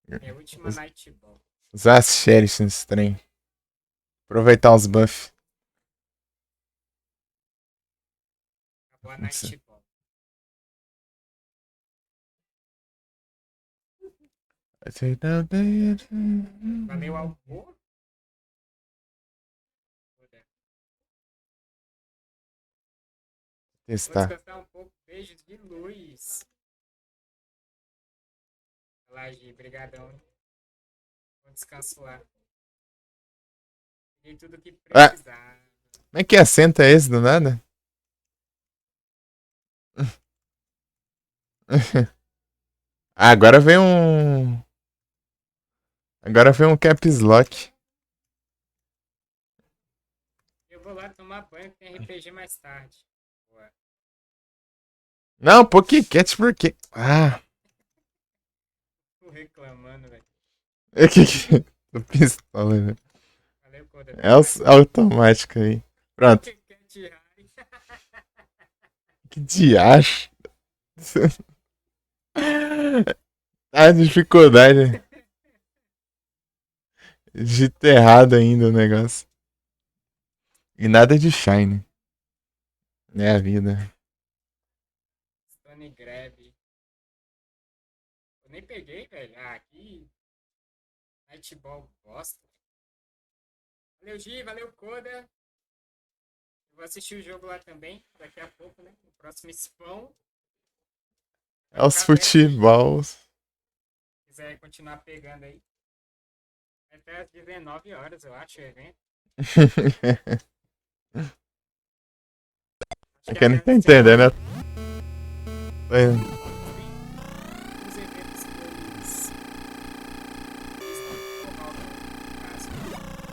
É a última Night Ball. Usar as Cherish nesse trem. Aproveitar os buffs. Acabou a Night Ball. Valeu ao povo. Vou Testar. descansar um pouco. Beijos de luz. Laje, brigadão. Bom descanso lá. Peguei tudo que precisava. Como é que assenta esse do nada? Agora vem um. Agora vem um caps lock. Eu vou lá tomar banho que tem RPG mais tarde. Boa. Não, Pokécat por quê? Ah. Tô reclamando, velho. Tô pistola, velho. Valeu, Coda. É automático aí. Pronto. Que diacho. Ah, dificuldade. Digita errado ainda o negócio. E nada de Shine. É a vida. Stone Grab. Eu nem peguei, velho. Ah, aqui. Nightball bosta. Valeu, Gi. Valeu, Coda. Eu vou assistir o jogo lá também. Daqui a pouco, né? No próximo spawn. É os futebol. Se quiser continuar pegando aí. Até às 19 horas, eu acho, o evento. É que eu não tô entendendo. Os eventos que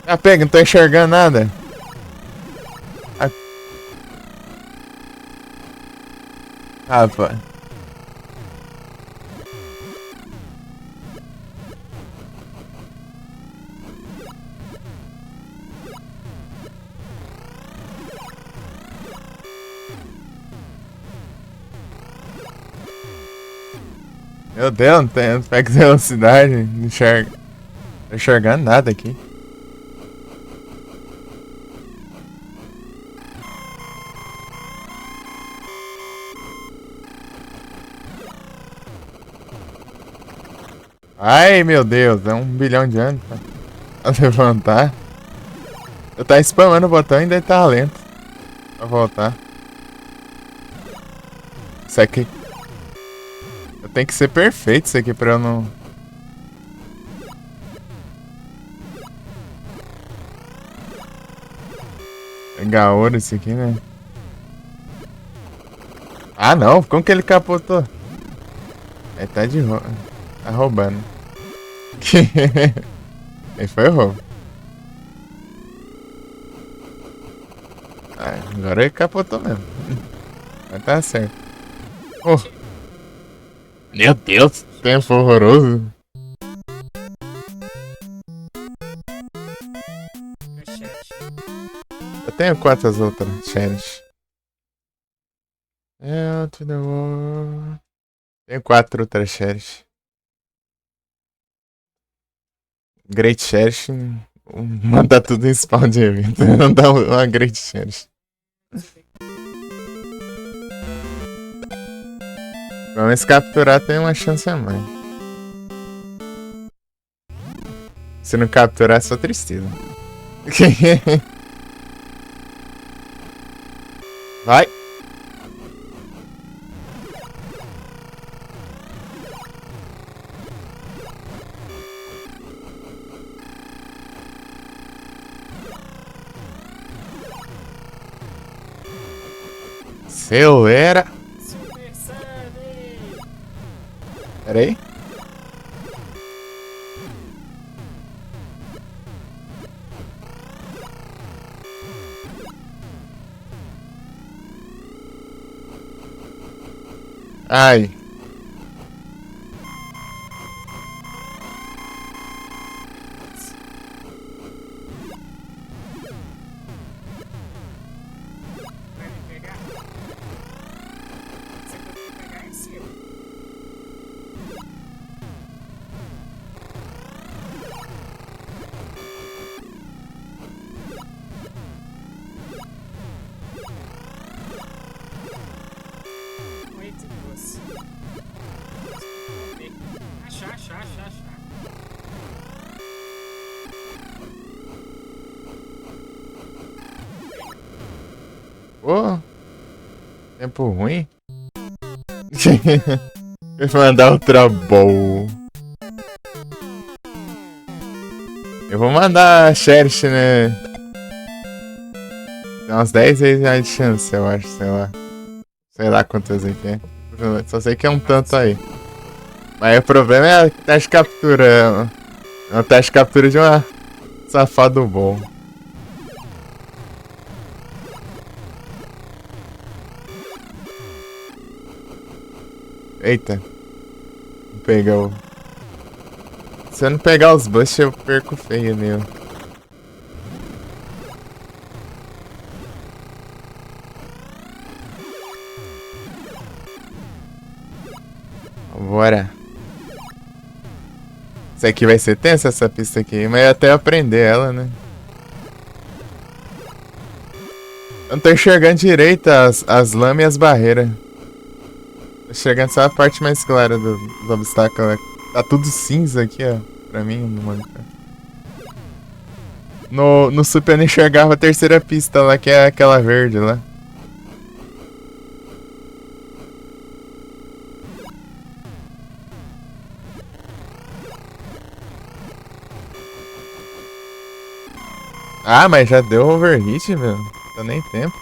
Ah, pega, não tô enxergando nada. Ah, pô. Meu Deus, não tem. Pega velocidade, não enxerga. Não tô enxergando nada aqui. Ai, meu Deus, é 1 bilhão de anos pra levantar. Eu tava spamando o botão e ainda tá lento pra voltar. Isso aqui. Eu tenho que ser perfeito isso aqui pra eu não. Pegar ouro isso aqui, né? Ah não, como que ele capotou? Ele tá de roubo. Tá roubando. Ele foi roubo. Ah, agora ele capotou mesmo. Mas tá certo. Oh. Meu Deus, tempo horroroso. Eu tenho quantas outras challenge? To the world. Tenho 4 outras challenge. Great Cherish. Mandar tudo em spawn de evento. Não dá uma Great Cherish. Pelo menos capturar tem uma chance a mais. Se não capturar é só tristeza. Vai! Acelera! Pera aí. Ai. Vai me pegar? Se você pegar, é seu. Oi, que doce. Achar. Ô, tempo ruim. Eu vou mandar outra bowl. Eu vou mandar a Cherish, né? Tem umas 10 vezes mais de chance, eu acho, sei lá. Sei lá quantas aqui é. Só sei que é um tanto aí. Mas o problema é a taxa de captura. É uma taxa de captura de uma safado bom. Eita. Vou pegar o... Se eu não pegar os busts, eu perco feio, meu. Bora. Isso aqui vai ser tensa, essa pista aqui. Mas até aprender ela, né? Eu não tô enxergando direito as lamas e as barreiras. Tô enxergando só a parte mais clara do obstáculo. Tá tudo cinza aqui, ó. Pra mim, no monitor. No Super eu não enxergava a terceira pista lá, que é aquela verde lá. Ah, mas já deu overheat, meu. Não dá nem tempo.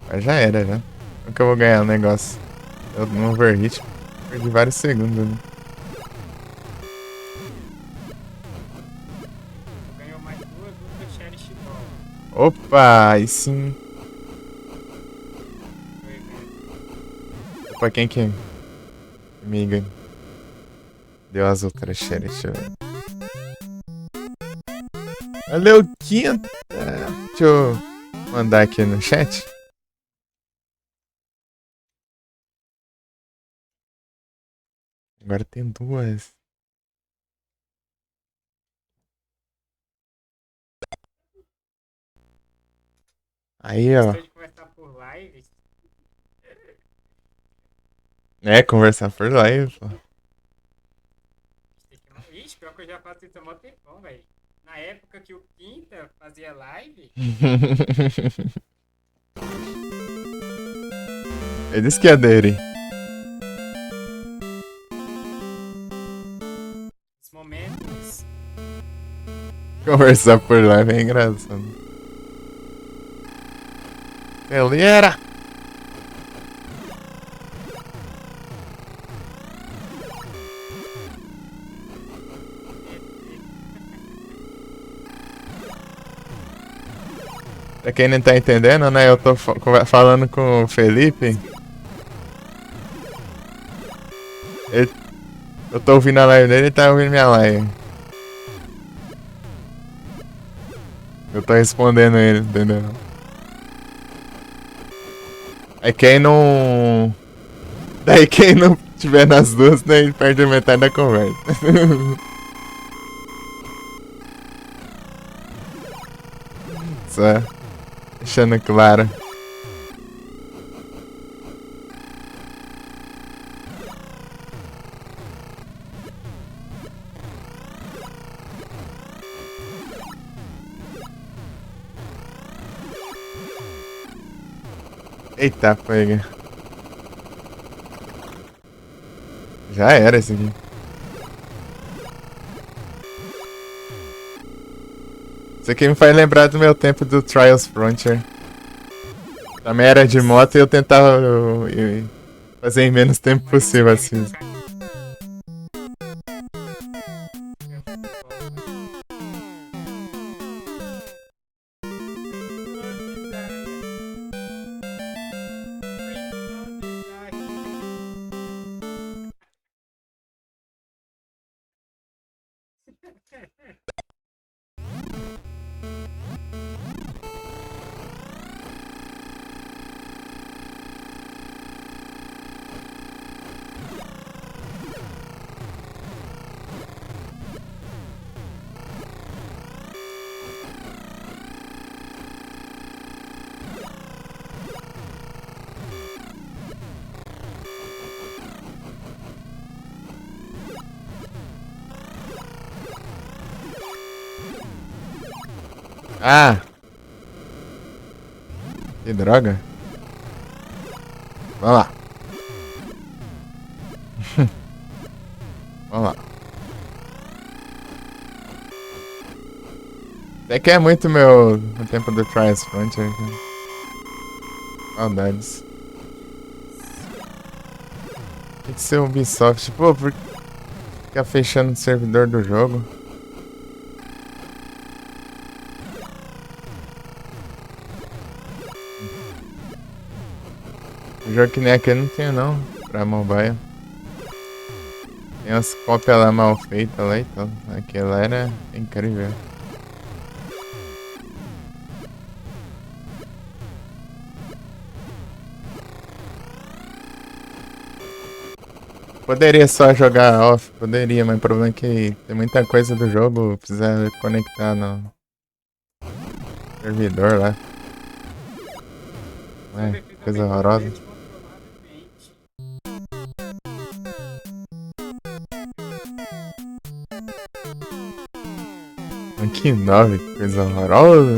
Mas já era, já. Como que eu vou ganhar o negócio? Eu no overheat perdi vários segundos, né? Ganhou mais duas do Cherish Ball. Opa, aí sim. Foi, velho. Opa, quem que me deu as outras Cherish? Valeu, quinta. Deixa eu mandar aqui no chat. Agora tem duas. Aí, ó. Gostou de conversar por live? É, conversar por live, pô. Ixi, pior que eu já faço isso há mó tempão, velho. Na época que o Quinta fazia live, Ele disse que é dele. os momentos. Conversar por live é engraçado. Galera! Pra quem não tá entendendo, né? Eu tô falando com o Felipe. Eu tô ouvindo a live dele e ele tá ouvindo minha live. Eu tô respondendo ele, entendeu? Aí quem não. Daí quem não tiver nas duas, né, ele perde a metade da conversa. Só deixando claro. Eita, pega. Já era esse aqui. Isso aqui me faz lembrar do meu tempo do Trials Frontier. Também era de moto e eu tentava fazer em menos tempo possível assim. Ah! Que droga. Vamos lá. Vamos lá. Até que é muito meu tempo do Trials Front aqui. Saudades. Tem que ser Ubisoft. Pô, por que ficar fechando o servidor do jogo? O jogo que nem aquele não tinha não, pra mobile. Tem umas cópias lá mal feitas lá e tal. Aquela era incrível. Poderia só jogar off, poderia, mas o problema é que tem muita coisa do jogo, precisa conectar no servidor lá. É, coisa horrorosa. Que 9, coisa horrorosa.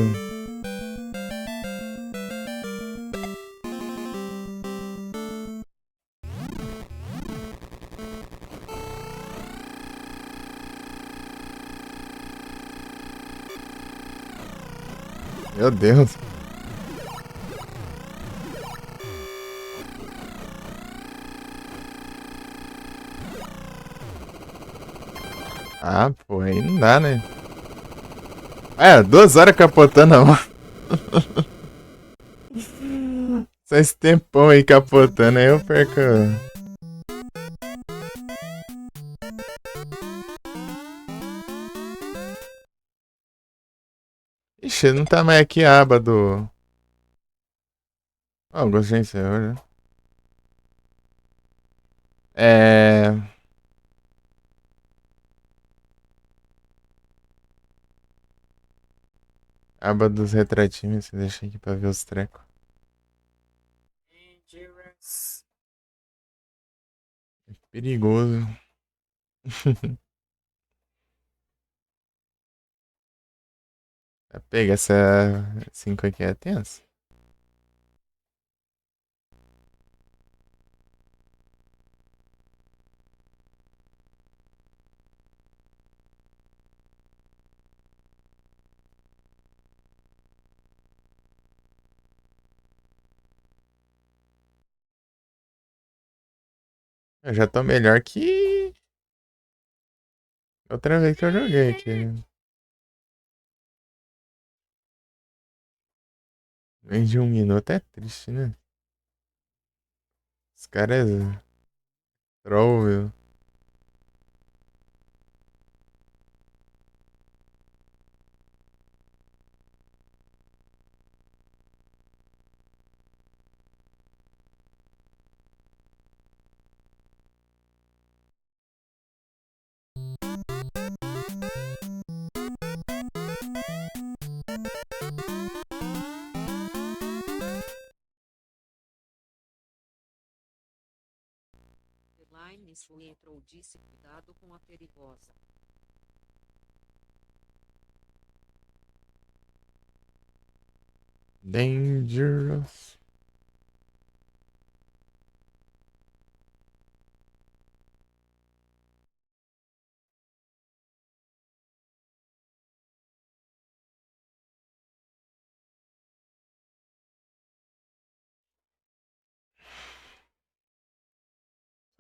Meu Deus. Ah, pô, aí não dá, né? É, 2 horas capotando a moto. Só esse tempão aí capotando, aí eu perco. Ixi, não tá mais aqui a aba do. Ah, o Ghost Senhor, né? É. Aba dos retratinhos, você deixa aqui pra ver os trecos. Dangerous. Perigoso. Pega essa 5 aqui, é tensa. Eu já tô melhor que outra vez que eu joguei aqui. Menos de 1 minuto é triste, né? Os caras é troll, viu? Line nisso entrou disse cuidado com a perigosa. Dangerous.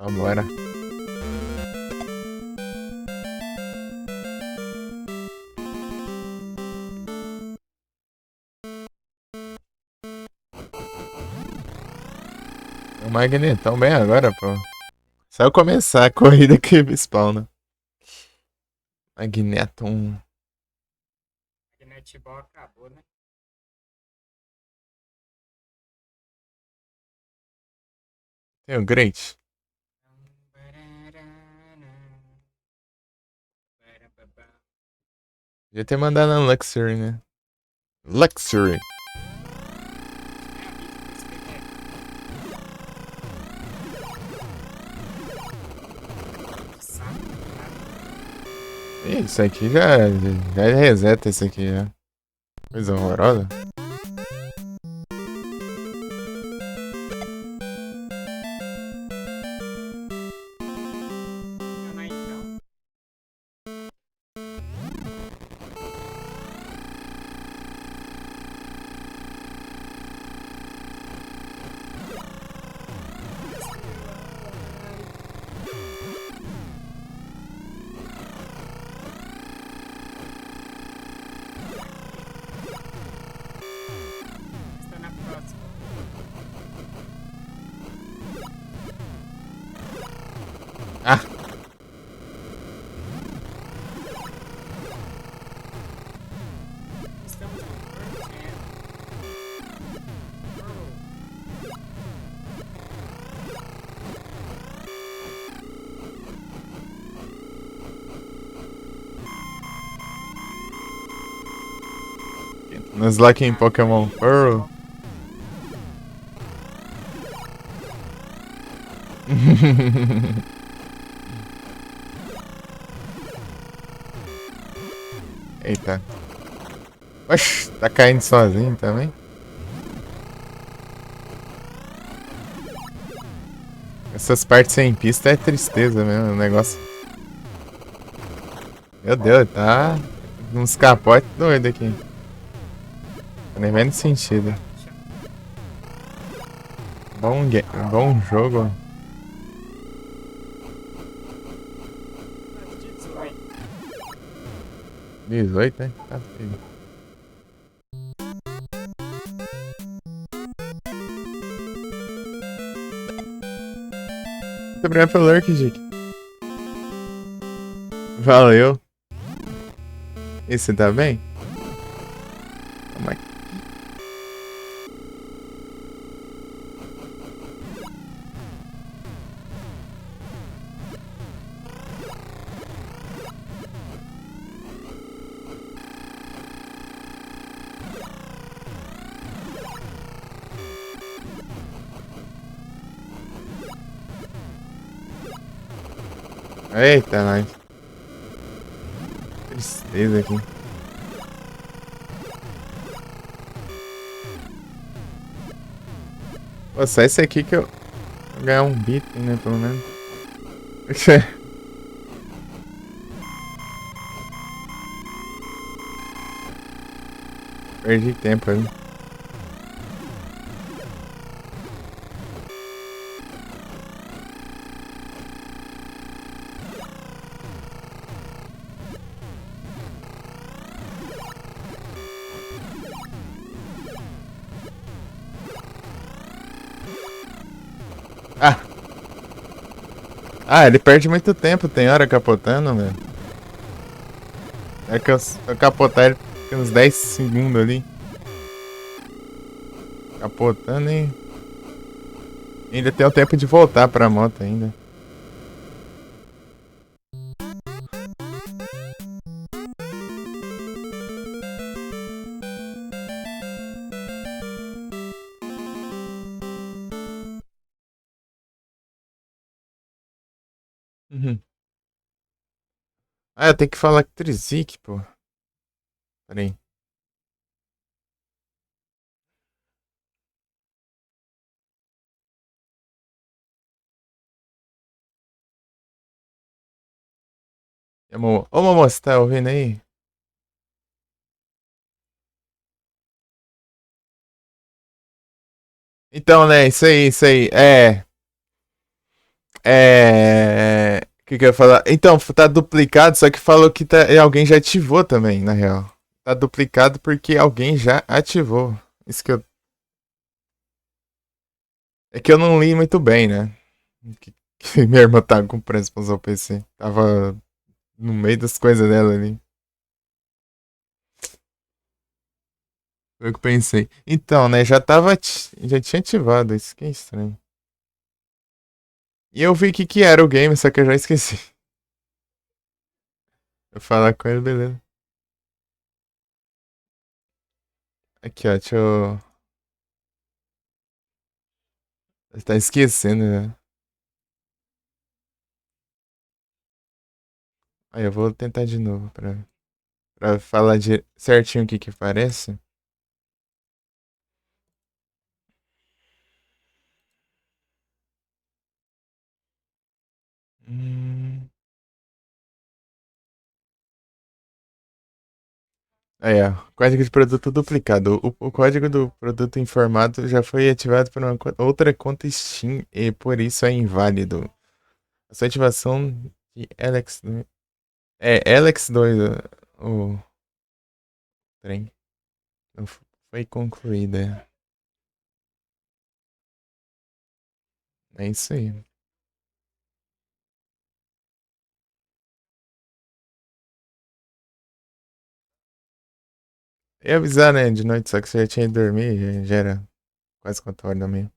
Vambora. O Magnetão bem agora, pô. Só eu começar a corrida que spawna. Magneton. Magnetball acabou, né? Tem o Great. Devia ter mandado na Luxury, né? Luxury. Isso aqui já reseta isso aqui já. Coisa horrorosa. Funciona aí, então. Está na próxima. Ah! Estamos no Pearl Jam. Pearl. Nos Lucky em Pokémon Pearl. Eita. Oxi, tá caindo sozinho também? Essas partes sem pista é tristeza mesmo, o negócio. Meu Deus, tá uns capotes doidos aqui. Tá nem vendo sentido. Bom jogo. Tá de 18. 18, né? Tá feio. Muito obrigado pelo lurk, Dick. Valeu. E você tá bem? Calma aqui. Eita, nós. Tristeza aqui. Pô, só esse aqui que eu vou ganhar um beat, né, pelo menos. Perdi tempo ali. Ah! Ah, ele perde muito tempo, tem hora capotando, velho. É que se eu capotar ele fica uns 10 segundos ali. Capotando e ainda tem o tempo de voltar pra moto ainda. Uhum. Ah, eu tenho que falar com Trizik, pô. Pera aí. Ô, Momô, você tá ouvindo aí? Então, né, isso aí, isso aí. O que que eu ia falar? Então, tá duplicado, só que falou que alguém já ativou também, na real. Tá duplicado porque alguém já ativou. Isso que eu. É que eu não li muito bem, né? Que minha irmã tava com pressa pra usar o PC. Tava no meio das coisas dela ali. Foi o que eu pensei. Então, né, já tinha ativado, isso que é estranho. E eu vi que era o game, só que eu já esqueci. Eu falar com ele, beleza. Aqui, ó, deixa eu. Você tá esquecendo, né? Aí eu vou tentar de novo pra Pra falar certinho o que que parece. Hum. Aí, ó. Código de produto duplicado. O código do produto informado já foi ativado por uma outra conta Steam e por isso é inválido. A sua ativação de Alex. É, Alex 2, o trem. Não foi concluída. É isso aí. Ia avisar, né, de noite, só que você já tinha ido dormir, já era quase 4 horas da manhã.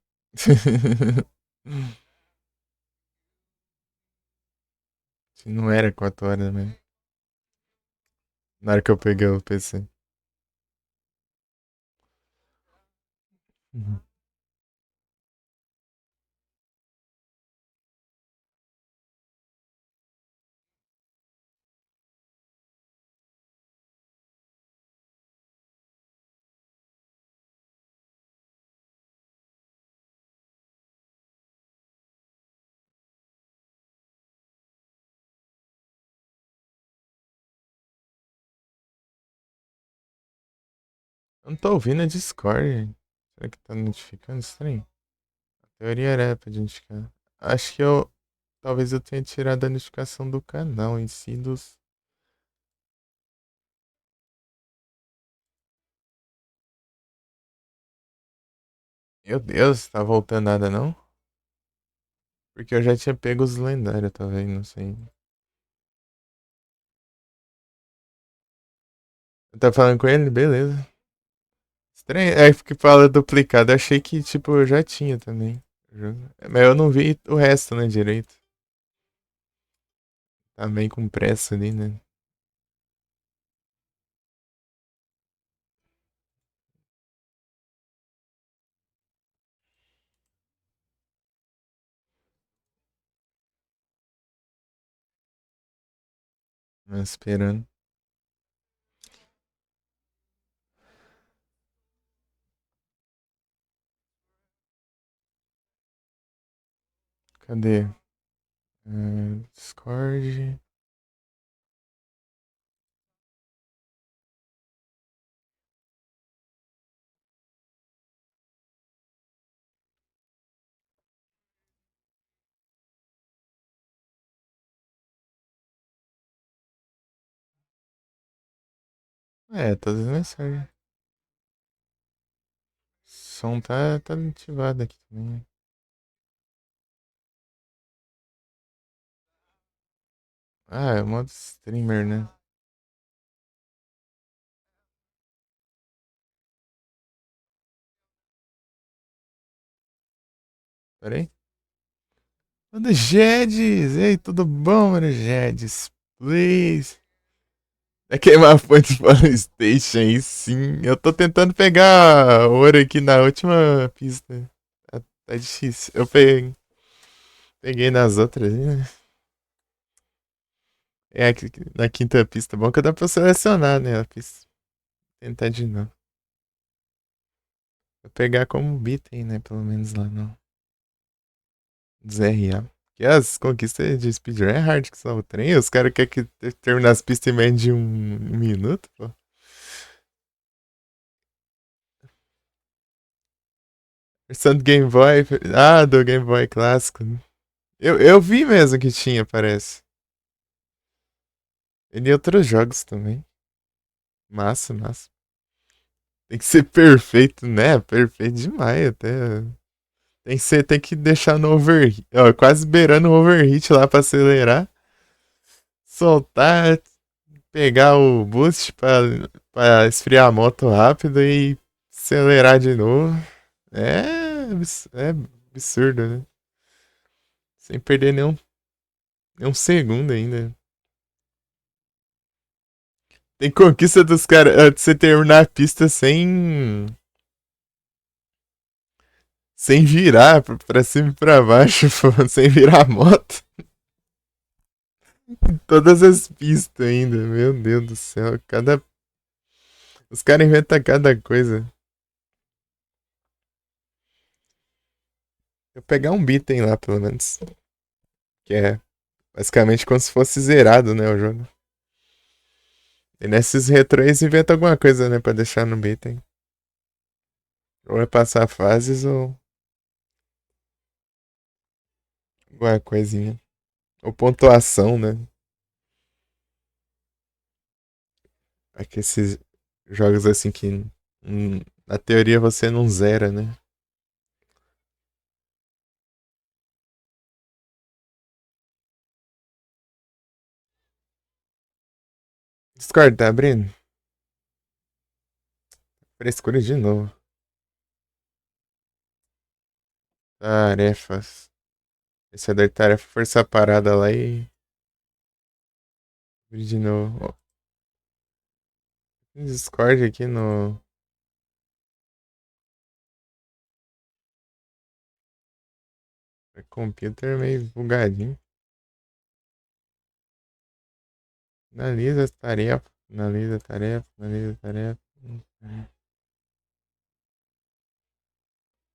Se não era 4 horas da manhã. Na hora que eu peguei o PC. Uhum. Eu não tô ouvindo a Discord. Será que tá notificando estranho? A teoria era pra notificar. Acho que eu. Talvez eu tenha tirado a notificação do canal em si dos. Meu Deus, tá voltando nada não? Porque eu já tinha pego os lendários, talvez, não sei. Tá falando com ele? Beleza. Estranho. É porque fala duplicado. Eu achei que, tipo, eu já tinha também. Mas eu não vi o resto, né, direito. Tá bem com pressa ali, né? Mas esperando. Cadê? Discord. É, todas as mensagens. O som tá ativado aqui também. Ah, é o modo streamer, né? Pera aí. Mano, Jedes! Ei, tudo bom, mano? Jedes, please. É queimar a fonte do PlayStation aí, sim. Eu tô tentando pegar ouro aqui na última pista. Tá difícil. Eu peguei nas outras, né? É aqui, na quinta pista. Bom que dá pra selecionar, né? A pista. Tentar de novo. Vou pegar como item, né? Pelo menos lá no dos RA. Que as conquistas de speedrun é hard que só o trem. Os caras querem que terminar as pistas em menos de um minuto, pô. Versão do Game Boy. Ah, do Game Boy clássico. Né? Eu vi mesmo que tinha, parece. E de outros jogos também. Massa, massa. Tem que ser perfeito, né? Perfeito demais até. Tem que deixar no overheat. Ó, quase beirando o overheat lá pra acelerar. Soltar, pegar o boost pra esfriar a moto rápido e acelerar de novo. É absurdo, né? Sem perder nenhum segundo ainda. Tem conquista dos caras antes de você terminar a pista sem virar pra cima e pra baixo, pô, sem virar a moto. Todas as pistas ainda, meu Deus do céu. Os caras inventam cada coisa. Eu pegar um item lá, pelo menos. Que é basicamente como se fosse zerado, né, o jogo. E nesses retro eles inventam alguma coisa, né, pra deixar no item. Ou é passar fases ou alguma coisinha. Ou pontuação, né? É que esses jogos assim que na teoria você não zera, né? Discord, tá abrindo? Frescura de novo. Tarefas. Esse é da tarefa força parada lá e. Abrir de novo. Ó, tem Discord aqui no. Computer meio bugadinho. Analisa as tarefas. Analisa a tarefa. Analisa a tarefa.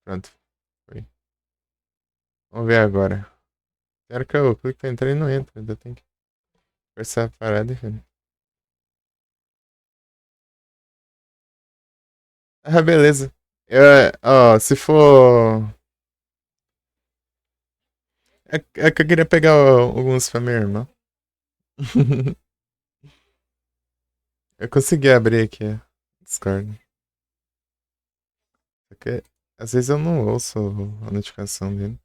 Pronto. Foi. Vamos ver agora. Quero que eu clique pra entrar e não entra. Ainda tem que forçar a parada, enfim. Ah, beleza. Ó, se for. É que eu queria pegar alguns pra minha irmã. Eu consegui abrir aqui o Discord. Só que às vezes eu não ouço a notificação dele.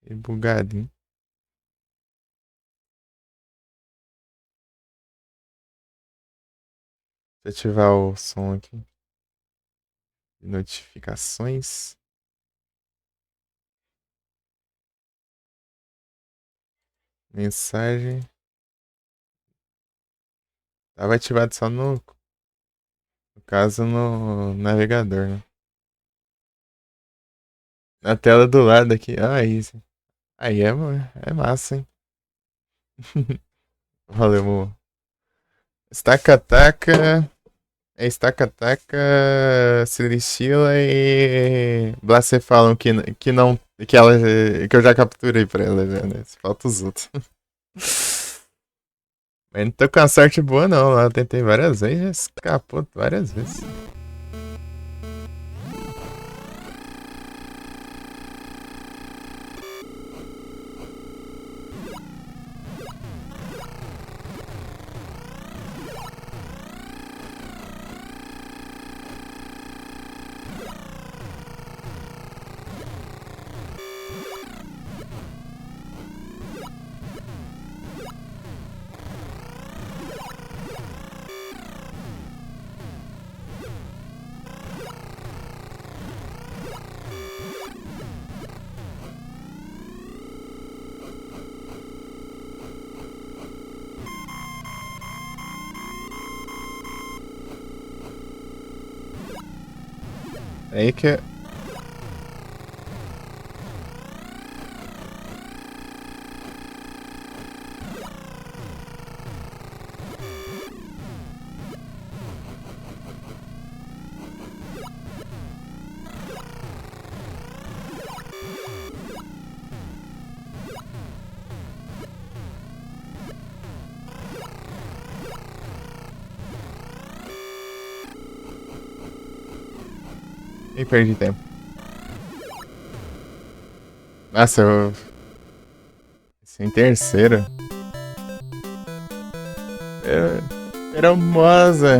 E bugadinho. Deixa eu ativar o som aqui. Notificações. Mensagem. Tava ativado só no caso no navegador, né? Na tela do lado aqui. Ah, aí. Aí é massa, hein? Valeu, amor. Estaca-taca. É estaca-taca, Celestila e Blaster falam que não. Que eu já capturei pra ela já, né? Falta os outros. Mas não tô com a sorte boa não. Eu tentei várias vezes, já escapou várias vezes. Aí que. E perdi tempo. Nossa, eu. Sem terceira. Peramosa.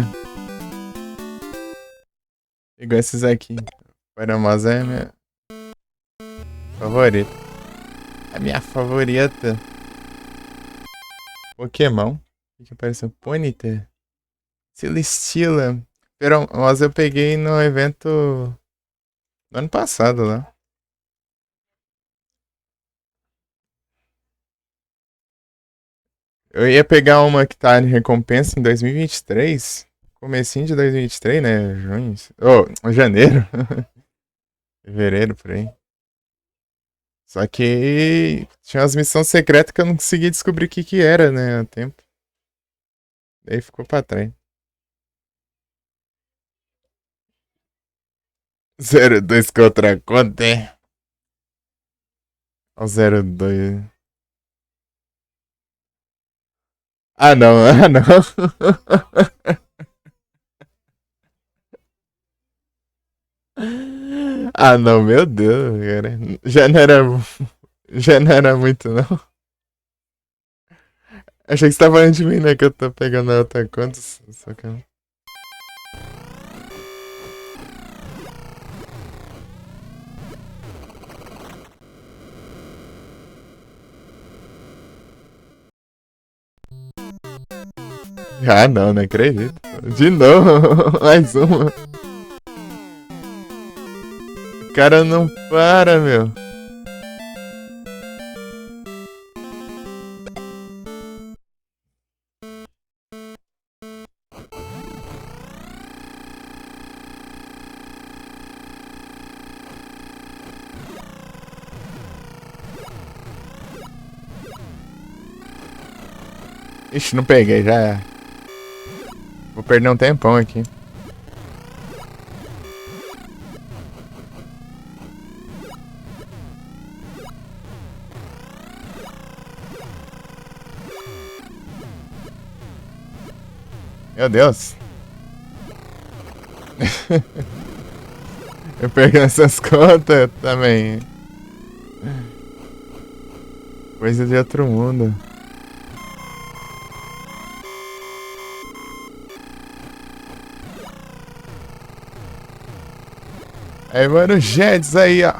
Igual esses aqui. Peramosa é a minha favorita. A minha favorita. Pokémon. O que apareceu? Ponyta. Celestila. Peramosa eu peguei no evento do ano passado lá. Eu ia pegar uma que tá em recompensa em 2023. Comecinho de 2023, né? Junho. Oh, janeiro. Fevereiro, por aí. Só que tinha umas missões secretas que eu não conseguia descobrir o que que era, né, a tempo. Daí ficou pra trás. 02 contra conta, é? O 02. Ah, não, ah, não. Ah, não, meu Deus, cara. Já não era muito, não. Achei que você tava falando de mim, né? Que eu tô pegando a outra conta. Só que... Ah, não, não acredito. De novo, mais uma. O cara não para, meu. Ixi, não peguei, já é. Vou perder um tempão aqui. Meu Deus. Eu pego essas contas também. Coisa de outro mundo. Aí, mano, Jets aí, ó.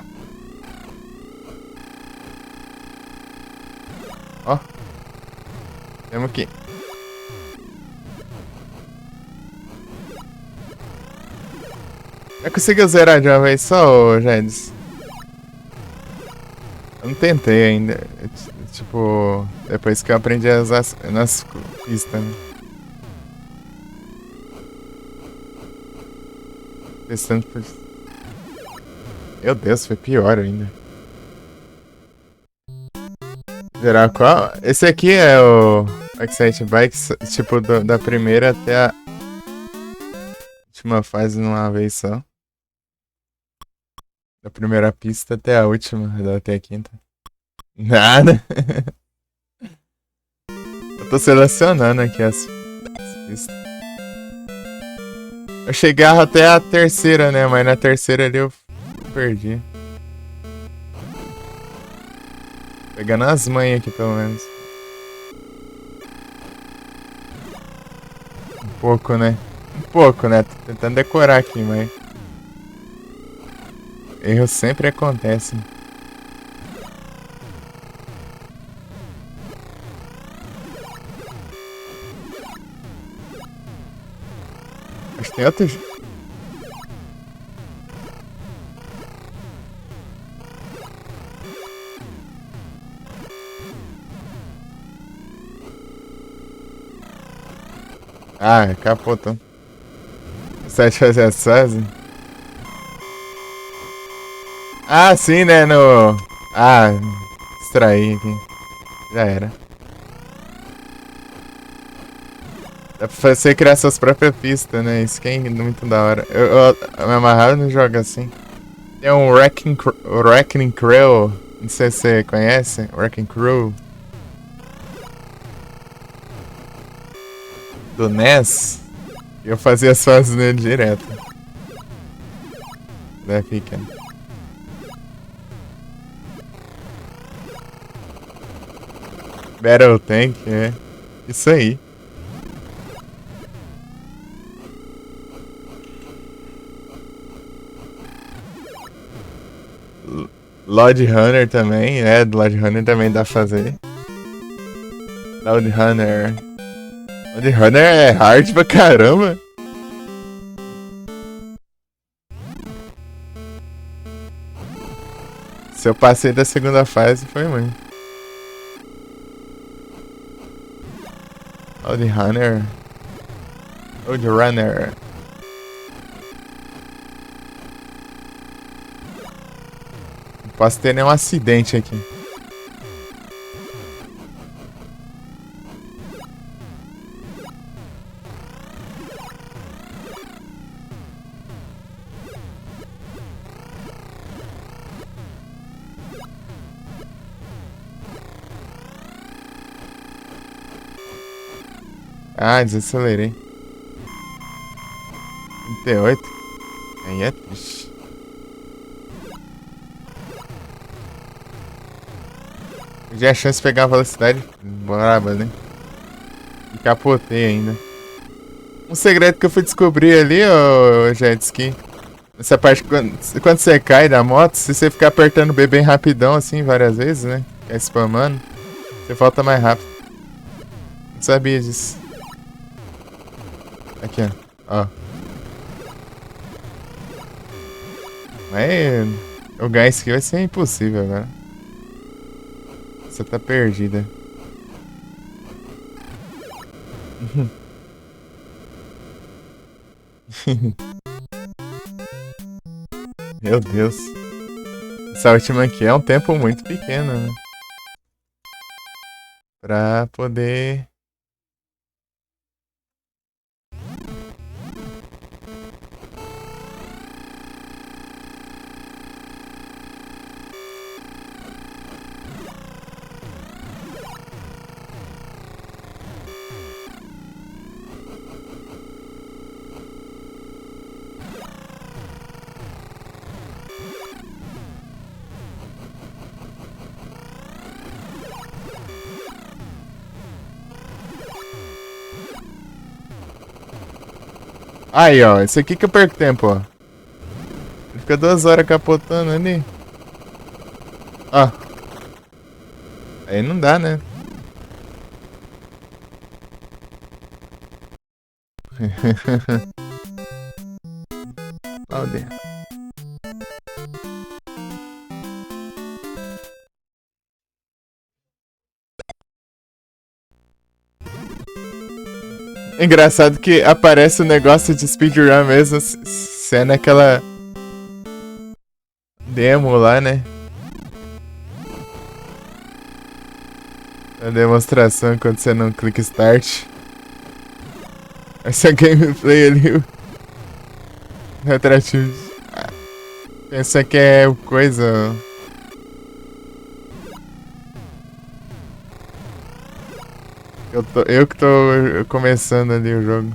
Ó. Temos aqui. Eu consegui zerar de uma vez só, ô Jets? Eu não tentei ainda. Tipo, depois que eu aprendi a usar nas pistas, né? Testando por... Meu Deus, foi pior ainda. Zerar qual? Esse aqui é o Excite Bikes, tipo, da primeira até a última fase numa vez só. Da primeira pista até a última, até a quinta. Nada. Eu tô selecionando aqui as pistas. Eu cheguei até a terceira, né? Mas na terceira ali eu perdi. Pegando as manhas aqui, pelo menos. Um pouco, né? Tô tentando decorar aqui, mas... Erros sempre acontecem. Acho que tem outro... Ah, capotou. 7 fazer as fases? Ah, sim, né? No... Ah, distraí aqui. Já era. Dá pra você criar suas próprias pistas, né? Isso que é muito da hora. Eu me amarrava no jogo assim. Tem um Wrecking Crew. Não sei se você conhece. Wrecking Crew. Do NES. Eu fazia as fases nele direto. Da pequena. Battle Tank, é. Isso aí. Lord Runner também, é, do Lord Runner também dá pra fazer. Lord Runner. Lord Runner é hard pra caramba. Se eu passei da segunda fase, foi muito. Lord Runner. Lord Runner. Não posso ter nenhum acidente aqui. Ah, desacelerei. 38. Aí é triste. Já a chance de pegar a velocidade braba, né? E capotei ainda. Um segredo que eu fui descobrir ali, ô jet ski. Essa parte, quando você cai da moto, se você ficar apertando o B bem rapidão, assim, várias vezes, né? É spamando, você volta mais rápido. Não sabia disso. Aqui, ó. Mas o ganhar skill vai ser impossível agora. Você tá perdida. Meu Deus. Essa última aqui é um tempo muito pequeno, né? Pra poder... Aí, ó. Esse aqui que eu perco tempo, ó. Ele fica 2 horas capotando ali. Ó. Aí não dá, né? Olha. Engraçado que aparece o negócio de speedrun mesmo, sendo aquela demo lá, né? A demonstração quando você não clica start. Essa gameplay ali, o retrativo. Pensa que é coisa. Eu que tô começando ali o jogo.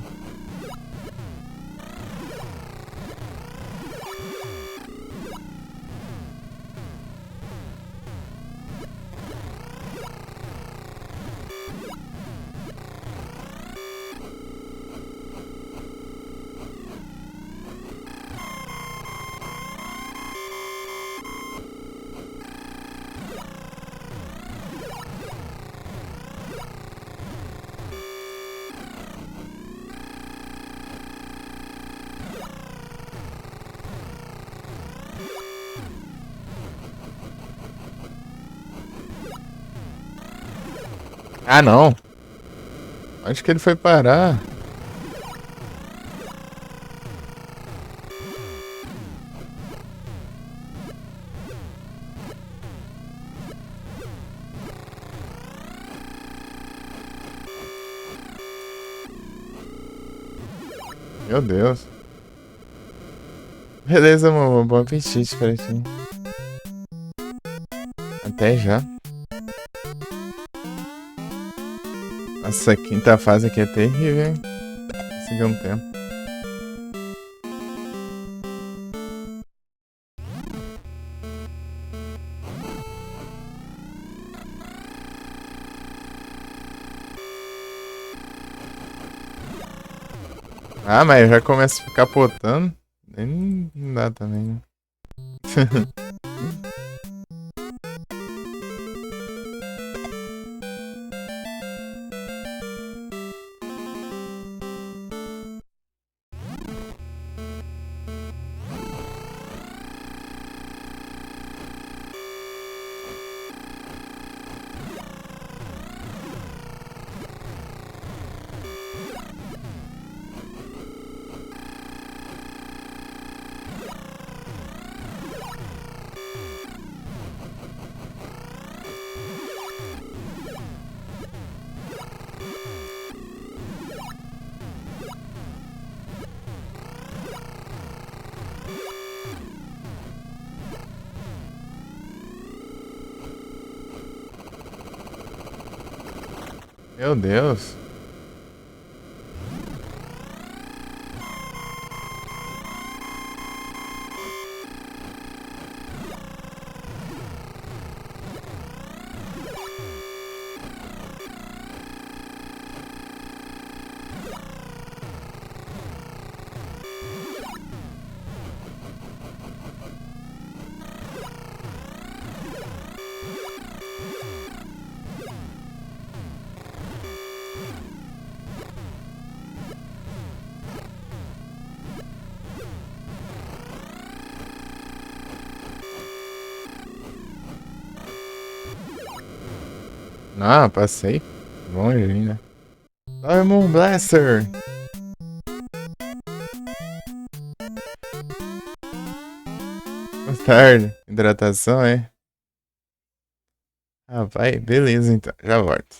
Ah, não. Onde que ele foi parar? Meu Deus. Beleza, mamãe. Bom apetite pra ti. Até já. Nossa, a quinta fase aqui é terrível, hein? Conseguiu um tempo. Ah, mas eu já começo a ficar capotando. Nem não dá também, né? Meu Deus. Ah, passei. Longe ainda. Diamond Blaster. Mostarda. Hidratação, é? Ah, vai. Beleza, então. Já volto.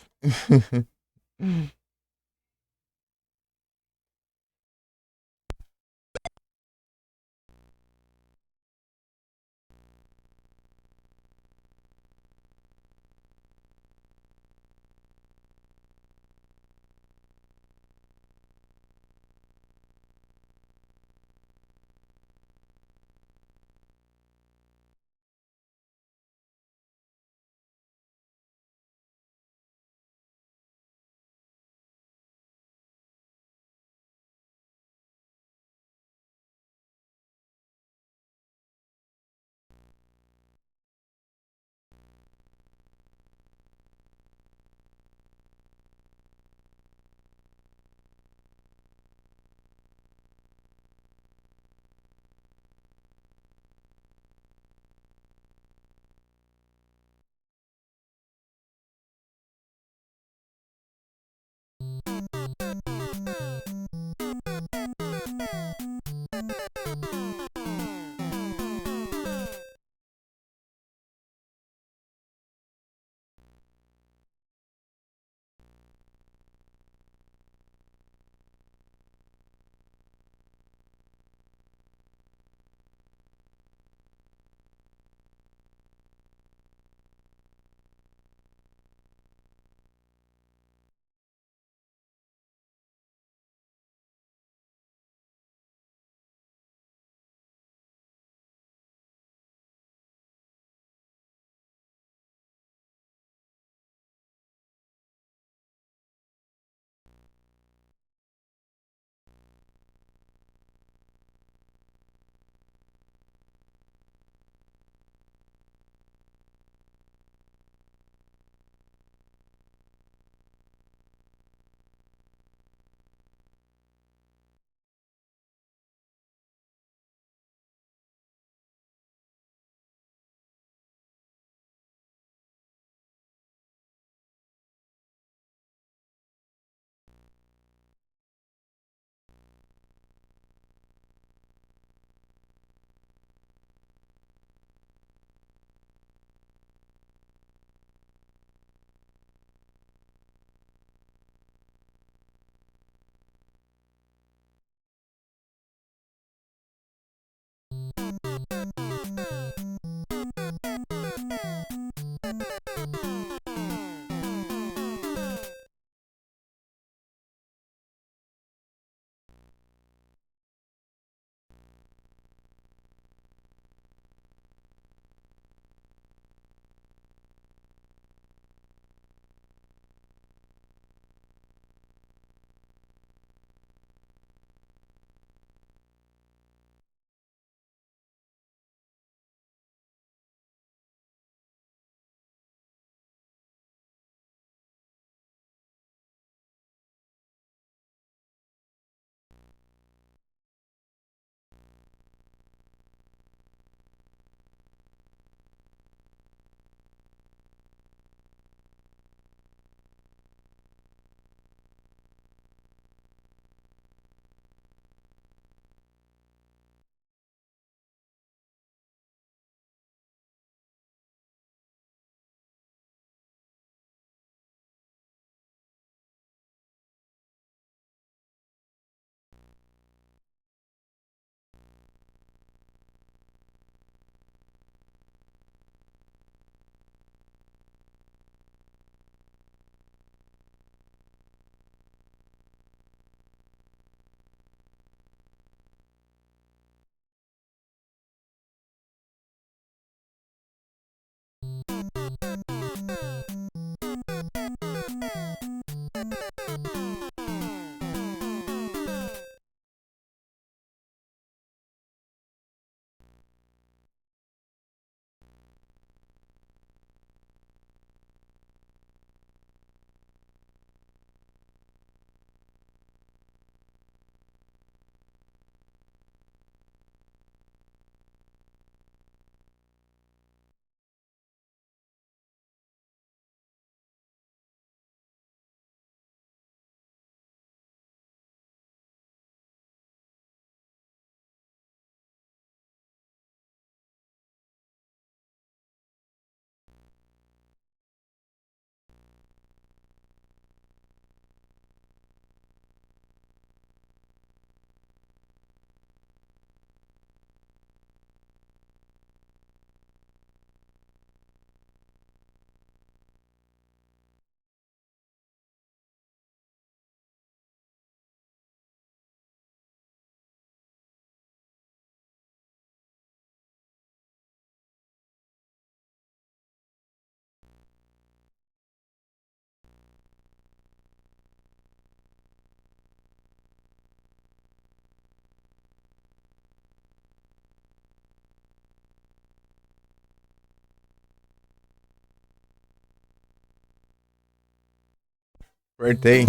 Cortei.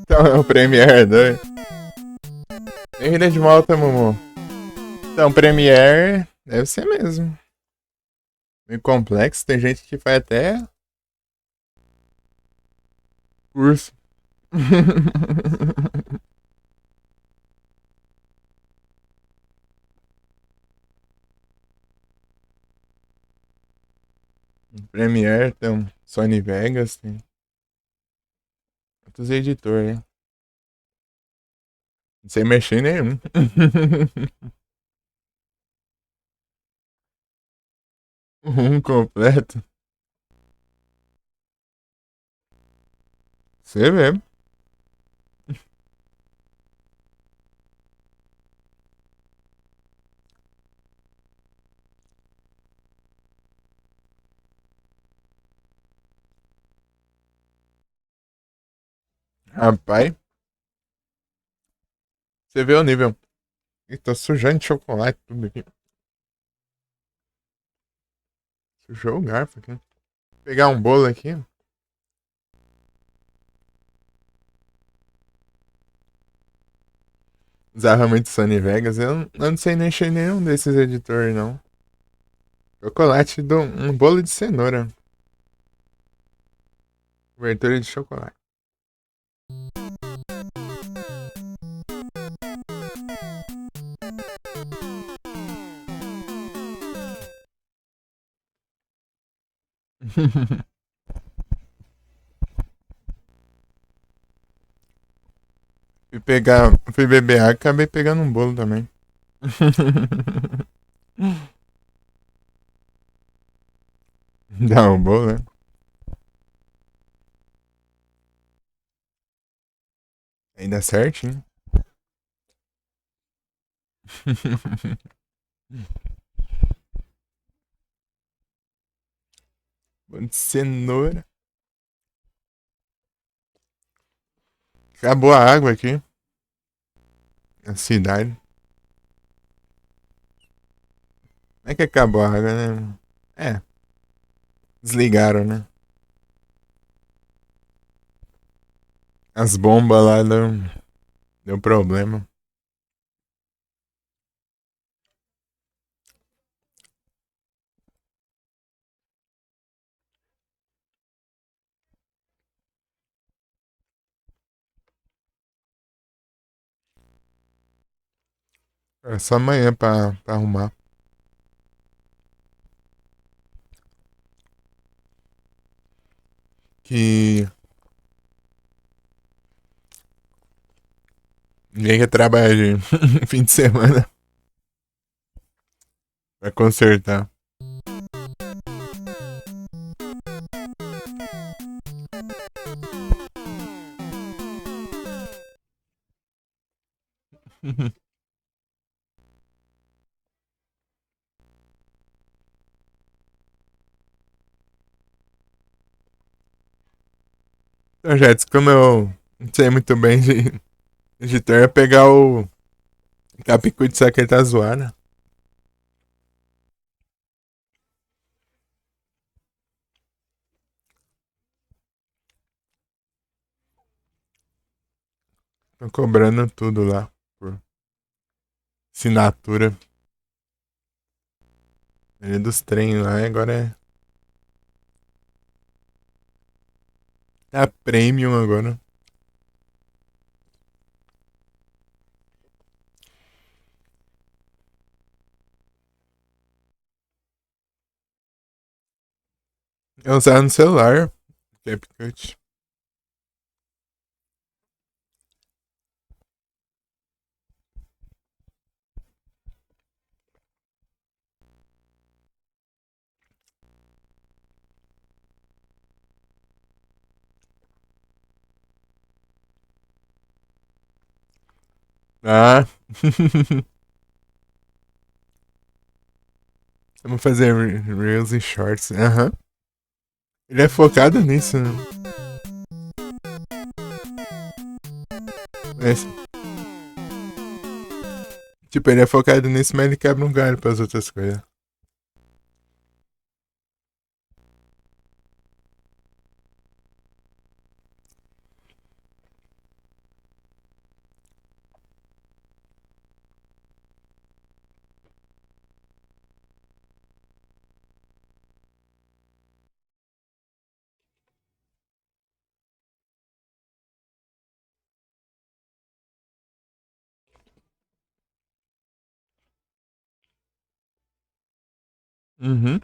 Então é o Premiere 2. Bem-vinda de volta, Mumu. Então, Premiere deve ser mesmo. Meio complexo, tem gente que faz até curso. Premiere, tem Sony Vegas, tem outros editores, né? Não sei mexer em nenhum. Um completo. Você mesmo. Rapaz, você vê o nível. Ih, tô sujando de chocolate tudo aqui. Sujou o garfo aqui. Vou pegar um bolo aqui. Usava muito Sony Vegas. Eu não sei nem mexer em nenhum desses editores, não. Chocolate do um bolo de cenoura. Cobertura de chocolate. Fui beber água e acabei pegando um bolo também. Dá um bolo, né? Ainda certinho. Bolo de cenoura. Acabou a água aqui. Na cidade. Não é que acabou a água, né? É. Desligaram, né? As bombas lá deu problema. É só amanhã pra arrumar. Que ninguém quer trabalhar de fim de semana pra consertar. Então, Jets, como eu não sei muito bem de editor, é pegar o Capicu de que ele tá zoando. Tô cobrando tudo lá por assinatura. Ele é dos trem lá, e agora é. Tá premium agora. Eu usava no celular. CapCut. Ah. Vamos fazer Reels e Shorts. Aham. Ele é focado nisso, né? Esse- Tipo, ele é focado nisso, mas ele quebra um galho pras outras coisas. Uhum.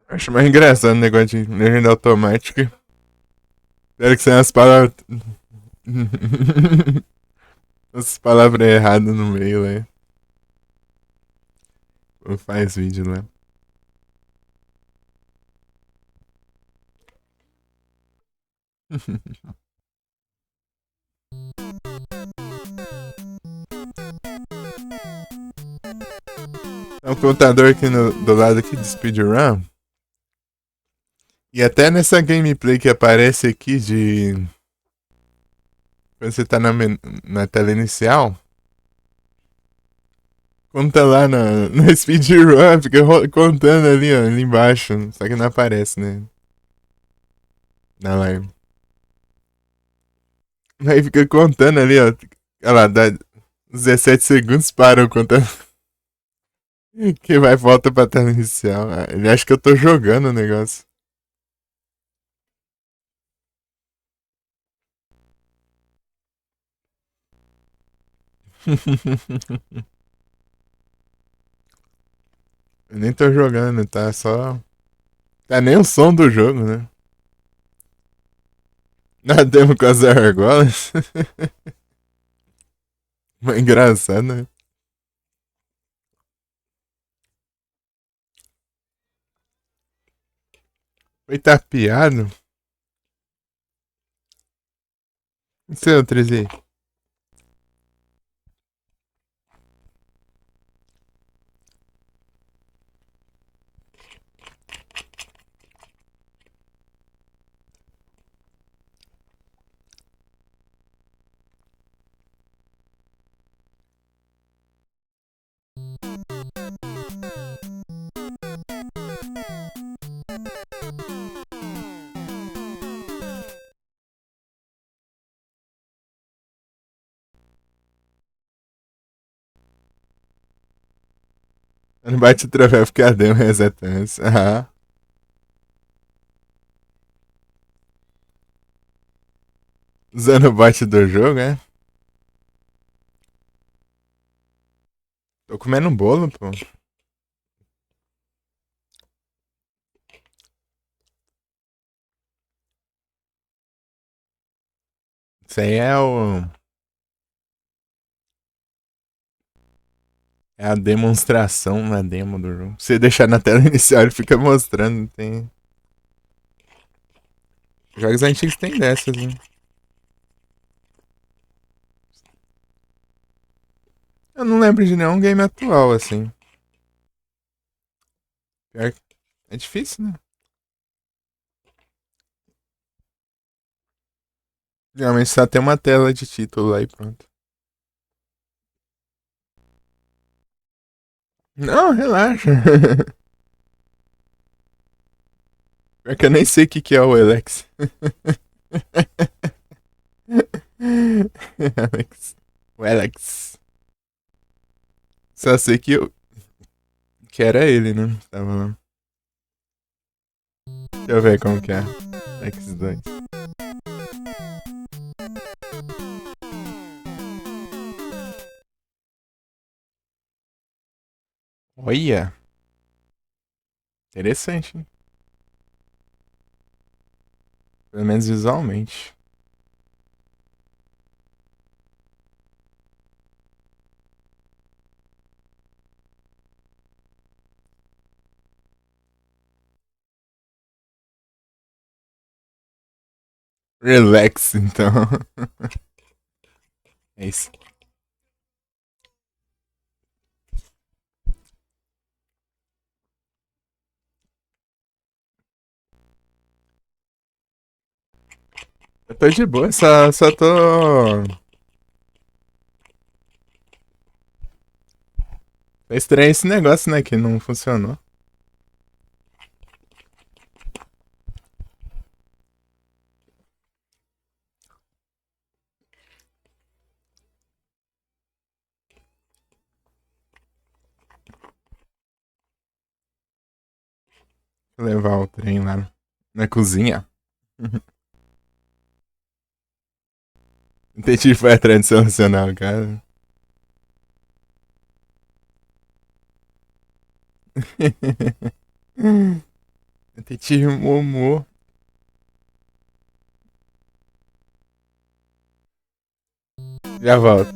Acho mais engraçado o negócio de legenda automática. Espero que saiam as palavras. As palavras erradas no meio, né? Ou faz vídeo lá. É um contador aqui do lado aqui de speedrun. E até nessa gameplay que aparece aqui de. Quando você tá na tela inicial. Conta lá na speedrun, fica contando ali, ó, ali embaixo. Só que não aparece, né? Na live. Aí fica contando ali, ó. Olha lá, dá 17 segundos, param contando. Que vai volta pra tela inicial. Ah, ele acha que eu tô jogando o negócio. Eu nem tô jogando, tá só. Tá nem o som do jogo, né? Na demo com as argolas. Mas engraçado, né? Foi tapeado. E seu 3 Não bate o troféu porque a demo reseta antes. Aham. Usando o bot do jogo, é? Tô comendo um bolo, pô. Isso aí é o. É a demonstração na demo do jogo. Se você deixar na tela inicial, ele fica mostrando. Tem. Jogos antigos tem dessas, né? Eu não lembro de nenhum game atual, assim. Pior que é difícil, né? Geralmente só tem uma tela de título lá e pronto. Não, relaxa. Pior que eu nem sei o que é o Alex. Alex. O Alex. Só sei que era ele, né? Tava lá. Deixa eu ver como que é. X2. Olha. Interessante, hein? Pelo menos visualmente. Relax, então. É isso. Eu tô de boa, só tô. Foi estranho esse negócio, né? Que não funcionou. Vou levar o trem lá na cozinha. Entendi, foi a tradição nacional, cara. Detetive Momo. Já volto.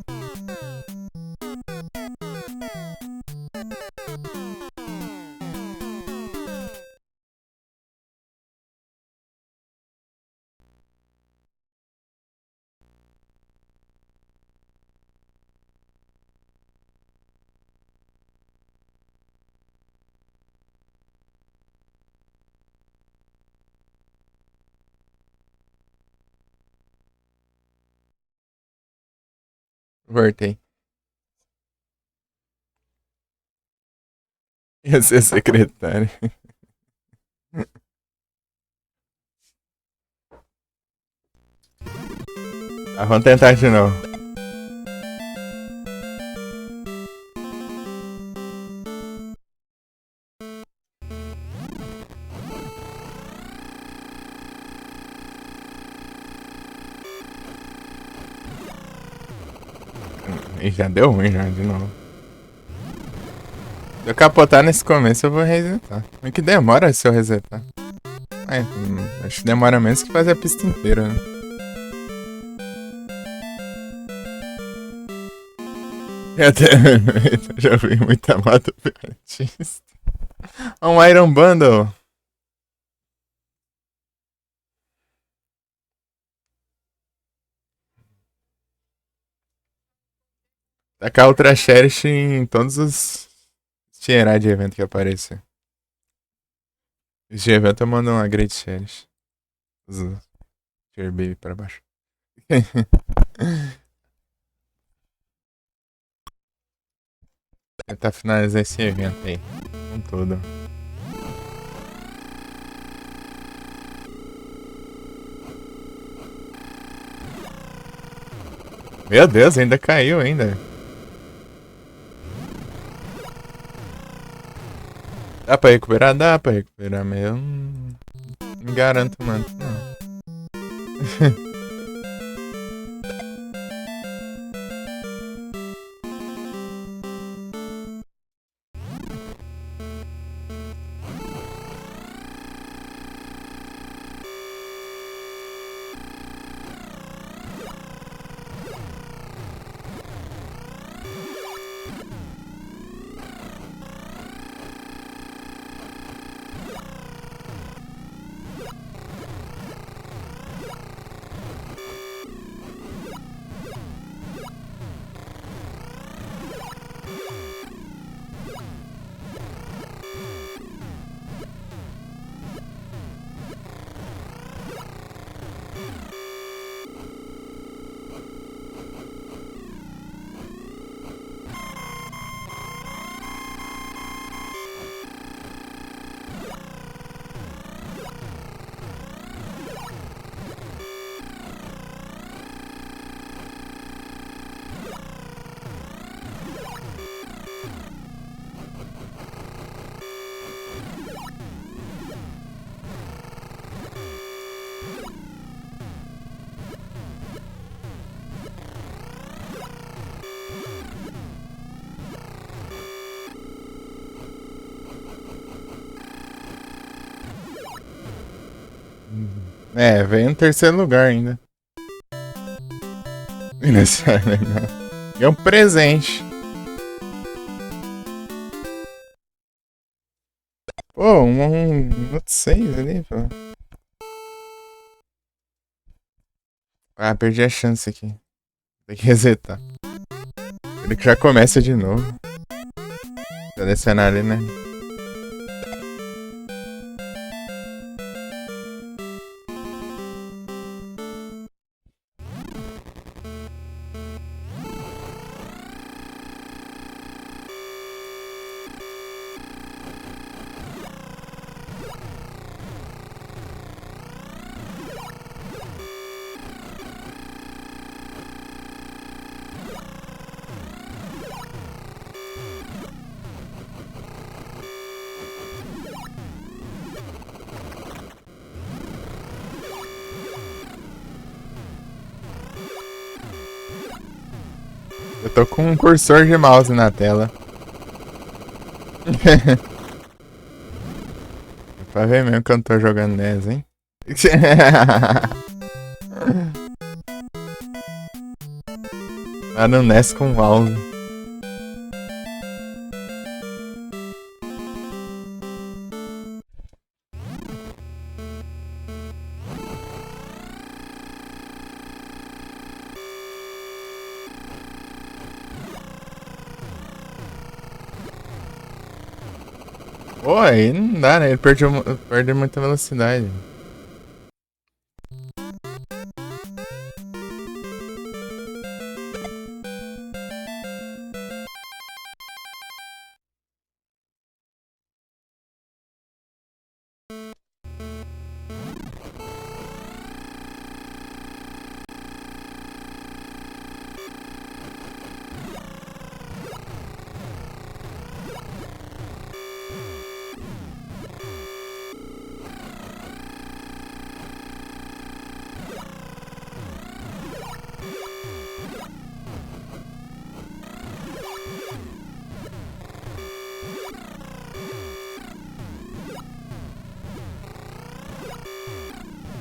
Voltei. Ia ser secretário. Tá, vamos tentar de novo. E já deu ruim já, de novo. Se eu capotar nesse começo, eu vou resetar. Mas que demora se eu resetar. Acho que demora menos que fazer a pista inteira, né? Eu até... já vi muita moto artista. Um Iron Bundle. Tacar Ultra Cherish em todos os tirar de evento que aparecer. Os de evento eu mando uma Great Cherish. Os Tier Baby pra baixo. Tentar finalizar esse evento aí. Com tudo. Meu Deus, ainda caiu ainda. Dá pra recuperar? Dá pra recuperar, mas eu não garanto muito, não. É, veio em terceiro lugar ainda. Isso é legal. E é um presente. Pô, um outro 6 ali, pô. Ah, perdi a chance aqui. Tem que resetar. Ele que já começa de novo. Selecionar ali, né? tô com um cursor de mouse na tela. Pra ver mesmo que eu não tô jogando NES, hein? Lá no NES com mouse. Pô, aí não dá, né? Ele perde muita velocidade.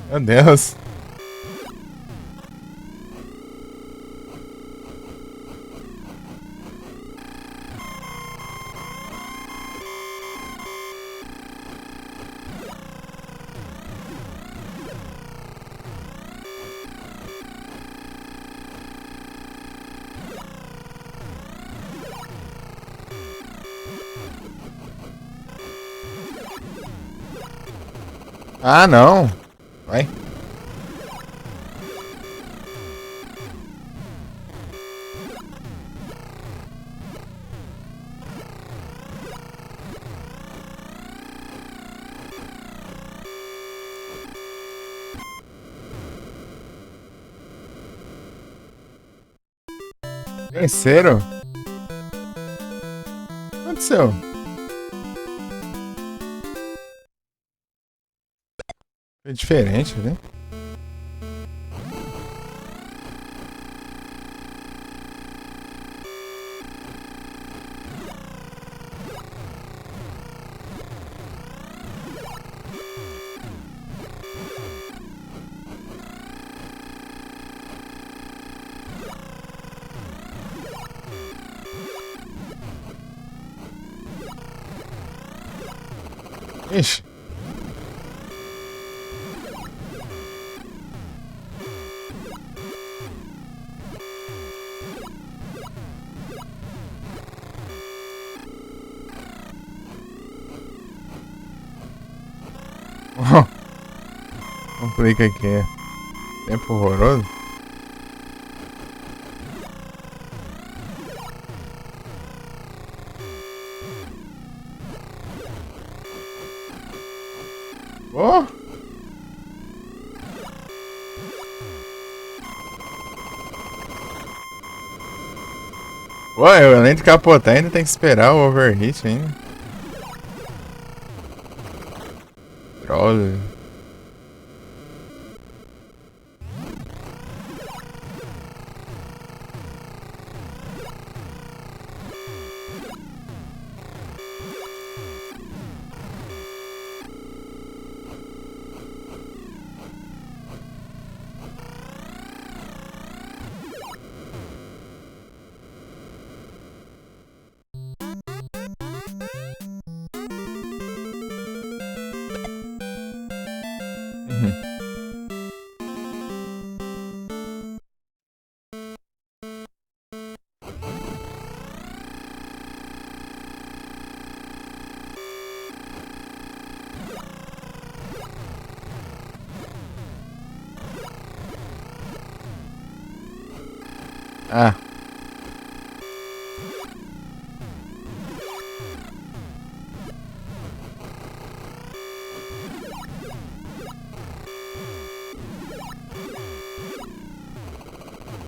Meu Deus. Ah, não. Vai. Terceiro? O que aconteceu? Foi diferente, né? Ixi. Complica aqui. Tempo horroroso. Oh! Pô, eu além de capotar ainda tem que esperar o overheat ainda. Droga. Ah.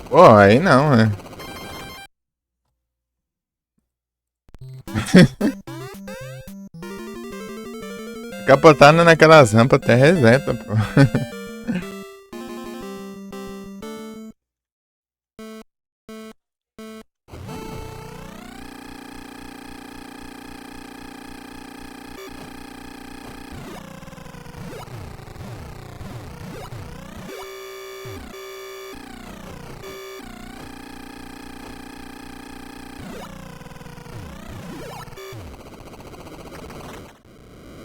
Pô, aí não, né? Capotando naquelas rampas até reseta, pô.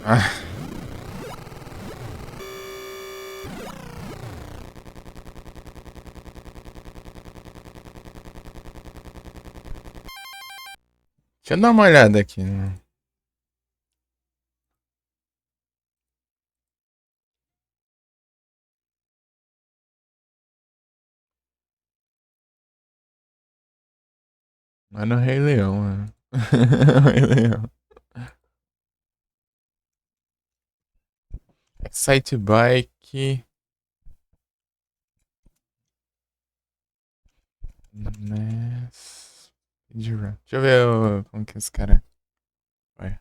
Ah. Deixa eu dar uma olhada aqui, né? Mas no Rei Leão, né? Rei Leão. Excite Bike. Deixa eu ver como que esse cara vai.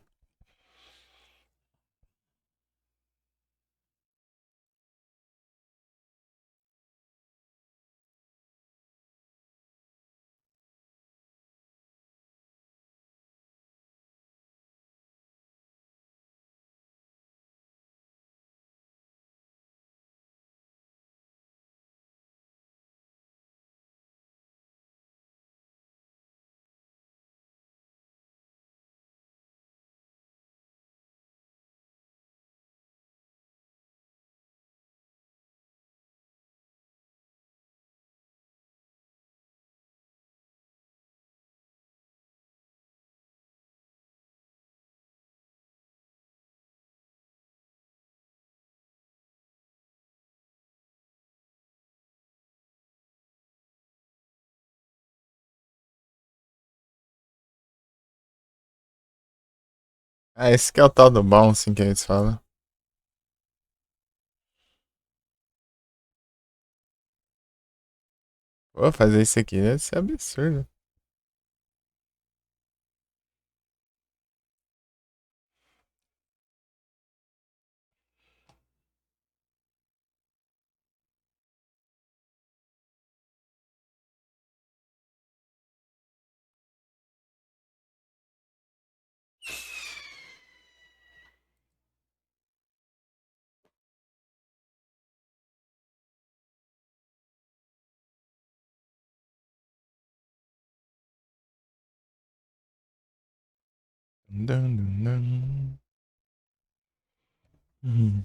Ah, esse que é o tal do bouncing que eles falam. Pô, fazer isso aqui deve ser absurdo. Dun, dun, dun. Uhum.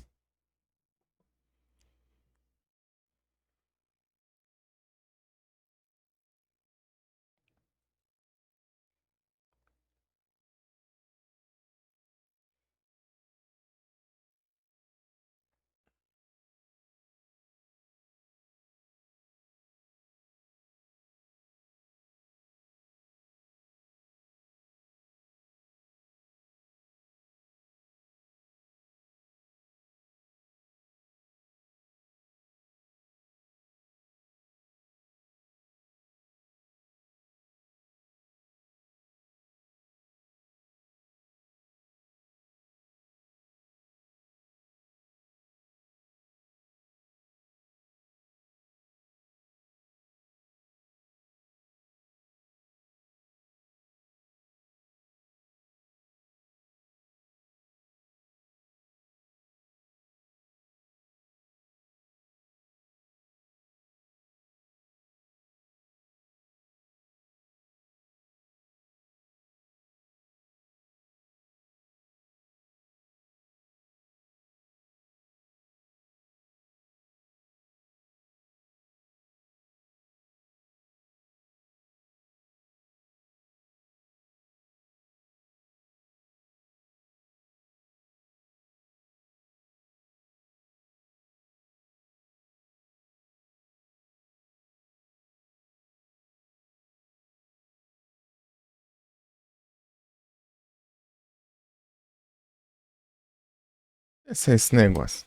Esse é esse negócio.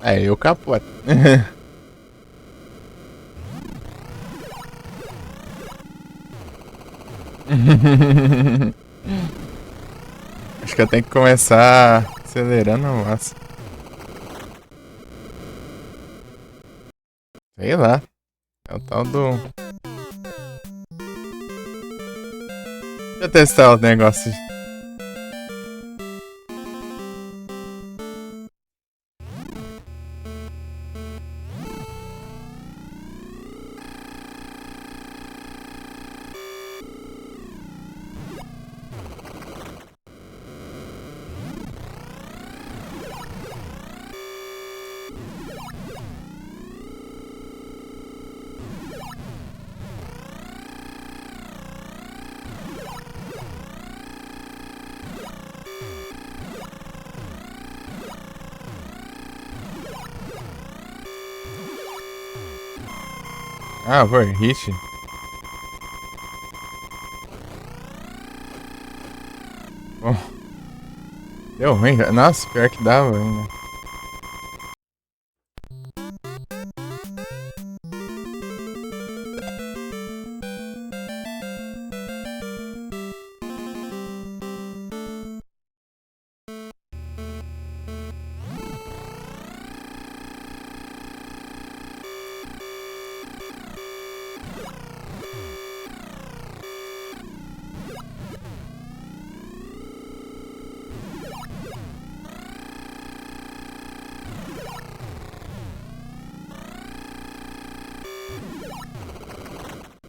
Aí eu capoto. Acho que eu tenho que começar acelerando a massa. Sei lá. É o tal do. Deixa eu testar o negócio. Ah, foi hit. Bom, deu ruim, cara. Nossa, pior que dava ainda.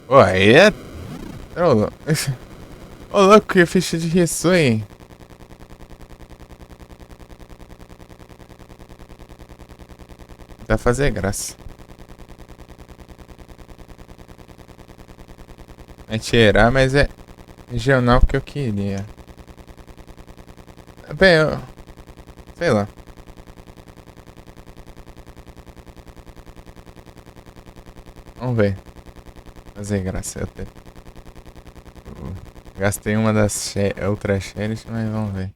Pô, aí é. Ô, louco, que ficha de Risu, hein? Dá pra fazer graça. É tirar, mas é regional que eu queria. Bem, eu. Sei lá. Vamos ver. Fazer graça. Eu gastei uma das outras shares, mas vamos ver.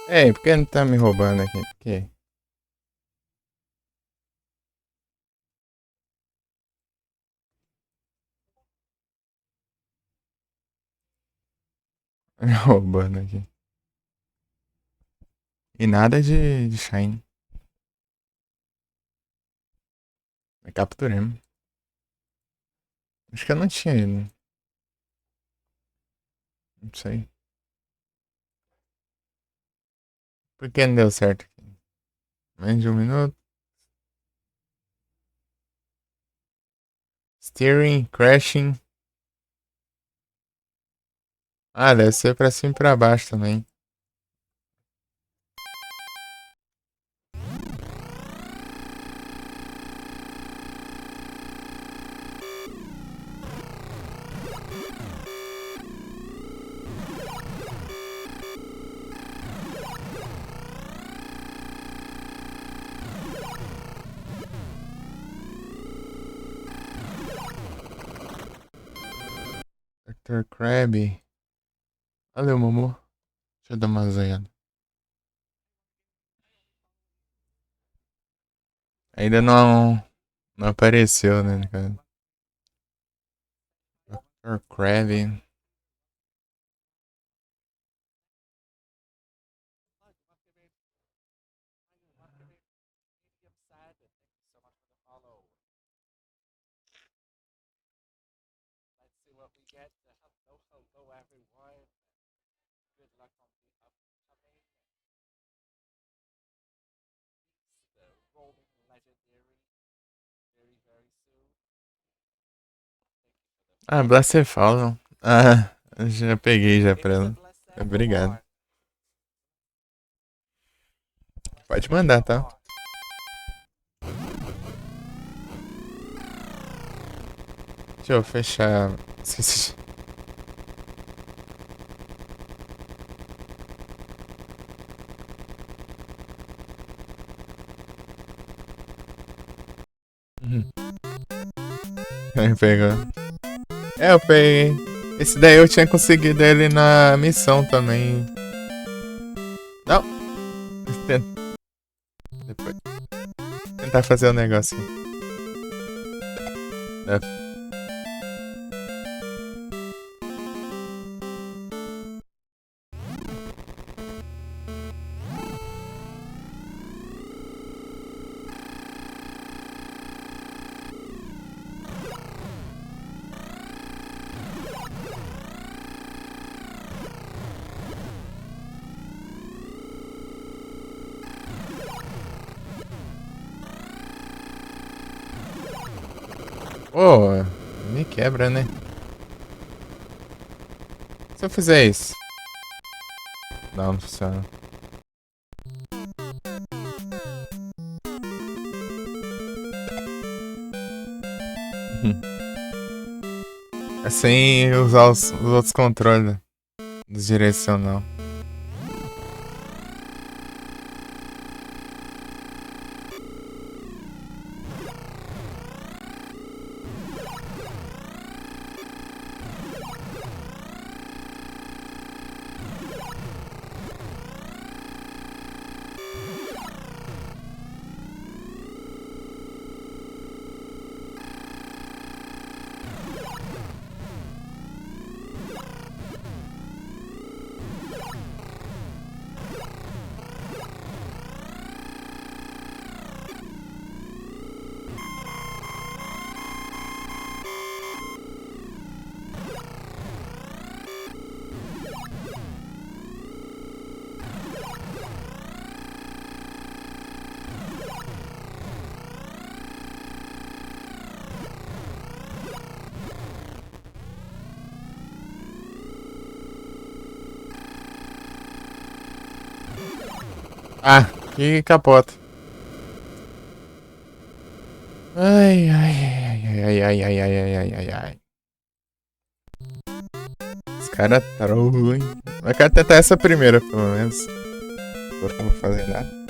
Ei, por que não tá me roubando aqui? Por quê? Me roubando aqui. E nada de Shine. Capturemos. Acho que eu não tinha ele. Não sei. Por que não deu certo aqui? Menos de um minuto. Steering, crashing. Ah, deve ser pra cima e pra baixo também. Dr. Krabby. Valeu, Momo. Deixa eu dar uma zoiada. Ainda não apareceu, né, cara? Dr. Krabby. Let's see what we get. Hello, hello, everyone. Good luck on the upcoming. The rolling legendary. Very, very soon. Thank you for the Ah, Blastefall. Ah, já peguei já pra ela. Obrigado. Pode mandar, tá? Deixa eu fechar. Esqueci. Aí pegou. Eu peguei. Esse daí eu tinha conseguido ele na missão também. Não. Depois. Tentar fazer o negócio. É. Pô, me quebra, né? Se eu fizer isso. Não funciona. É sem usar os outros controles do direcional. Ah, que capota. Ai, ai, ai, ai, ai, ai, ai, ai, ai, ai, ai. Os caras tá ruim. Eu quero tentar essa primeira, pelo menos. Agora eu não vou fazer nada.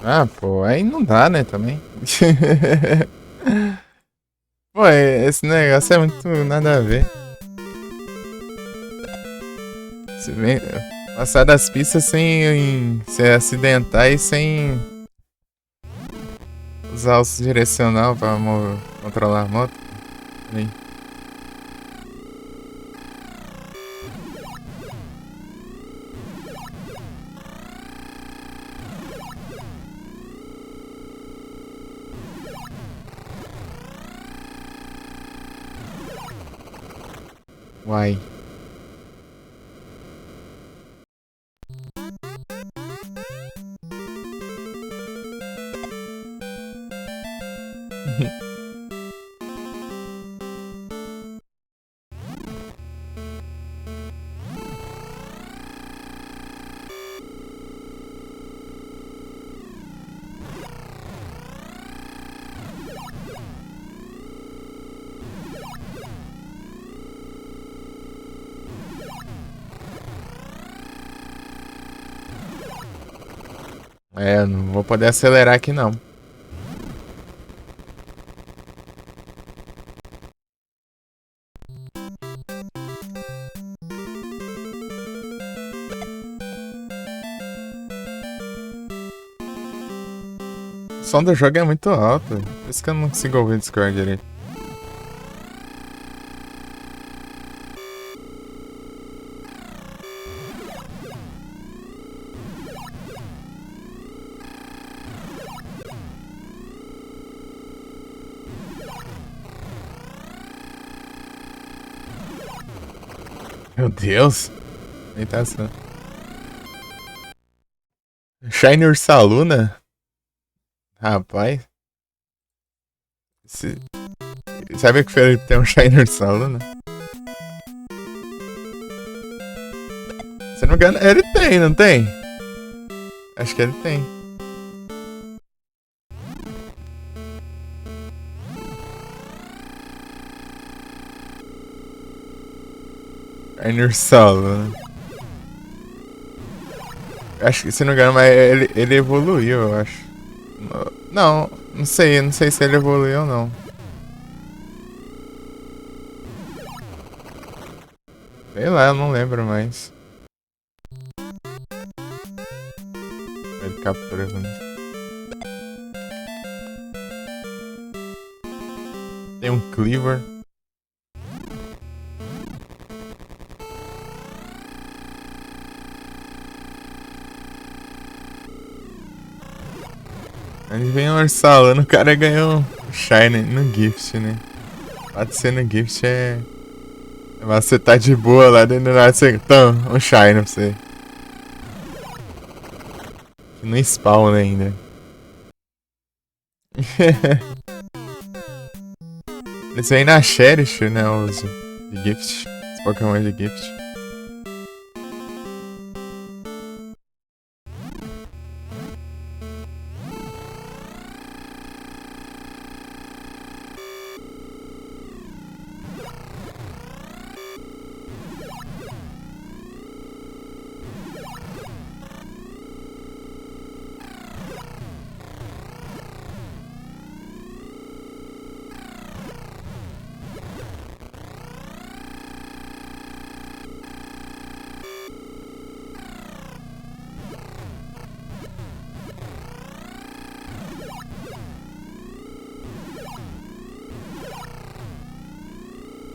Ah, pô, aí não dá, né, também. Pô, esse negócio é muito nada a ver. Você vem passar das pistas sem se acidentar e sem usar o direcional pra controlar a moto. Aí. Uai. É, não vou poder acelerar aqui não. O som do jogo é muito alto, por isso que eu não consigo ouvir o Discord direito. Meu Deus. Imitação. Shine Ursaluna? Rapaz. Sabe que o Felipe tem um Shine Ursaluna? Se não me engano, ele tem, não tem? Acho que ele tem. Shine Ursaluna. Acho que, se não me engano, mas ele evoluiu, eu acho. Não sei se ele evoluiu ou não. Sei lá, eu não lembro mais. Ele captura. Tem um Cleaver. Aí vem o Ursaluna, o cara ganhou um Shine no Gift, né? Pode ser no Gift é. Mas você tá de boa lá dentro do nada, você. Então, um Shine pra você. Que não spawn ainda. Eles vêm na Cherish, né? Os de Gift. Os Pokémon de Gift.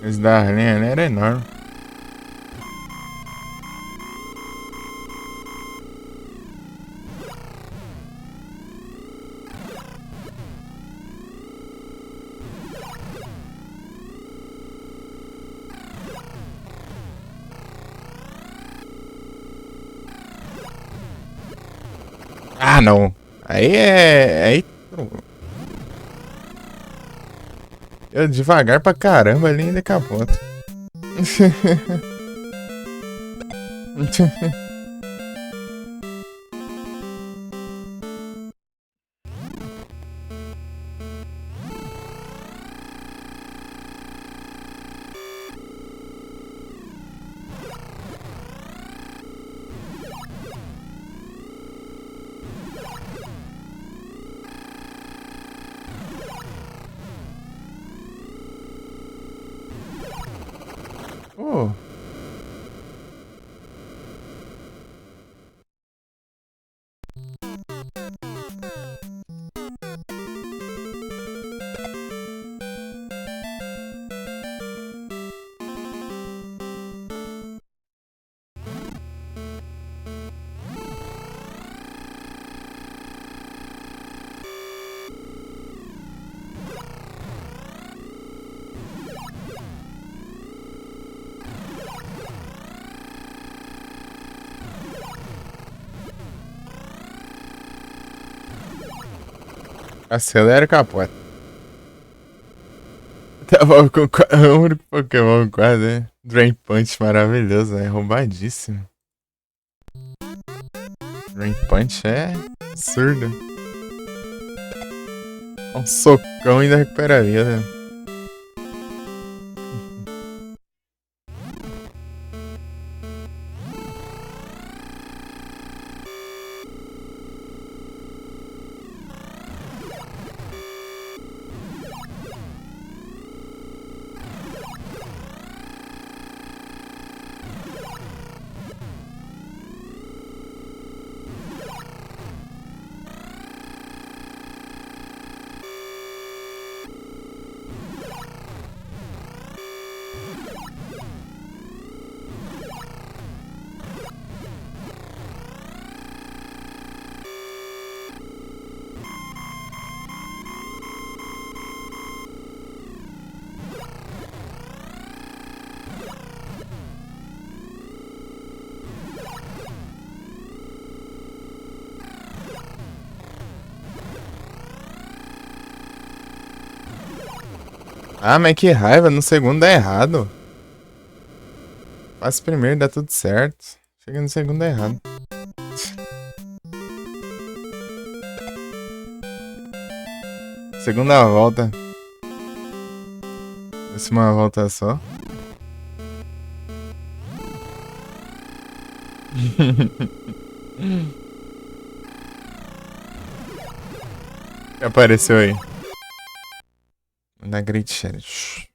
Esse da Arlene era enorme. Ah, não. Aí é. Aí. Eu devagar pra caramba ali ainda capoto. Oh. Acelera, capota. Tava com o único Pokémon quase, né? Drain Punch maravilhoso, é roubadíssimo. Drain Punch é absurdo. Um socão ainda recuperaria, né? Ah, mas que raiva, no segundo dá errado. Faz primeiro, dá tudo certo. Chega no segundo dá errado. Segunda volta. Décima volta só. O que apareceu aí? Na Great Challenge.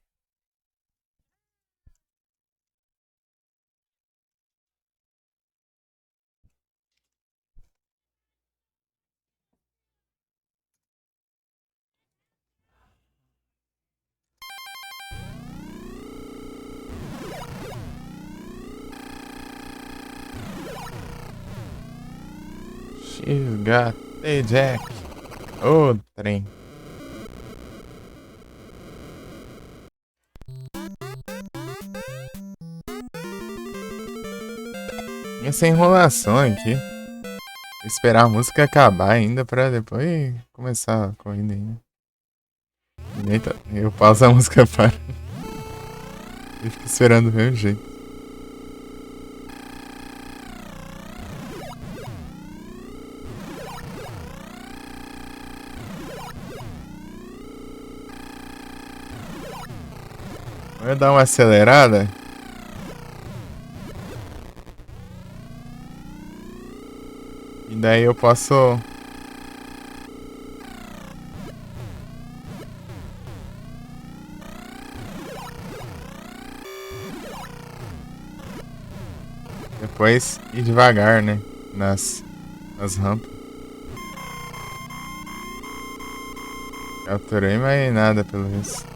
She's got a Jack. Ô, trem. Essa enrolação aqui. Esperar a música acabar ainda pra depois começar a corrida ainda. Eita, eu pauso a música para. E fico esperando do mesmo jeito. Vou dar uma acelerada. E daí eu posso... Depois ir devagar, né? Nas rampas. Capturei, mas nada pelo visto.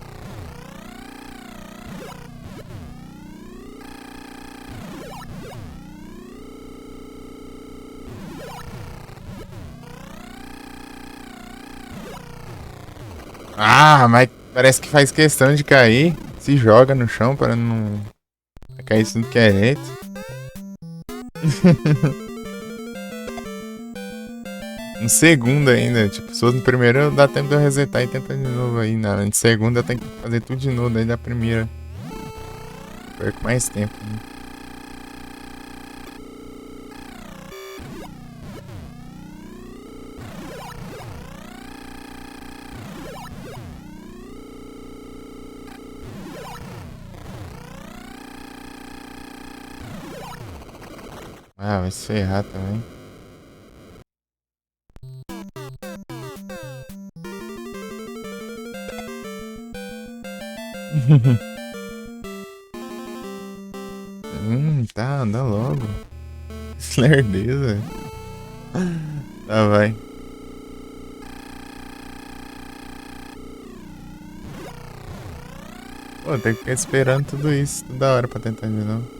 Ah, mas parece que faz questão de cair. Se joga no chão para não cair tudo que é jeito. No segundo ainda, tipo, se fosse no primeiro dá tempo de eu resetar e tentar de novo aí. No segundo eu tenho que fazer tudo de novo, daí da primeira. Eu perco mais tempo, né? Ah, vai se ferrar também. Tá, anda logo. Lerdeza. Tá, vai. Pô, tem que ficar esperando tudo isso toda hora pra tentar de novo.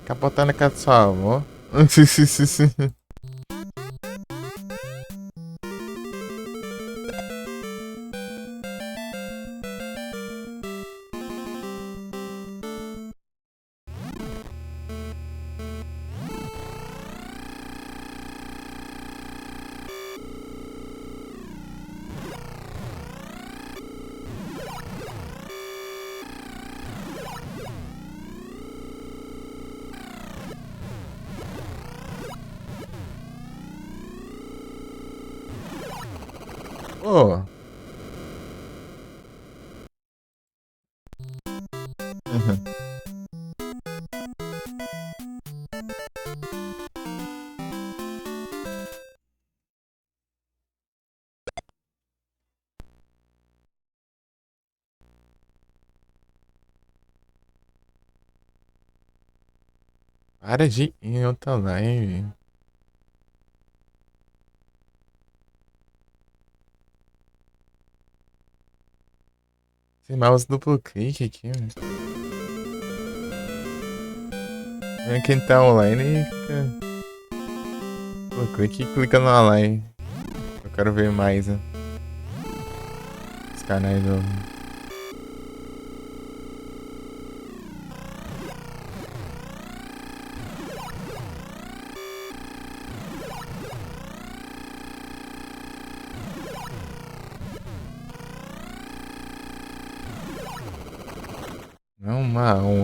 Capotando com a sua avó. Pô. Uhum. Para de ir em outra live. Esse mouse duplo clique aqui, velho. Quem tá online fica. Duplo clique e clica na live. Eu quero ver mais, né? Os canais do.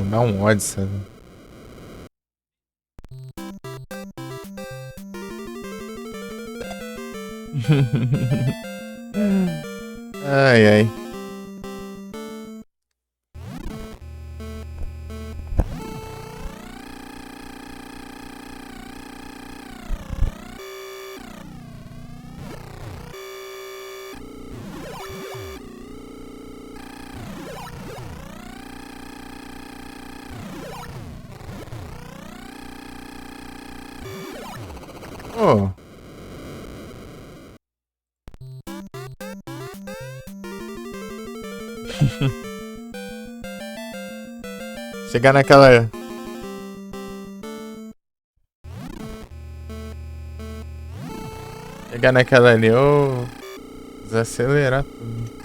Dá um ódio, sabe? Ai, ai. Oh. Chegar naquela. Chegar naquela ali, ô. Desacelerar tudo.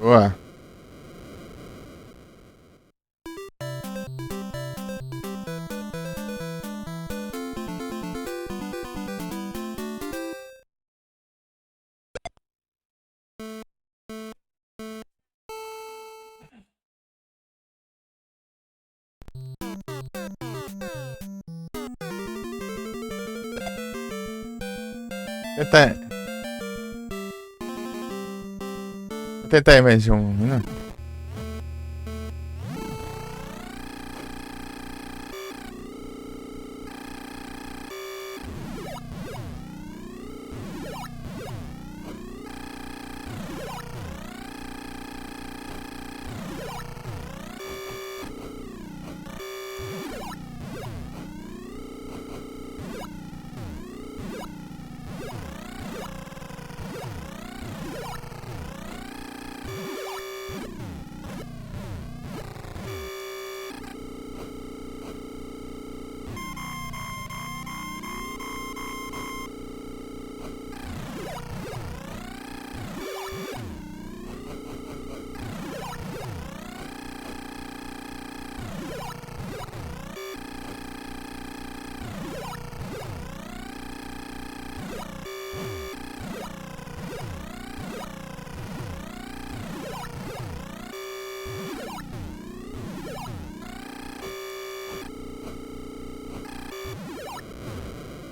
Boa. Tenta. Vou tentar ir mais de um, né?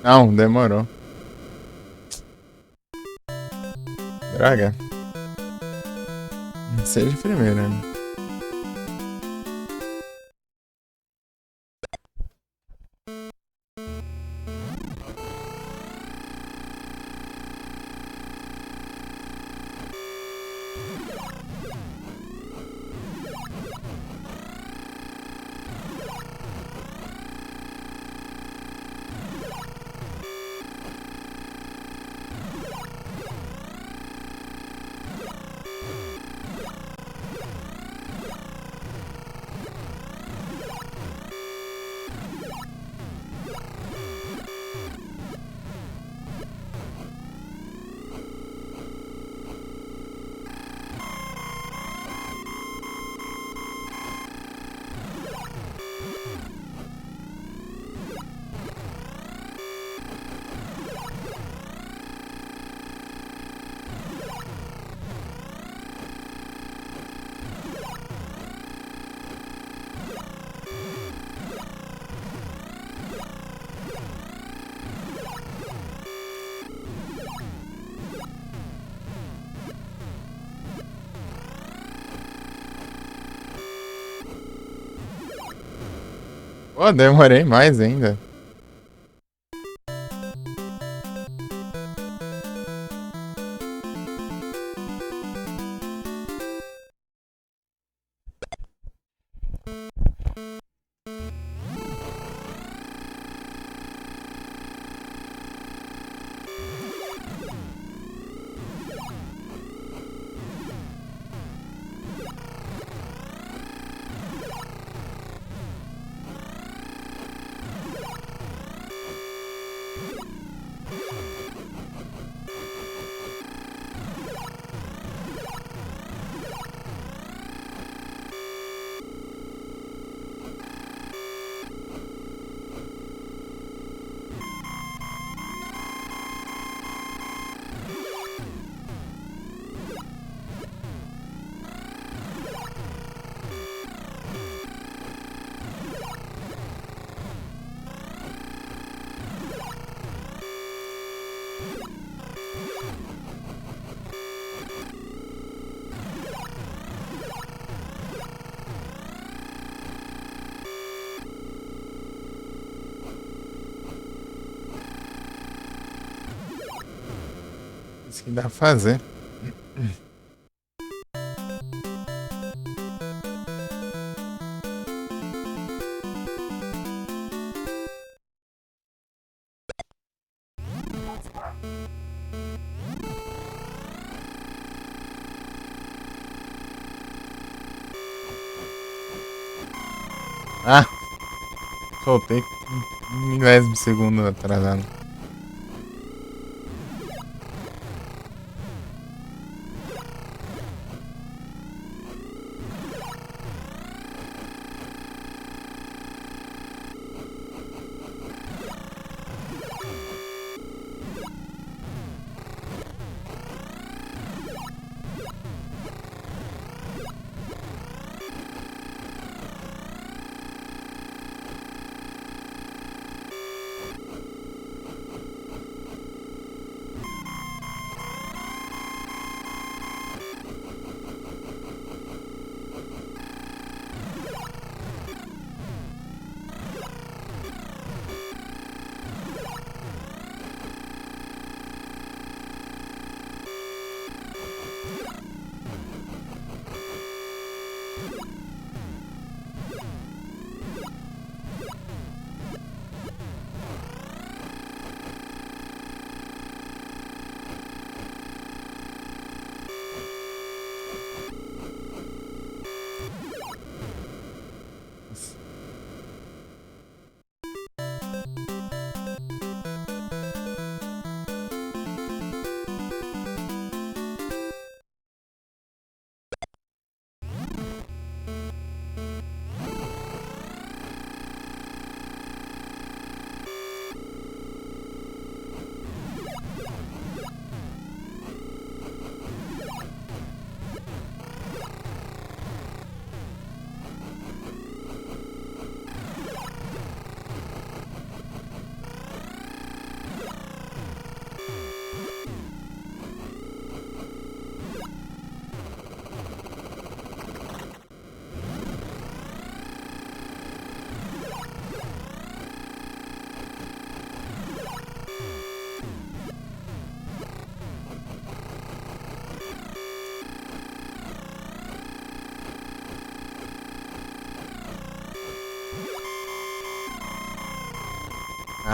Não, demorou. Droga. Seja primeiro, né? Pô, demorei mais ainda. Isso que dá pra fazer. Ah! Soltei um milésimo segundo atrasado.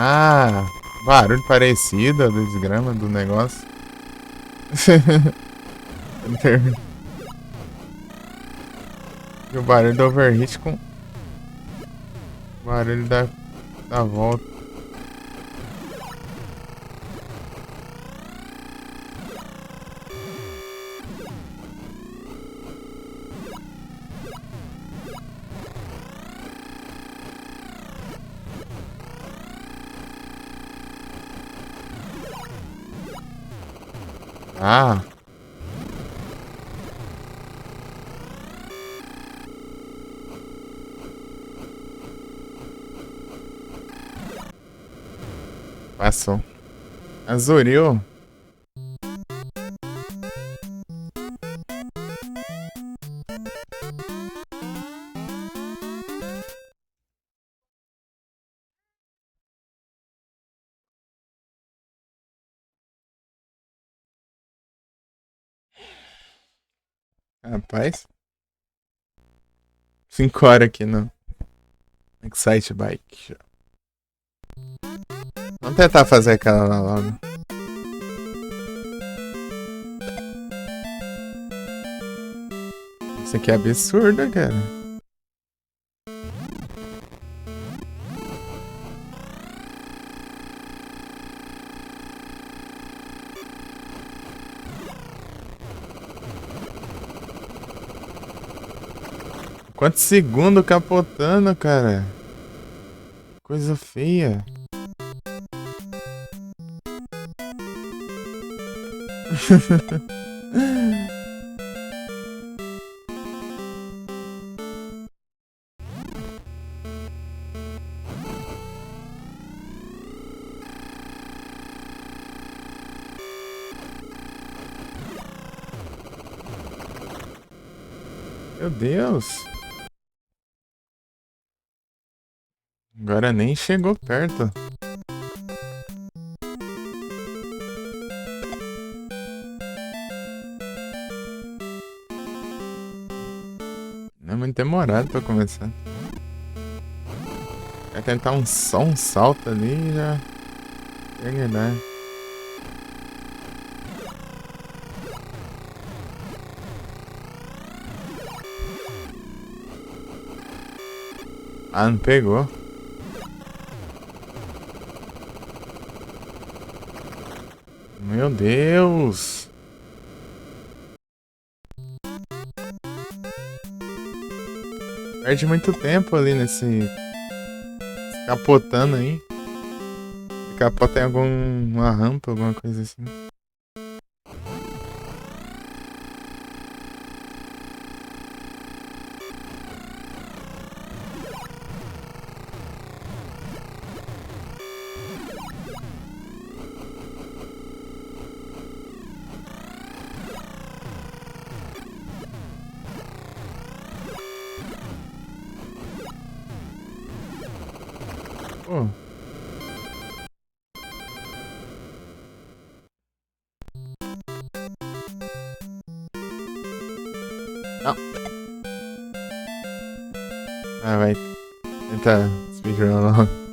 Ah, barulho parecido, a desgrama do negócio. E o barulho do overhit com o barulho da volta. Ah. Passou. Azuril. Rapaz. 5 horas aqui no Excite Bike. Vamos tentar fazer aquela lá logo. Isso aqui é absurdo, cara. Quantos segundos capotando, cara? Coisa feia. Meu Deus. Agora nem chegou perto. É muito demorado pra começar. Vai tentar um salto ali e já terminar. Ah, não pegou. Meu Deus. Perde muito tempo ali nesse capotando aí. Se capota em alguma rampa, alguma coisa assim. Pô. Não. Ah, vai tentar speedrun logo.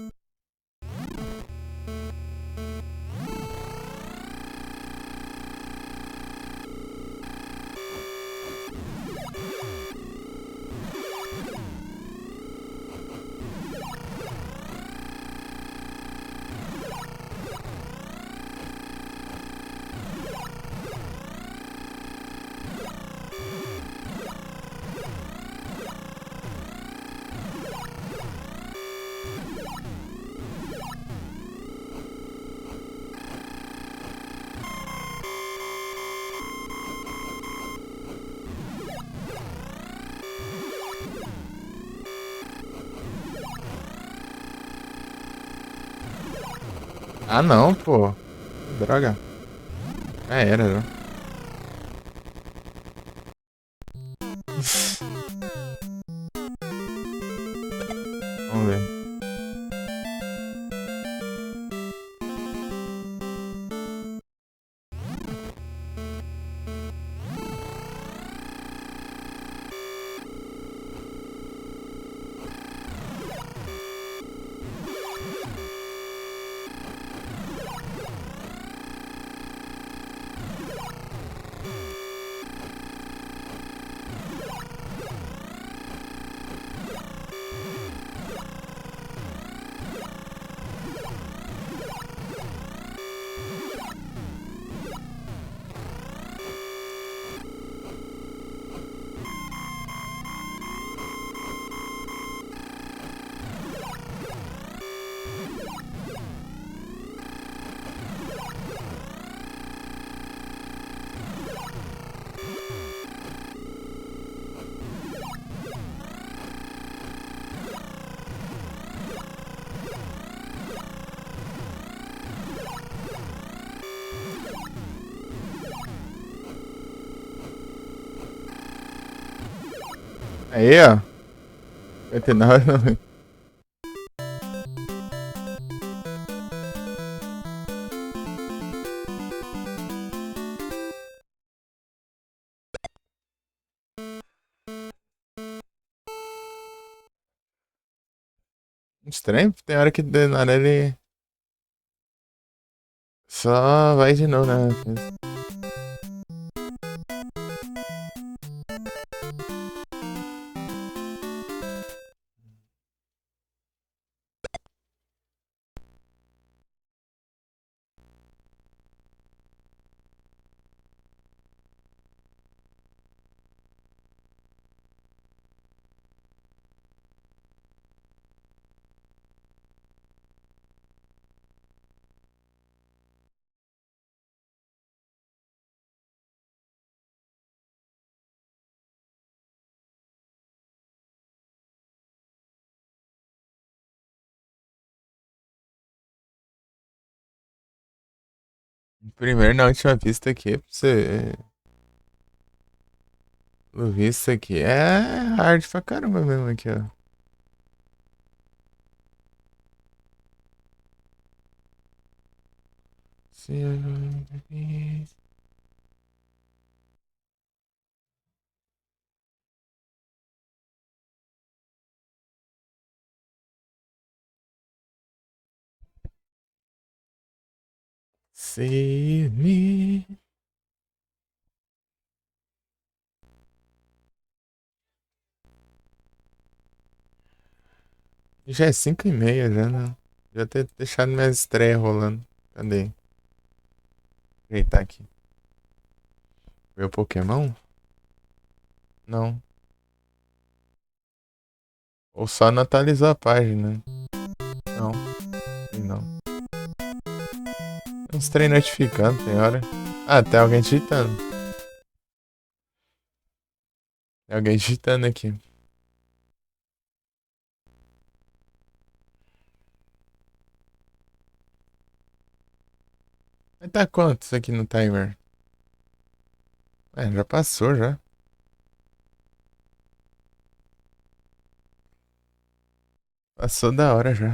Ah não, pô. Droga. Já era, já. Vamos ver. Aí, ó. 59. Estranho, tem hora que do nada ele só vai de novo, né? Primeiro, na última vista aqui, pra você. O visto aqui é hard pra caramba mesmo aqui, ó. See me. Já é 5h30 já, né? Já ter deixado minha estreia rolando. Cadê? Ajeitar aqui. Meu Pokémon? Não. Ou só não atualizou a página. Não. Não. Uns trem notificando, tem hora. Ah, tem alguém digitando. Tem alguém digitando aqui. Mas tá quantos aqui no timer? É, já passou já. Passou da hora já.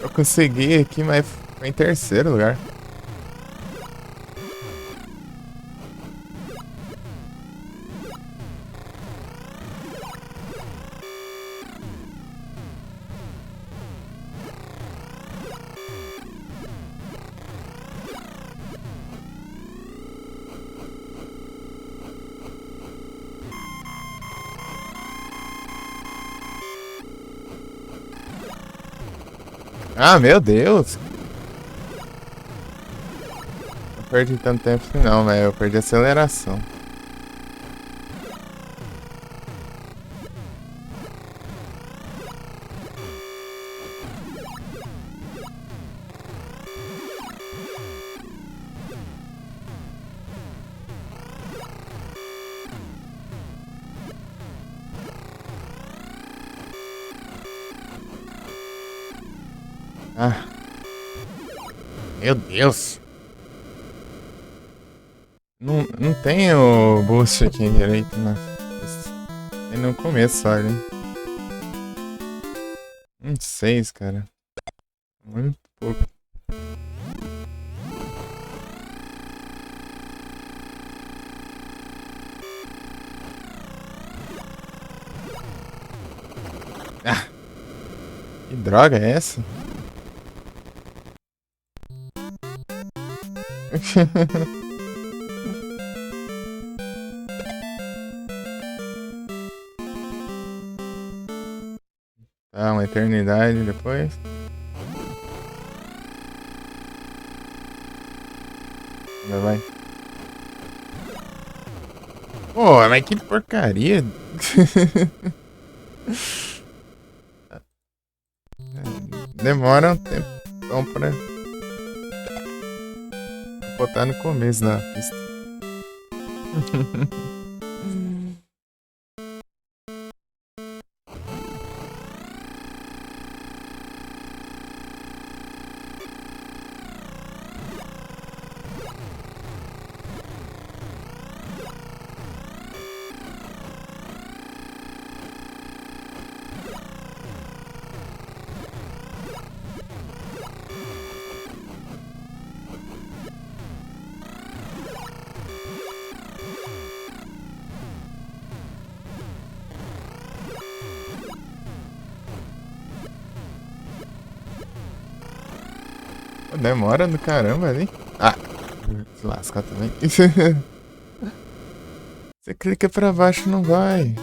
Eu consegui aqui, mas foi em terceiro lugar. Ah, meu Deus! Não perdi tanto tempo assim não, velho. Eu perdi a aceleração. Ah. Meu Deus! Não tem o boost aqui direito, né? Tem no começo só, hein? 6, cara. Muito pouco. Ah! Que droga é essa? Tá, uma eternidade depois. Ainda vai. Pô, mas que porcaria. Demora um tempão pra botar no começo da pista. Pô, demora do caramba ali. Ah, se lascar também. Você clica pra baixo, não vai.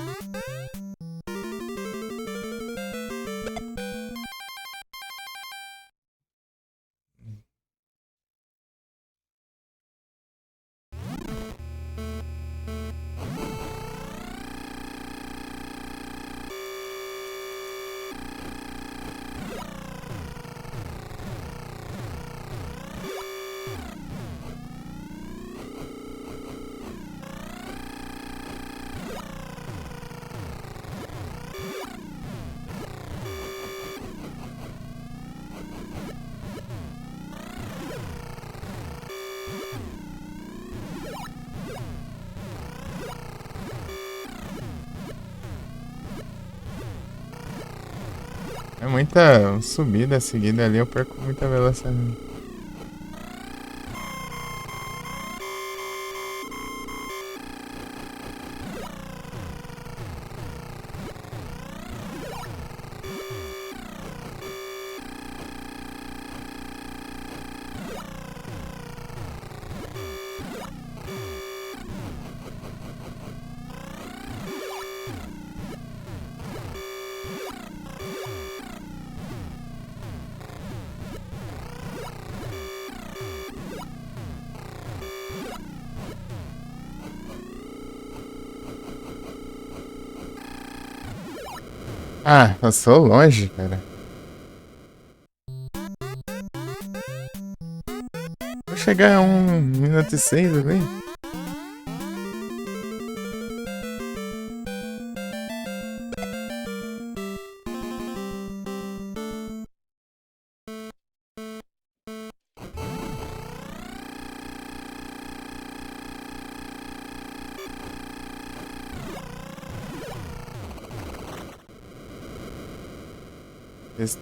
É muita subida seguida ali, eu perco muita velocidade. Ah, passou longe, cara. Vou chegar a 1 minuto e 6 ali. Esse-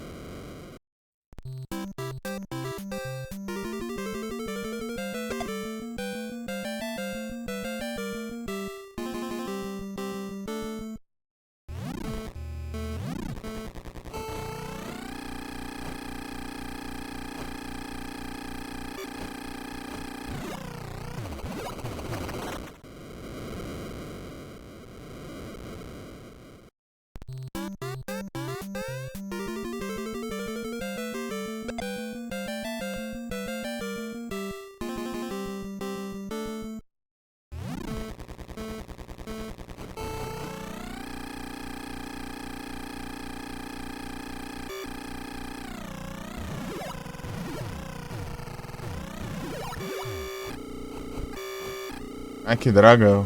Ah, que droga.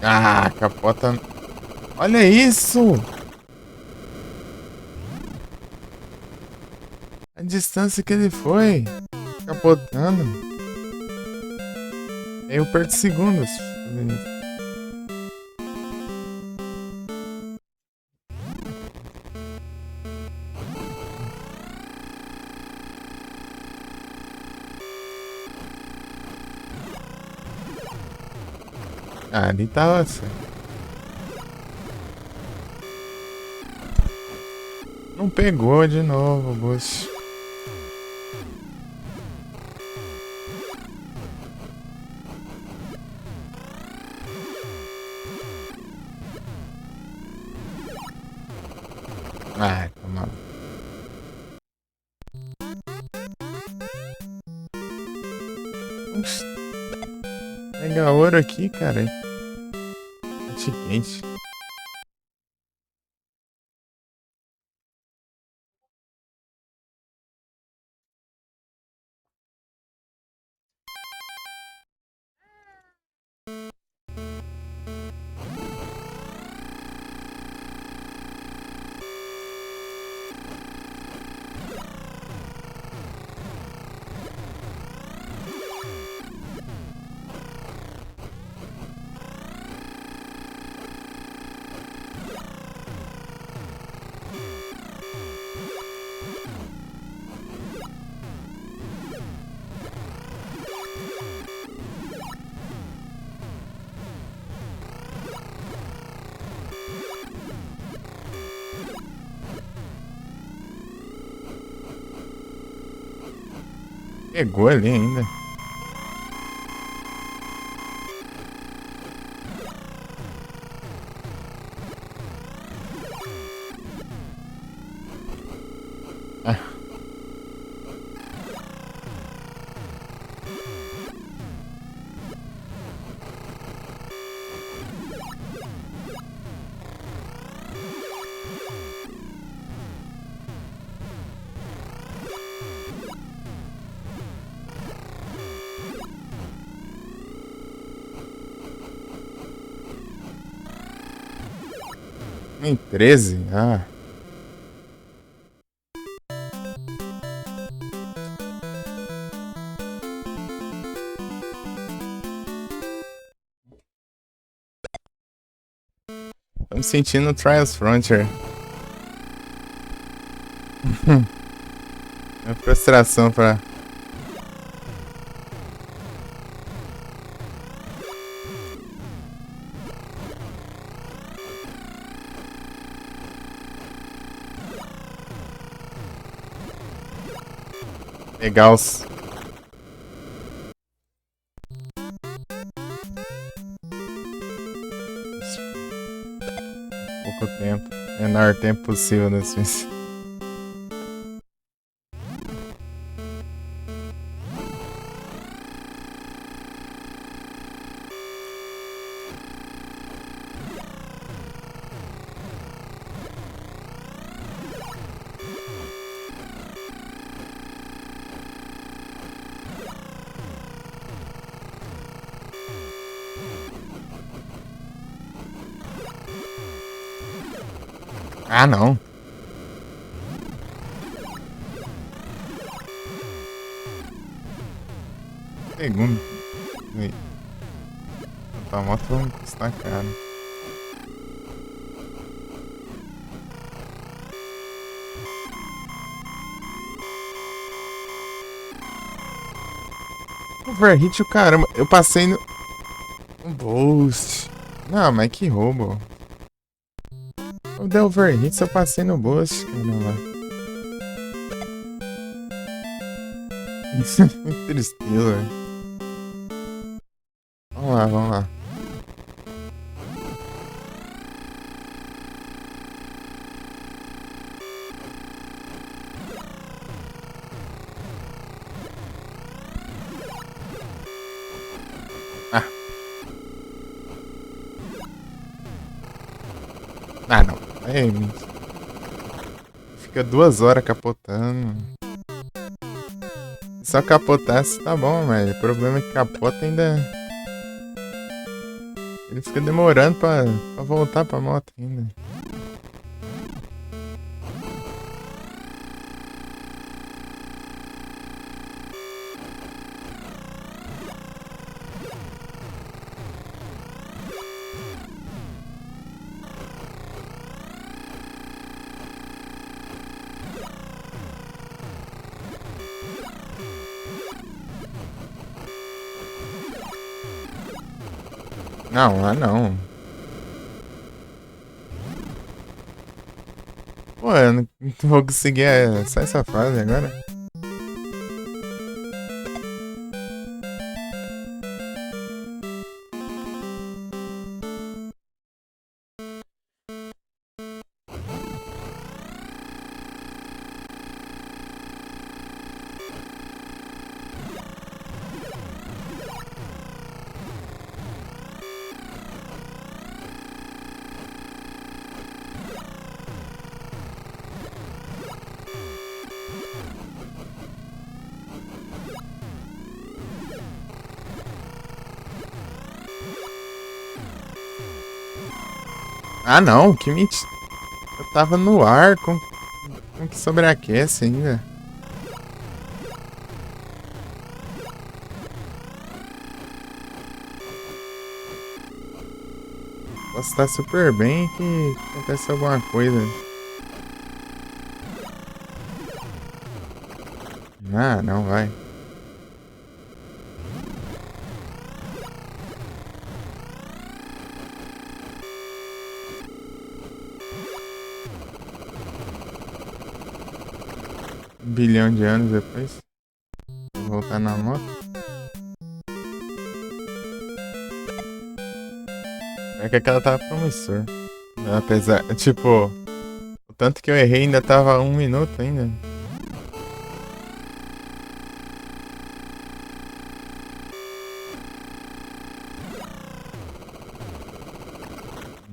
Ah, capota. Olha isso! A distância que ele foi. Capotando. Eu perco segundos. Ah, ali tava certo. Não pegou de novo, Bush. Ah, toma. Oxi. Pega ouro aqui, cara. Bate quente. Pegou ali ainda. Ah. Em 13? Ah. Tô me sentindo no Trials Frontier. É frustração pra... pegar os... pouco tempo. Menor tempo possível nesse mês. Ah, não. Segundo. A moto vai custar caro. Overhit o caramba. Eu passei no... um boost. Não, mas que roubo. Eu dei overhit se eu passei no boost, caramba. Que tristeza. Vamos lá, vamos lá. Ah. Ah, não. É, fica 2 horas capotando. Só capotasse tá bom, mas o problema é que capota ainda... ele fica demorando pra voltar pra moto ainda. Não, lá não. Pô, eu não vou conseguir só essa fase agora. Ah, não, que mentira. Eu tava no ar, com que sobreaquece ainda. Posso estar super bem que acontece alguma coisa. Ah, não vai. Um bilhão de anos depois. Vou voltar Tá na moto. É que aquela tava promissor. Apesar, tipo, o tanto que eu errei ainda tava 1 minuto ainda.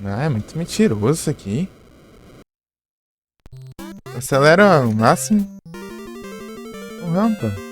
Ah, é muito mentiroso isso aqui. Acelera o máximo. O rampa.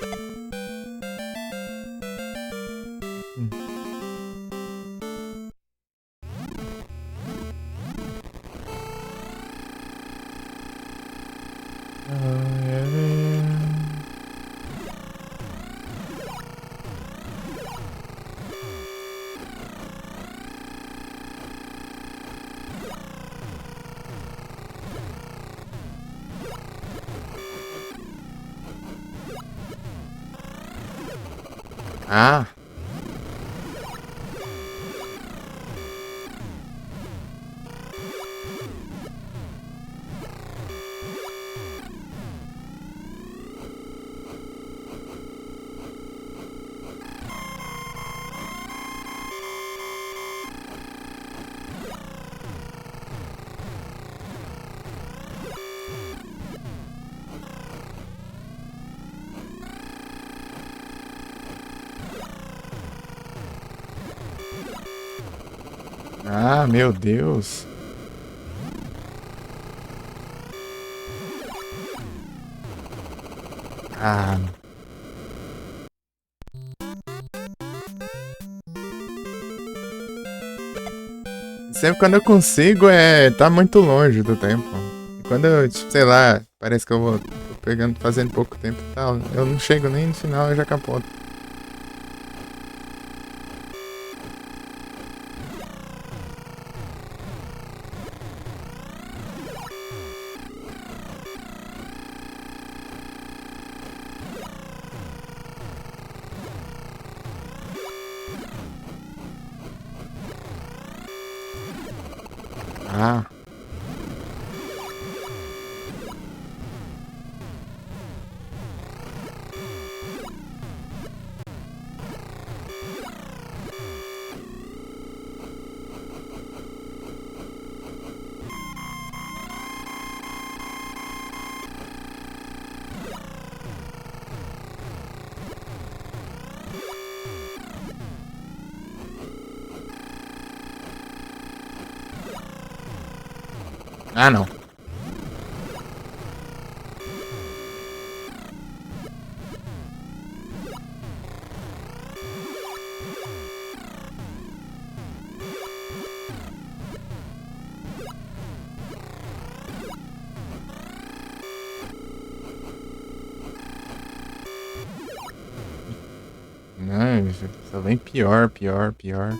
Ah. Ah, meu Deus. Ah. Sempre quando eu consigo, tá muito longe do tempo. E quando eu, tipo, sei lá, parece que tô pegando, fazendo pouco tempo e tal, eu não chego nem no final, eu já capoto. Ah. Ah, não. Não, só vem pior, pior, pior.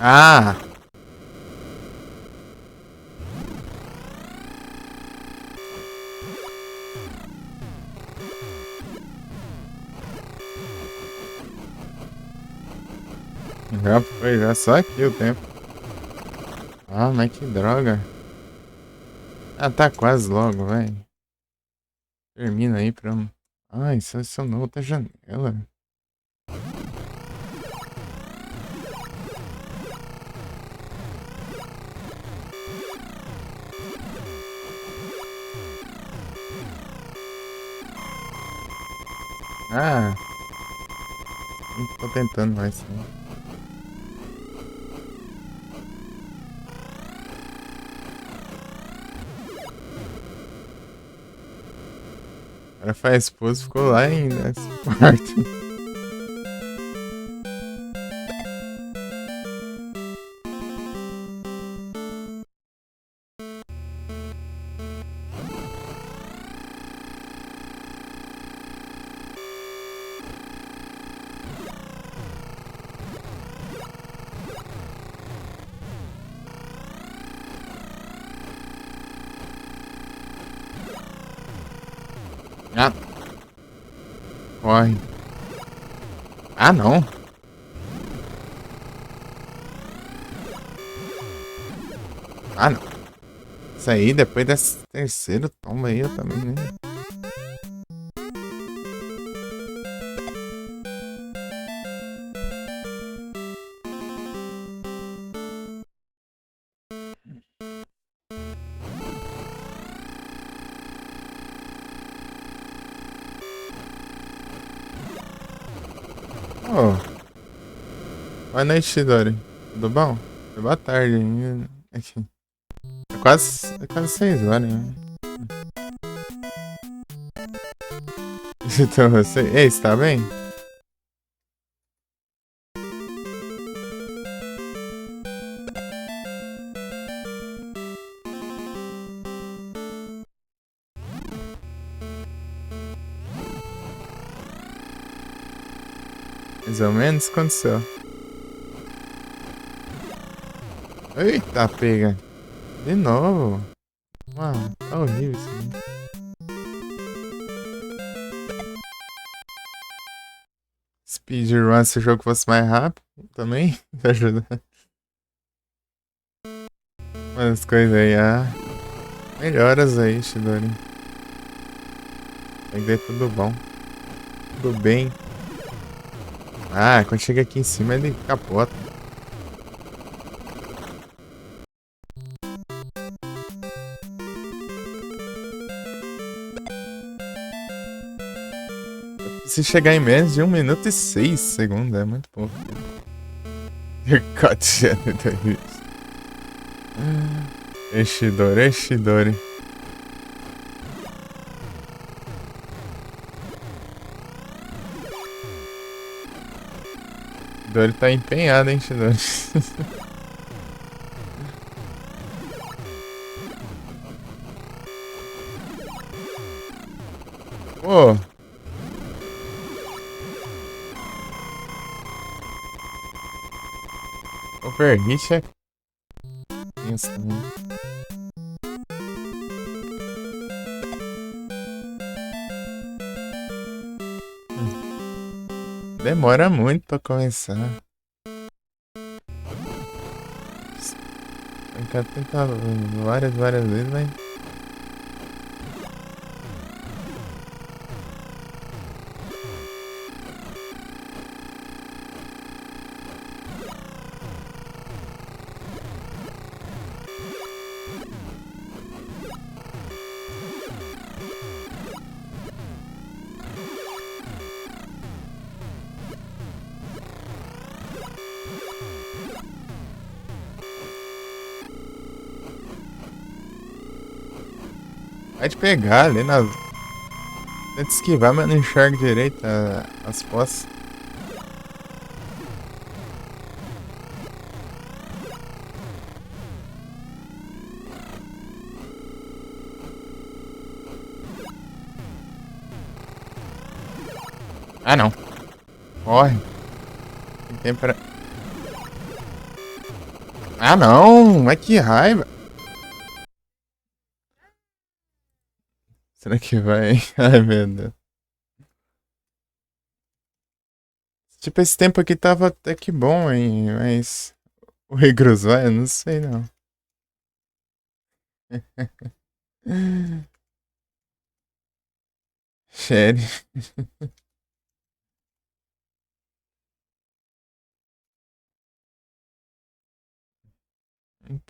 Ah! Já foi, já só aqui o tempo. Ah, mas que droga. Ah, tá quase logo, velho. Termina aí pra... Ai, selecionou outra janela. Ah, não tô tentando mais. Sim. O cara faz pose, ficou lá ainda nesse quarto. Ah, corre. Ah, não. Ah, não. Isso aí, depois desse terceiro tomba aí, eu também, né? Oh, boa noite, Dori. Tudo bom? Boa tarde ainda. Aqui. É quase 6 horas, né? Então, você... Ei, você tá bem? Mais ou menos? Aconteceu. Eita, pega. De novo. Mano, tá horrível isso aí. Speedrun, se o jogo fosse mais rápido, também ajuda. Umas coisas aí, melhoras aí, Shidori. Tem que ver tudo bom. Tudo bem. Ah, quando chega aqui em cima ele capota. Se chegar em menos de 1 minuto e 6 segundos, é muito pouco. Eshidori, Eshidori. Dori tá empenhado, hein, Shidori. Pô. Overhit é tenso também. Demora muito pra começar. Eu quero tentar várias vezes, mas... Pode pegar ali na... Tenta esquivar, mas não enxerga direito as postas. Ah, não. Corre. Tem tempo pra... Ah, não. Mas que raiva. Será que vai? Ai, meu Deus. Tipo, esse tempo aqui tava até que bom, hein? Mas... O Regrus vai? Eu não sei, não. Sherry.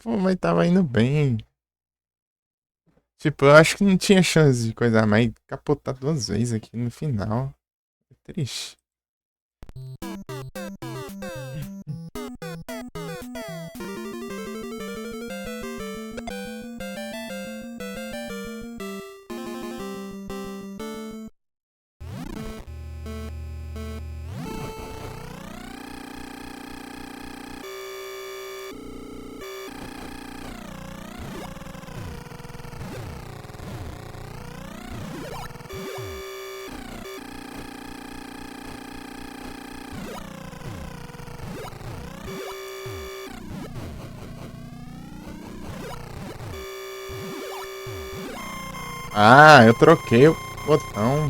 Pô, mas tava indo bem. Tipo, eu acho que não tinha chance de coisa mais capotar 2 vezes aqui no final. triste. Ah, eu troquei o botão.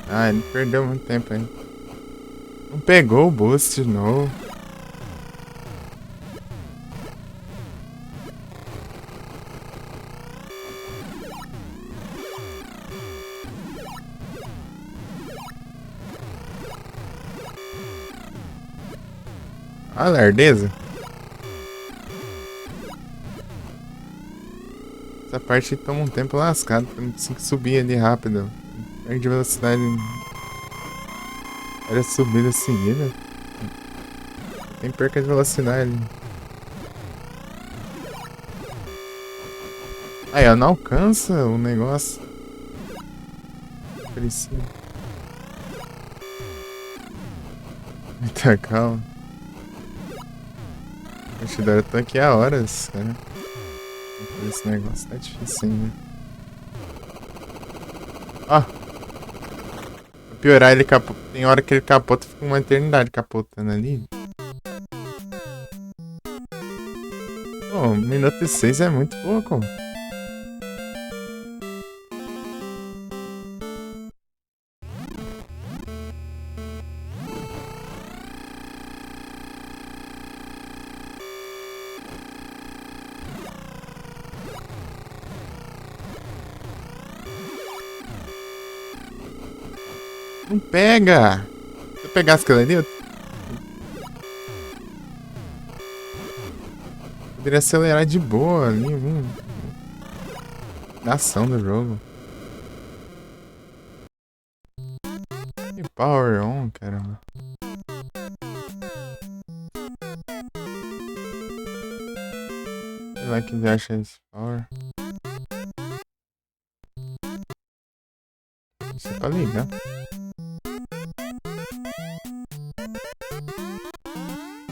Ah, ele perdeu muito tempo aí. Não pegou o boost de novo. Ah, lerdeza. Essa parte toma um tempo lascado, porque eu não consigo subir ali rápido. Perde velocidade. Era subida seguida. Tem perca de velocidade. Aí, ó, não alcança o negócio. Precisa. Muita calma. Poxa, eu tô aqui há horas, cara. Esse negócio tá difícil ainda. Ó. Pra piorar, ele capota. Tem hora que ele capota, fica uma eternidade capotando ali. Pô, 1 minuto e 6 é muito pouco. Não pega! Se eu pegasse aquilo ali, eu poderia acelerar de boa ali. Na ação do jogo. E power on, caramba. Sei lá que ele acha esse power. Isso é pra ligar.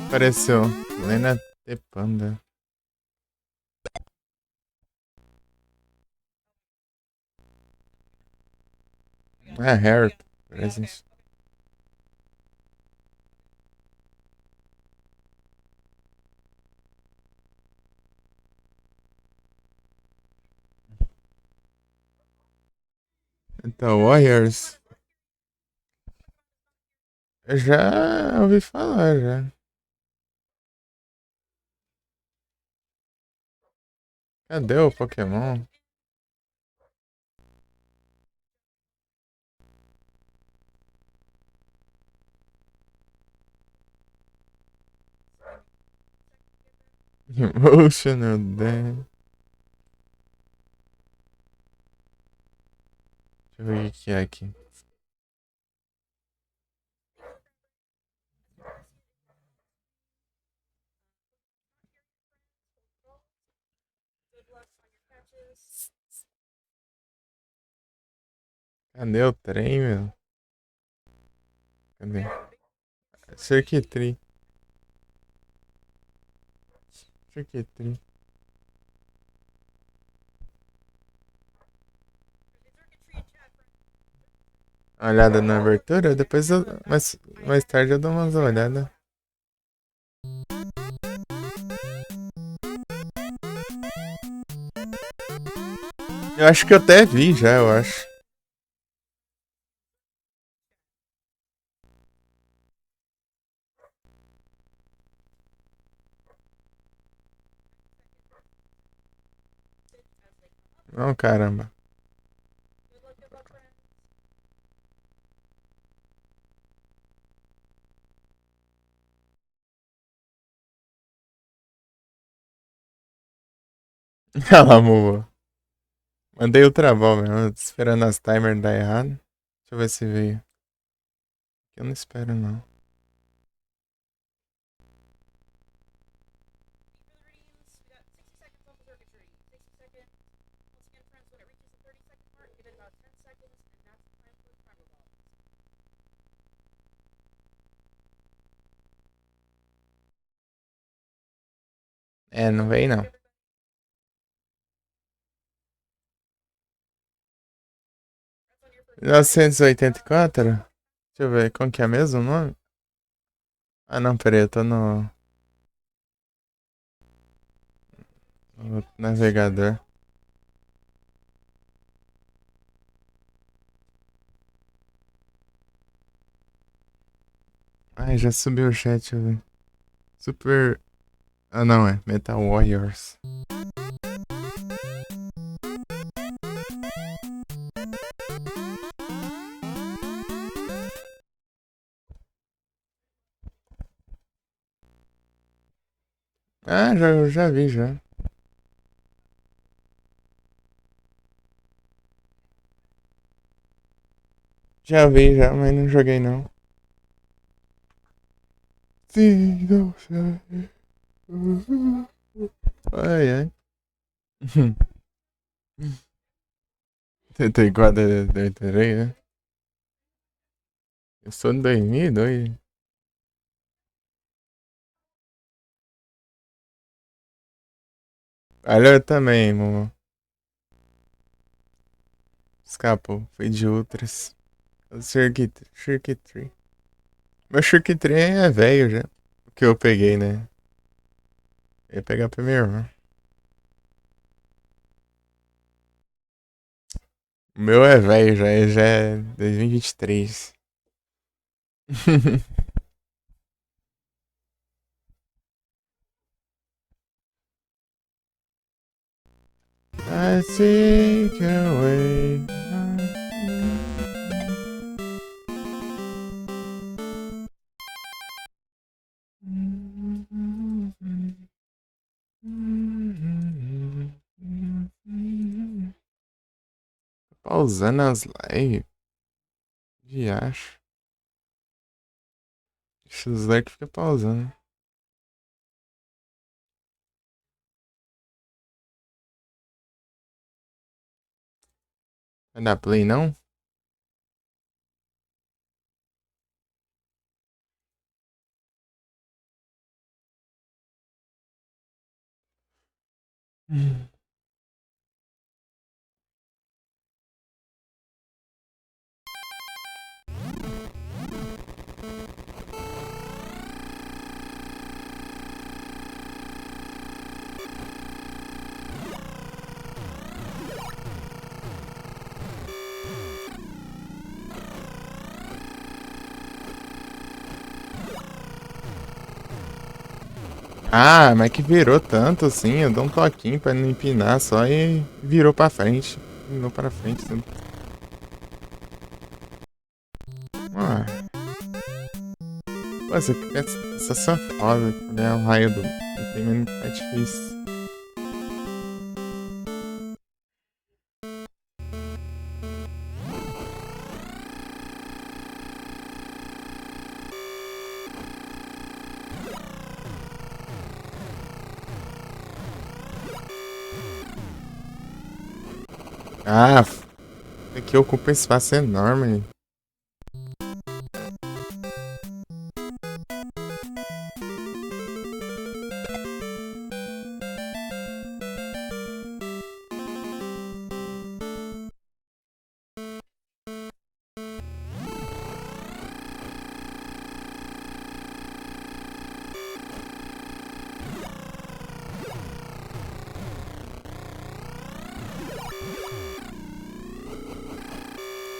Apareceu. Lena T. Panda. É, Harry. Presence. Então, Warriors. Eu já ouvi falar, já. Cadê o Pokémon? Emotional Damn. Deixa eu ver o que é aqui. Cadê o trem, meu? Cadê? Circuitry. Circuitry. Uma olhada na abertura, depois eu, mais tarde eu dou umas olhadas. Eu acho que eu até vi já, eu acho. Não, caramba. Ela amor. Mandei o travão mesmo, tô esperando as timers dar errado. Deixa eu ver se veio. Eu não espero não. É, não veio não. 1984? Deixa eu ver, como que é mesmo o nome? Ah não, peraí, eu tô no navegador. Ai, já subiu o chat, deixa eu ver. Super. Ah não, é Metal Warriors. Ah, já vi já. Já vi já, mas não joguei não. Sim, não sei. Ai, ai. 34 de né? Eu sou de 2002. Olha eu também, mano. Escapou. Foi de outras. O Circuit 3. Meu Circuit 3 é velho já. O que eu peguei, né? Eu ia pegar pra minha irmã. O meu é velho já, já é 2023. I take away. Pausando as lives. Viacho. Deixa os likes fica pausando. Vai dar play não? Ah, mas que virou tanto assim, eu dou um toquinho pra não empinar só e virou pra frente. Virou pra frente. Ah, pô, essa só foda, né? O raio do imprimento tá difícil. Ah, aqui ocupa espaço enorme.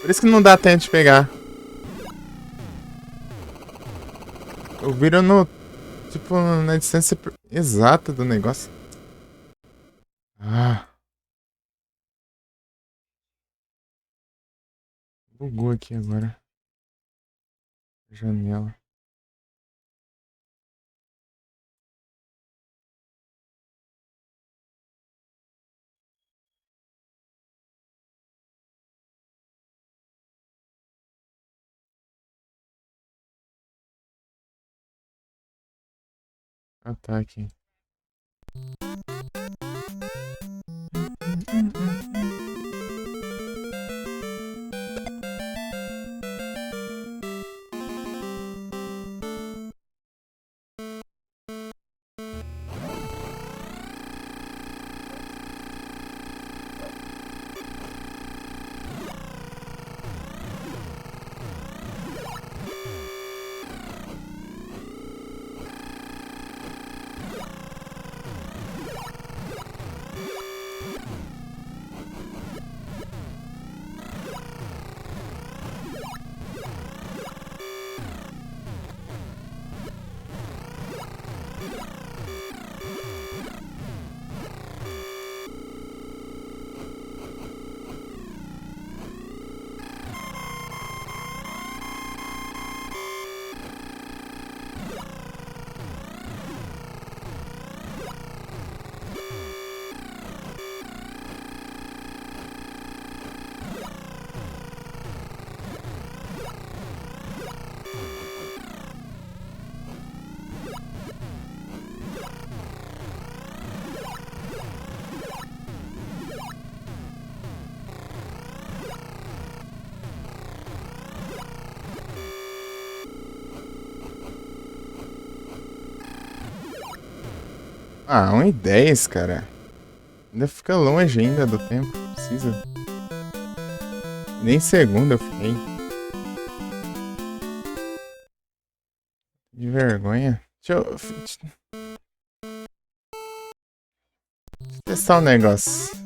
Por isso que não dá tempo de pegar. Eu viro no. Tipo, na distância exata do negócio. Ah. Bugou aqui agora. Janela. Ah, tá aqui. Ah, 1:10, cara. Ainda fica longe ainda do tempo. Precisa. Nem segundo eu fiquei. De vergonha. Deixa eu testar um negócio.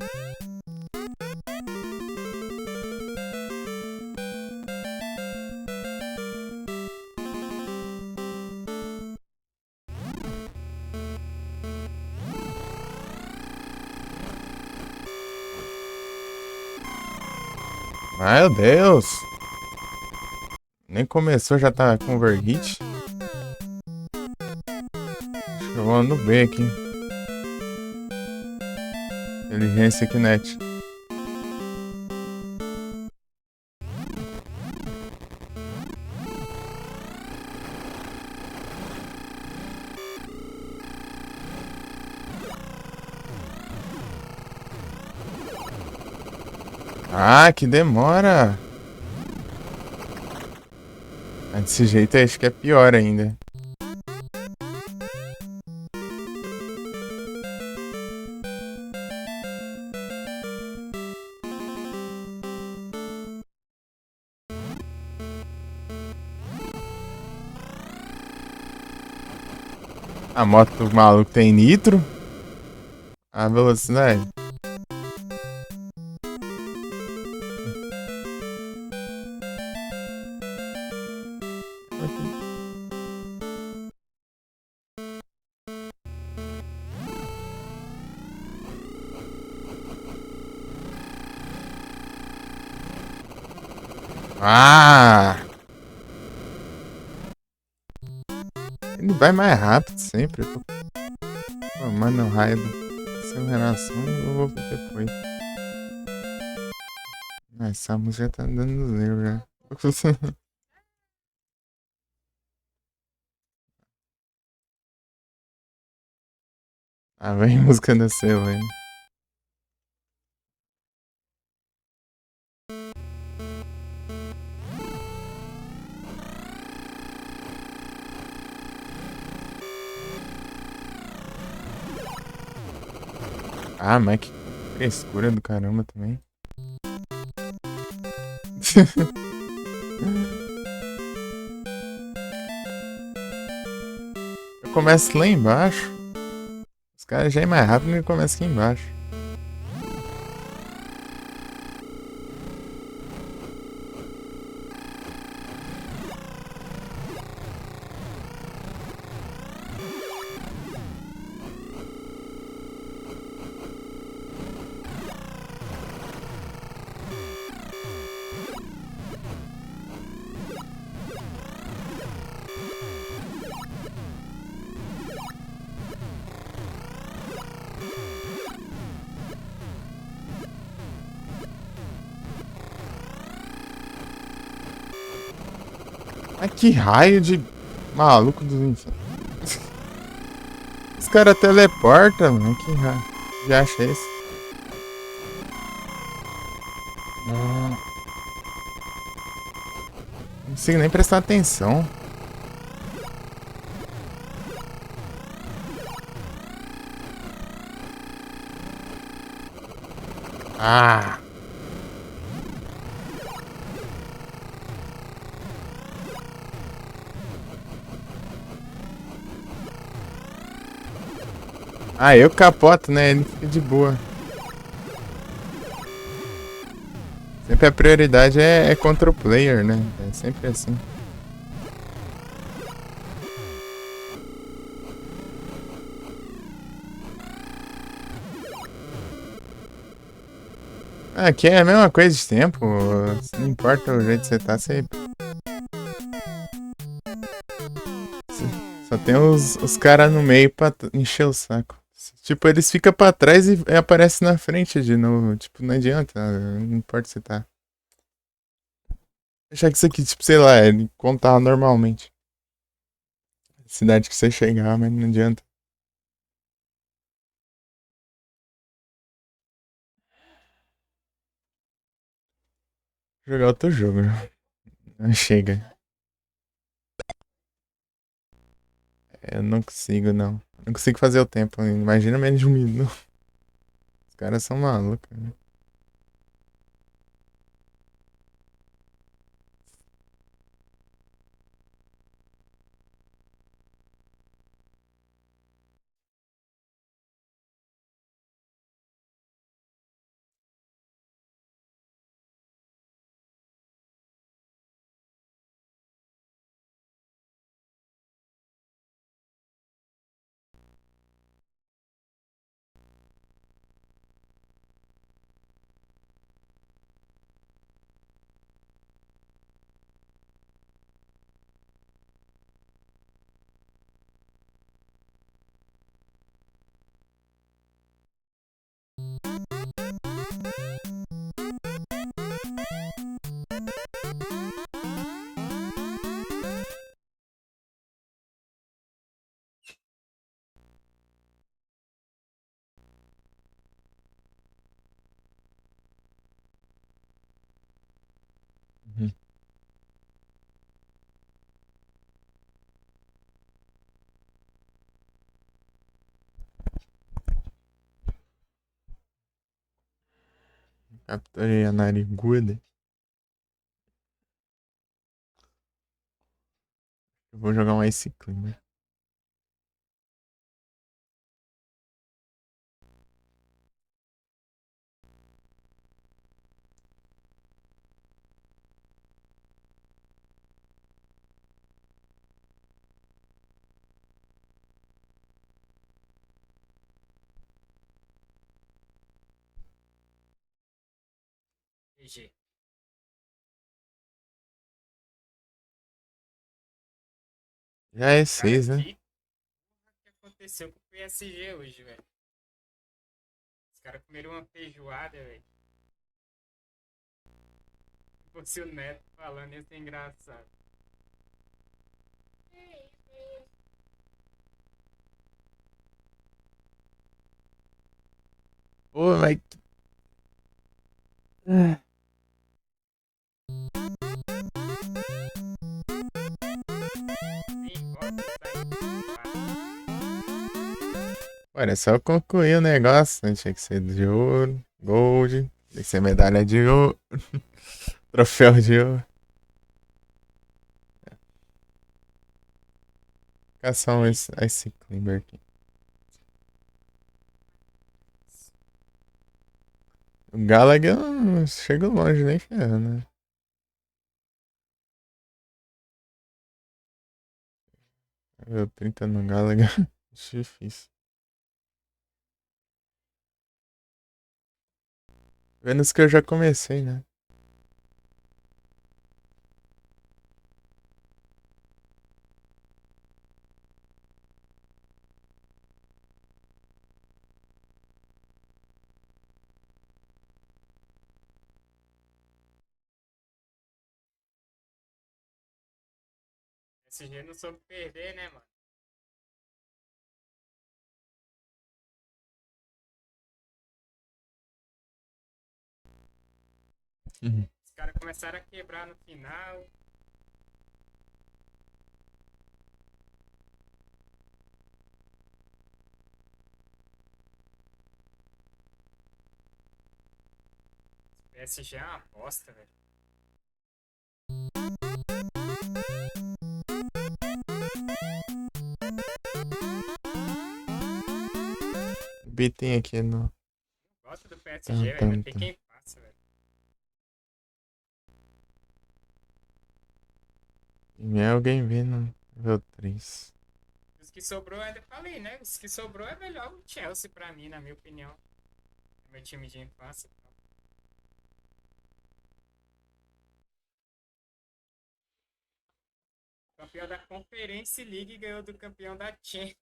Meu Deus! Nem começou, já tá com overheat. Acho que eu vou no B aqui. Inteligência Kinect. Ah, que demora! Mas desse jeito eu acho que é pior ainda. A moto do maluco tem nitro? A velocidade? Ah! Ele vai mais rápido sempre. Mano, o raio da aceleração eu vou ver depois. Ah, essa música já tá dando zero já. Ah, vem música da Selva aí. Ah, mas que frescura do caramba também. Eu começo lá embaixo. Os caras já é mais rápido e começa aqui embaixo. Ai, que raio de maluco do inferno. Os caras teleportam, mano. Que raio. Já achei isso. Não consigo nem prestar atenção. Ah! Ah, eu capoto, né? Ele fica de boa. Sempre a prioridade é contra o player, né? É sempre assim. Aqui é a mesma coisa de tempo. Não importa o jeito que você tá, você. Só tem os caras no meio pra encher o saco. Tipo, eles ficam pra trás e aparecem na frente de novo. Tipo, não adianta. Não importa se você tá. Achar que isso aqui, tipo, sei lá, é contar normalmente. Cidade que você chegar, mas não adianta. Jogar outro jogo, né? Não chega. Eu não consigo, não. Não consigo fazer o tempo. Imagina menos de um minuto. Os caras são malucos, né? Uhum. Capturei a nariguda. Eu vou jogar um Ice Climber. GG. Já é Cara, 6, né? que porra que aconteceu com o PSG hoje, velho? Os caras comeram uma feijoada, velho. Se fosse o Neto falando, ia ser engraçado. Pô, mas. Nem volta a sair feijoada. Olha, só concluir o negócio. Né? Tinha que ser de ouro, gold. Tem que ser medalha de ouro. Troféu de ouro. Caçar um Ice Climber aqui. O Gallagher não chega longe nem ferrando, né? Eu 30 no Gallagher. Difícil. Menos que eu já comecei, né? PSG não soube perder, né, mano? Uhum. Os caras começaram a quebrar no final. PSG é uma bosta, velho. Bitem aqui no. Gosto do Tam, PSG, velho. tam, Mas tem tam. quem faça, velho. Tem alguém vindo. Nível 3. Os que sobrou, ainda falei, né? Os que sobrou é melhor o Chelsea pra mim, na minha opinião. É meu time de infância. Campeão da Conference League ganhou do campeão da Champions.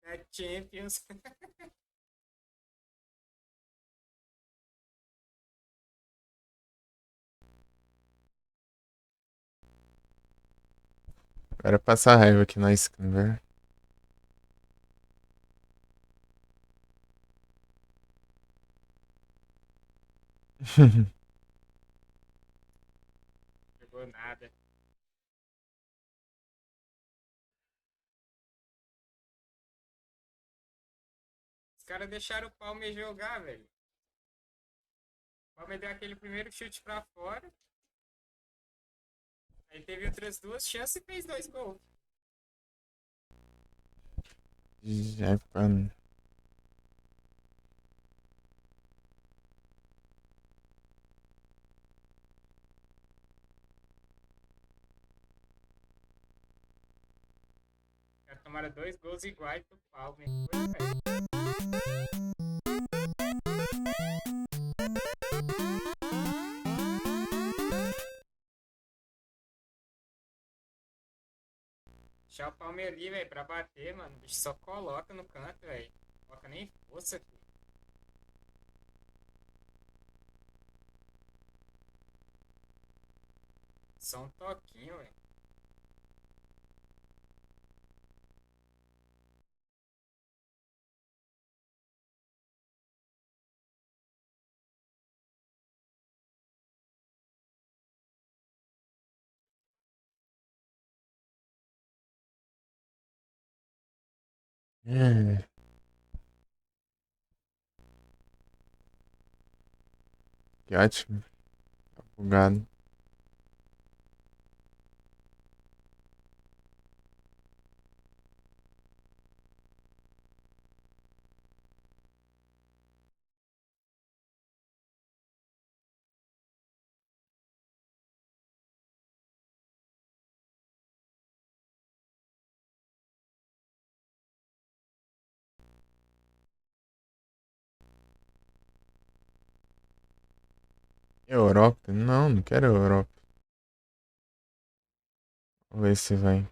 Da Champions. Agora passa raiva aqui na skin, velho. Jogou nada. Os caras deixaram o Palmeiras jogar, velho. O Palmeiras deu aquele primeiro chute pra fora. Aí teve outras duas chances e fez 2 gols. Já, mano. Os caras tomaram 2 gols iguais pro Palmeiras. Foi, velho. Deixar o Palmeiras ali, velho, pra bater, mano. O bicho só coloca no canto, velho. Coloca nem força, filho. Só um toquinho, velho. É. Que ótimo. Tá bugado. Europa? Não, não quero Europa. Vamos ver se vai.